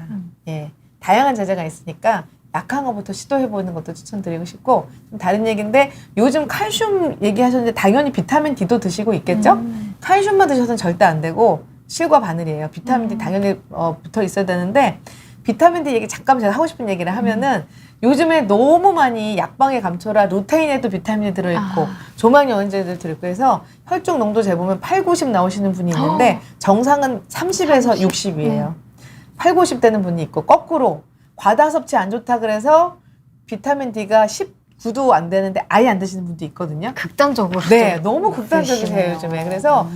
예, 다양한 제재가 있으니까 약한 것부터 시도해보는 것도 추천드리고 싶고 좀 다른 얘기인데 요즘 칼슘 얘기하셨는데 당연히 비타민 D도 드시고 있겠죠? 칼슘만 드셔서는 절대 안 되고 실과 바늘이에요. 비타민 D 당연히 붙어 있어야 되는데 비타민 D 얘기 잠깐 제가 하고 싶은 얘기를 하면은 요즘에 너무 많이 약방의 감초라 루테인에도 비타민이 들어있고 조막 영양제들 들어있고 해서 혈중 농도 재보면 8, 90 나오시는 분이 있는데 정상은 30에서 60이에요. 8, 90 되는 분이 있고 거꾸로 과다 섭취 안 좋다 그래서 비타민 D가 19도 안 되는데 아예 안 드시는 분도 있거든요. 극단적으로. 네, 너무 극단적이세요, 요즘에. 그래서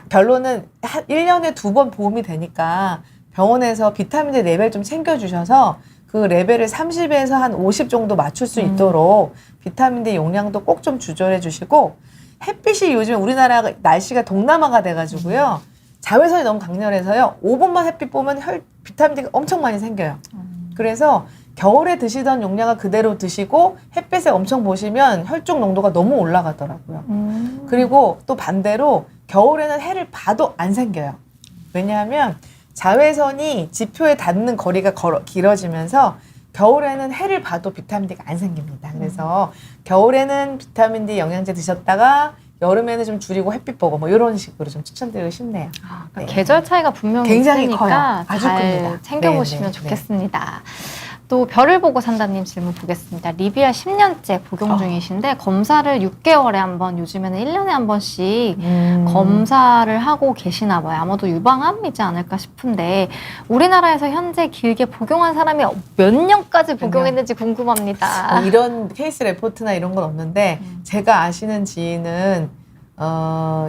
결론은 1년에 2번 보험이 되니까 병원에서 비타민 D 레벨 좀 챙겨주셔서 그 레벨을 30에서 한 50 정도 맞출 수 있도록 비타민 D 용량도 꼭 좀 조절해 주시고 햇빛이 요즘 우리나라 날씨가 동남아가 돼가지고요. 자외선이 너무 강렬해서요. 5분만 햇빛 보면 비타민 D가 엄청 많이 생겨요. 그래서 겨울에 드시던 용량을 그대로 드시고 햇빛에 엄청 보시면 혈중 농도가 너무 올라가더라고요. 그리고 또 반대로 겨울에는 해를 봐도 안 생겨요. 왜냐하면 자외선이 지표에 닿는 거리가 길어지면서 겨울에는 해를 봐도 비타민 D가 안 생깁니다. 그래서 겨울에는 비타민 D 영양제 드셨다가 여름에는 좀 줄이고 햇빛 보고 뭐 이런 식으로 좀 추천드리고 싶네요. 그러니까 네. 계절 차이가 분명히 굉장히 있으니까 커요. 아주 잘 큽니다. 챙겨보시면 네, 네, 좋겠습니다. 또 별을 보고 산다님 질문 보겠습니다. 리비아 10년째 복용 중이신데 검사를 6개월에 한 번, 요즘에는 1년에 한 번씩 검사를 하고 계시나 봐요. 아마도 유방암이지 않을까 싶은데 우리나라에서 현재 길게 복용한 사람이 몇 년까지 복용했는지 궁금합니다. 이런 케이스 레포트나 이런 건 없는데 제가 아시는 지인은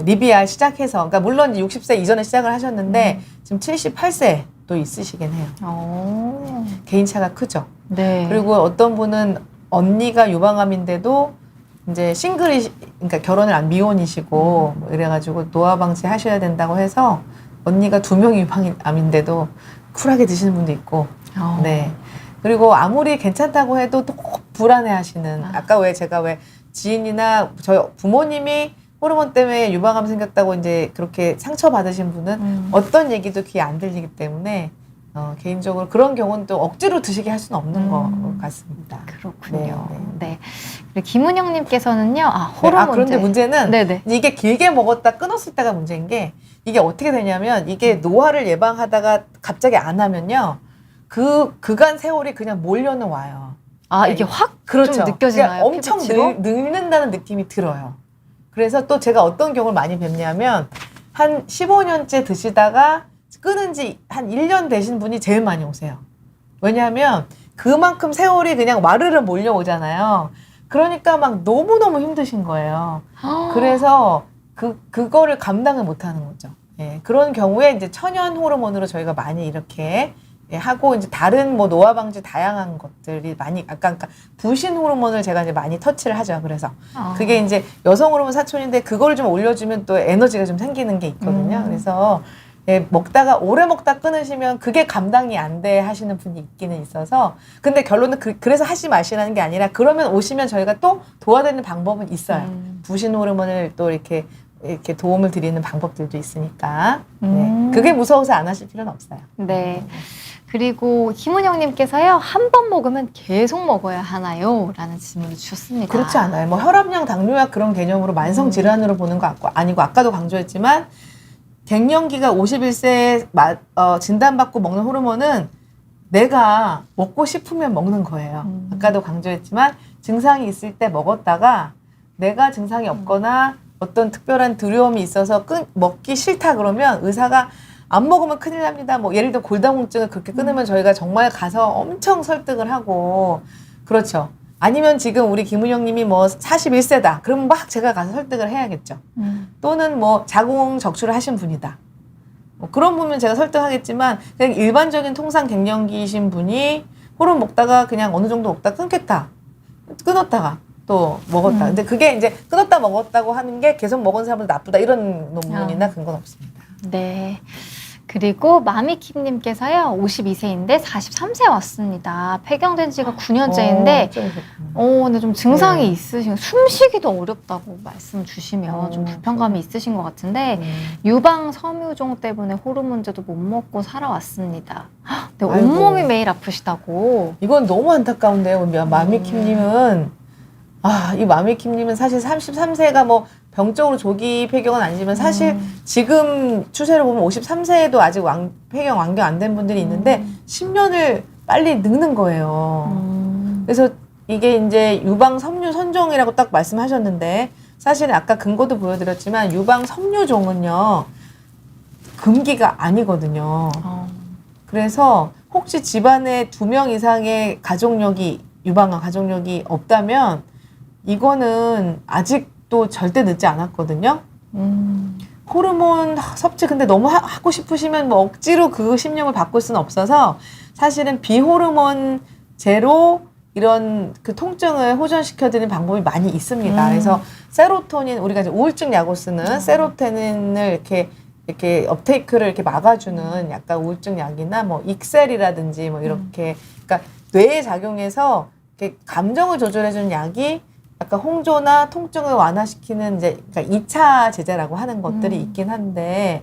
리비아 시작해서 그러니까 물론 60세 이전에 시작을 하셨는데 지금 78세도 있으시긴 해요. 개인차가 크죠. 네. 그리고 어떤 분은 언니가 유방암인데도 이제 그러니까 결혼을 안 미혼이시고 뭐 이래가지고 노화 방치 하셔야 된다고 해서 언니가 2명이 유방암인데도 쿨하게 드시는 분도 있고. 네. 그리고 아무리 괜찮다고 해도 또 불안해하시는. 아까 제가 지인이나 저희 부모님이 호르몬 때문에 유방암 생겼다고 이제 그렇게 상처받으신 분은 어떤 얘기도 귀에 안 들리기 때문에 개인적으로 그런 경우는 또 억지로 드시게 할 수는 없는 것 같습니다. 그렇군요. 네. 네. 그리고 김은영님께서는요, 호르몬제. 그런데 문제는 네네. 이게 길게 먹었다 끊었을 때가 문제인 게 이게 어떻게 되냐면 이게 노화를 예방하다가 갑자기 안 하면요. 그간 세월이 그냥 몰려는 와요. 이게 확 그렇죠. 좀 느껴지나요? 그러니까 엄청 늙는다는 느낌이 들어요. 그래서 또 제가 어떤 경우를 많이 뵙냐면 한 15년째 드시다가 끊은 지 한 1년 되신 분이 제일 많이 오세요. 왜냐하면 그만큼 세월이 그냥 와르르 몰려오잖아요. 그러니까 막 너무너무 힘드신 거예요. 그래서 그거를 감당을 못 하는 거죠. 예, 그런 경우에 이제 천연 호르몬으로 저희가 많이 이렇게 하고 이제 다른 뭐 노화 방지 다양한 것들이 많이 그러니까 부신 호르몬을 제가 이제 많이 터치를 하죠. 그래서 그게 이제 여성 호르몬 사촌인데 그걸 좀 올려주면 또 에너지가 좀 생기는 게 있거든요. 그래서 먹다가 오래 먹다 끊으시면 그게 감당이 안 돼 하시는 분이 있기는 있어서 근데 결론은 그래서 하지 마시라는 게 아니라 그러면 오시면 저희가 또 도와드리는 방법은 있어요. 부신 호르몬을 또 이렇게 도움을 드리는 방법들도 있으니까 네. 그게 무서워서 안 하실 필요는 없어요. 네. 그리고 김은영님께서요, 한 번 먹으면 계속 먹어야 하나요? 라는 질문을 주셨습니다. 그렇지 않아요. 뭐 혈압약, 당뇨약 그런 개념으로 만성 질환으로 보는 거 아니고 아까도 강조했지만 갱년기가 51세에 진단받고 먹는 호르몬은 내가 먹고 싶으면 먹는 거예요. 아까도 강조했지만 증상이 있을 때 먹었다가 내가 증상이 없거나 어떤 특별한 두려움이 있어서 먹기 싫다 그러면 의사가 안 먹으면 큰일 납니다. 뭐 예를 들어 골다공증을 그렇게 끊으면 저희가 정말 가서 엄청 설득을 하고 그렇죠. 아니면 지금 우리 김은영님이 뭐 41세다. 그러면 막 제가 가서 설득을 해야겠죠. 또는 뭐 자궁 적출을 하신 분이다. 뭐 그런 분은 제가 설득하겠지만 그냥 일반적인 통상 갱년기이신 분이 호르몬 먹다가 그냥 어느 정도 먹다가 끊겠다. 끊었다가 또 먹었다. 근데 그게 이제 끊었다 먹었다고 하는 게 계속 먹은 사람은 나쁘다. 이런 논문이나 근거는 없습니다. 네. 그리고 마미킴님께서요, 52세인데 43세 왔습니다. 폐경된 지가 9년째인데, 근데 좀 증상이 있으신, 숨쉬기도 어렵다고 말씀 주시면 좀 불편감이 있으신 것 같은데, 유방 섬유종 때문에 호르몬제도 못 먹고 살아왔습니다. 근데 온몸이 매일 아프시다고. 이건 너무 안타까운데요. 마미킴님은 이 마미킴님은 사실 33세가 뭐 병적으로 조기 폐경은 아니지만 사실 지금 추세를 보면 53세에도 아직 폐경 완경 안 된 분들이 있는데 10년을 빨리 늙는 거예요. 그래서 이게 이제 유방 섬유 선종이라고 딱 말씀하셨는데 사실은 아까 근거도 보여드렸지만 유방 섬유종은요 금기가 아니거든요. 그래서 혹시 집안에 2명 이상의 유방암 가족력이 없다면 이거는 아직도 절대 늦지 않았거든요. 호르몬 섭취 근데 너무 하고 싶으시면 뭐 억지로 그 신념을 바꿀 수는 없어서 사실은 비호르몬 제로 이런 그 통증을 호전시켜드리는 방법이 많이 있습니다. 그래서 세로토닌 우리가 이제 우울증 약으로 쓰는 세로토닌을 이렇게 업테이크를 이렇게 막아주는 약간 우울증 약이나 뭐 익셀이라든지 뭐 이렇게 그러니까 뇌에 작용해서 이렇게 감정을 조절해주는 약이 약간 홍조나 통증을 완화시키는 이제 그러니까 2차 제제라고 하는 것들이 있긴 한데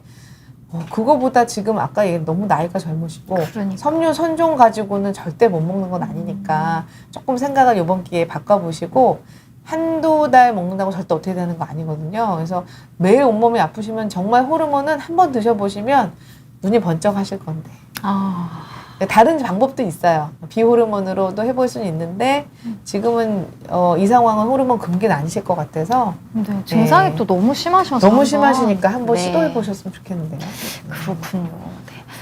그거보다 지금 아까 얘기 너무 나이가 젊으시고 그러니까. 섬유 선종 가지고는 절대 못 먹는 건 아니니까 조금 생각을 이번 기회에 바꿔보시고 한두 달 먹는다고 절대 어떻게 되는 거 아니거든요. 그래서 매일 온몸이 아프시면 정말 호르몬은 한번 드셔보시면 눈이 번쩍 하실 건데. 다른 방법도 있어요. 비호르몬으로도 해볼 수는 있는데 지금은 이 상황은 호르몬 금기는 아니실 것 같아서 네, 증상이 또 너무 심하셔서 너무 심하시니까 한번 네. 시도해 보셨으면 좋겠는데요. 그렇군요.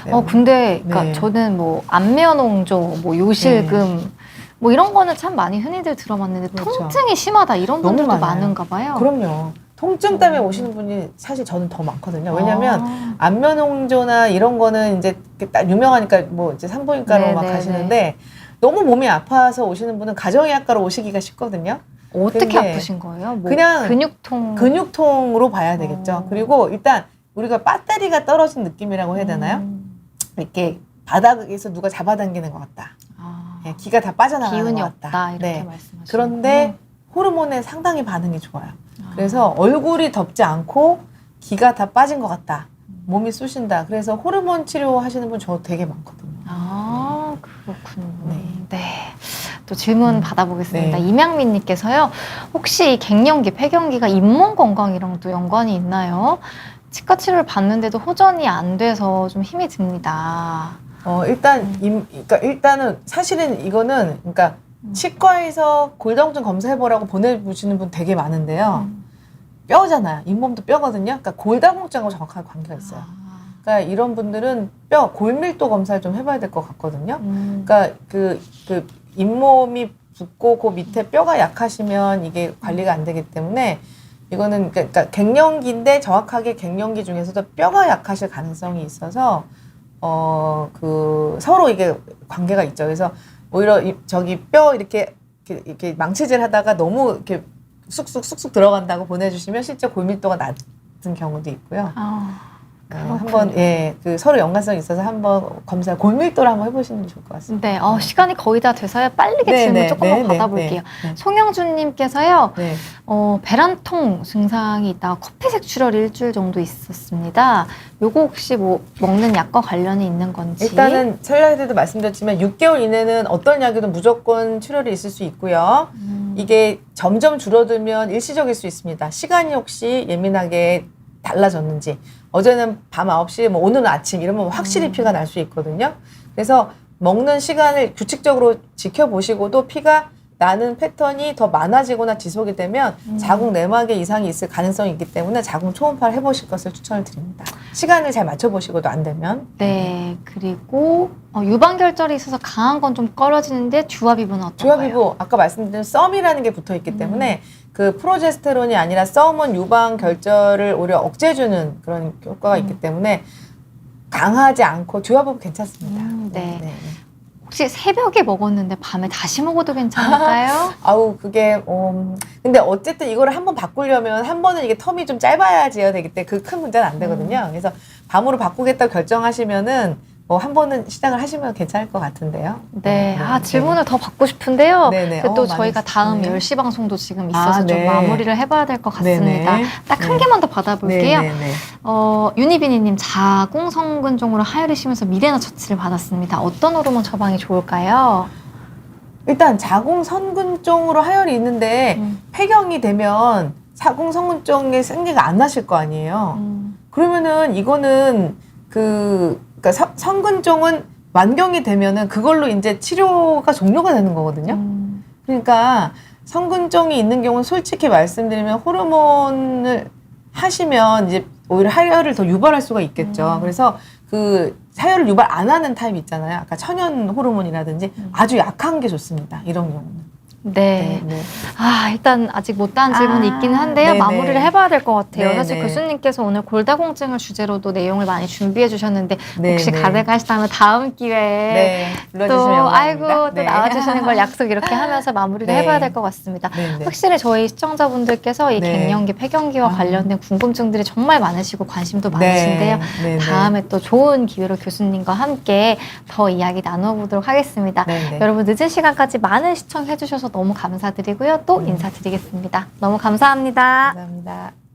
네. 네. 근데 그러니까 네. 저는 뭐 안면홍조, 뭐 요실금 뭐 이런 거는 참 많이 흔히들 들어봤는데 그렇죠. 통증이 심하다 이런 너무 분들도 많아요. 많은가 봐요. 그럼요. 통증 때문에 오시는 분이 사실 저는 더 많거든요. 왜냐면 안면홍조나 이런 거는 이제 딱 유명하니까 뭐 이제 산부인과로 막 가시는데 너무 몸이 아파서 오시는 분은 가정의학과로 오시기가 쉽거든요. 어떻게 근데 아프신 거예요? 뭐 그냥 근육통으로 봐야 되겠죠. 그리고 일단 우리가 배터리가 떨어진 느낌이라고 해야 되나요? 이렇게 바닥에서 누가 잡아당기는 것 같다. 네, 기가 다 빠져나가는 기운이 것 같다. 없다 이렇게 네. 말씀하시는 그런데 호르몬에 상당히 반응이 좋아요. 그래서 얼굴이 덥지 않고 기가 다 빠진 것 같다. 몸이 쑤신다. 그래서 호르몬 치료하시는 분 저 되게 많거든요. 그렇군요. 네. 또 질문 받아보겠습니다. 네. 이명민님께서요. 혹시 이 갱년기, 폐경기가 잇몸 건강이랑 또 연관이 있나요? 치과 치료를 받는데도 호전이 안 돼서 좀 힘이 듭니다. 일단은 사실은 이거는 그러니까 치과에서 골다공증 검사해보라고 보내주시는 분 되게 많은데요. 뼈잖아요. 잇몸도 뼈거든요. 그러니까 골다공증하고 정확하게 관계가 있어요. 그러니까 이런 분들은 골밀도 검사를 좀 해봐야 될 것 같거든요. 그러니까 그 잇몸이 붓고 그 밑에 뼈가 약하시면 이게 관리가 안 되기 때문에 이거는 그러니까 갱년기인데 정확하게 갱년기 중에서도 뼈가 약하실 가능성이 있어서 서로 이게 관계가 있죠. 그래서 오히려 뼈 이렇게 망치질 하다가 너무 이렇게 쑥쑥 들어간다고 보내주시면 실제 골밀도가 낮은 경우도 있고요. 한번 서로 연관성이 있어서 한번 골밀도를 한번 해보시는 게 좋을 것 같습니다. 네, 시간이 거의 다 돼서요. 빠르게 질문 조금만 받아볼게요. 송영준님께서요. 배란통 증상이 있다가 커피색 출혈이 일주일 정도 있었습니다. 요거 혹시 뭐 먹는 약과 관련이 있는 건지? 일단은 설날에도 말씀드렸지만 6개월 이내는 어떤 약이든 무조건 출혈이 있을 수 있고요. 이게 점점 줄어들면 일시적일 수 있습니다. 시간이 혹시 예민하게 달라졌는지 어제는 밤 9시 뭐 오늘은 아침 이러면 확실히 피가 날 수 있거든요. 그래서 먹는 시간을 규칙적으로 지켜보시고도 피가 나는 패턴이 더 많아지거나 지속이 되면 자궁 내막에 이상이 있을 가능성이 있기 때문에 자궁 초음파를 해보실 것을 추천을 드립니다. 시간을 잘 맞춰보시고도 안 되면. 네, 그리고 유방결절이 있어서 강한 건 좀 꺼려지는데 주화비부는 어떤가요? 주화비부 아까 말씀드린 썸이라는 게 붙어있기 때문에 그 프로제스테론이 아니라 썸은 유방결절을 오히려 억제해주는 그런 효과가 있기 때문에 강하지 않고 주화비부 괜찮습니다. 네. 혹시 새벽에 먹었는데 밤에 다시 먹어도 괜찮을까요? 그게 근데 어쨌든 이거를 한번 바꾸려면 한 번은 이게 텀이 좀 짧아야지요 되기 때문에 그 큰 문제는 안 되거든요. 그래서 밤으로 바꾸겠다고 결정하시면은 한 번은 시작을 하시면 괜찮을 것 같은데요. 네. 질문을 더 받고 싶은데요. 네네. 또 저희가 다음 10시 방송도 지금 있어서 좀 네. 마무리를 해봐야 될 것 같습니다. 네네. 딱 한 개만 더 받아볼게요. 네네네. 유니비니님 자궁성근종으로 하혈이시면서 미레나 처치를 받았습니다. 어떤 호르몬 처방이 좋을까요? 일단 자궁선근종으로 하혈이 있는데 폐경이 되면 사궁성근증의 생리가 안 나실 거 아니에요. 그러면은 이거는 그러니까 성근종은 만경이 되면은 그걸로 이제 치료가 종료가 되는 거거든요. 그러니까 성근종이 있는 경우는 솔직히 말씀드리면 호르몬을 하시면 이제 오히려 하혈을 더 유발할 수가 있겠죠. 그래서 그 하혈을 유발 안 하는 타입 있잖아요. 아까 천연 호르몬이라든지 아주 약한 게 좋습니다. 이런 경우는. 네. 네. 아, 일단 아직 못다한 질문이 있기는 한데요. 네네. 마무리를 해봐야 될 것 같아요. 네네. 사실 교수님께서 오늘 골다공증을 주제로도 내용을 많이 준비해 주셨는데 혹시 네네. 가능하시다면 다음 기회에 네. 불러주시면 또 영광입니다. 아이고 또 네. 나와주시는 걸 약속 이렇게 하면서 마무리를 네. 해봐야 될 것 같습니다. 네네. 확실히 저희 시청자분들께서 이 네. 갱년기, 폐경기와 아. 관련된 궁금증들이 정말 많으시고 관심도 많으신데요. 네네. 다음에 또 좋은 기회로 교수님과 함께 더 이야기 나눠보도록 하겠습니다. 네네. 여러분 늦은 시간까지 많은 시청해주셔서 너무 감사드리고요. 또 인사드리겠습니다. 너무 감사합니다. 감사합니다.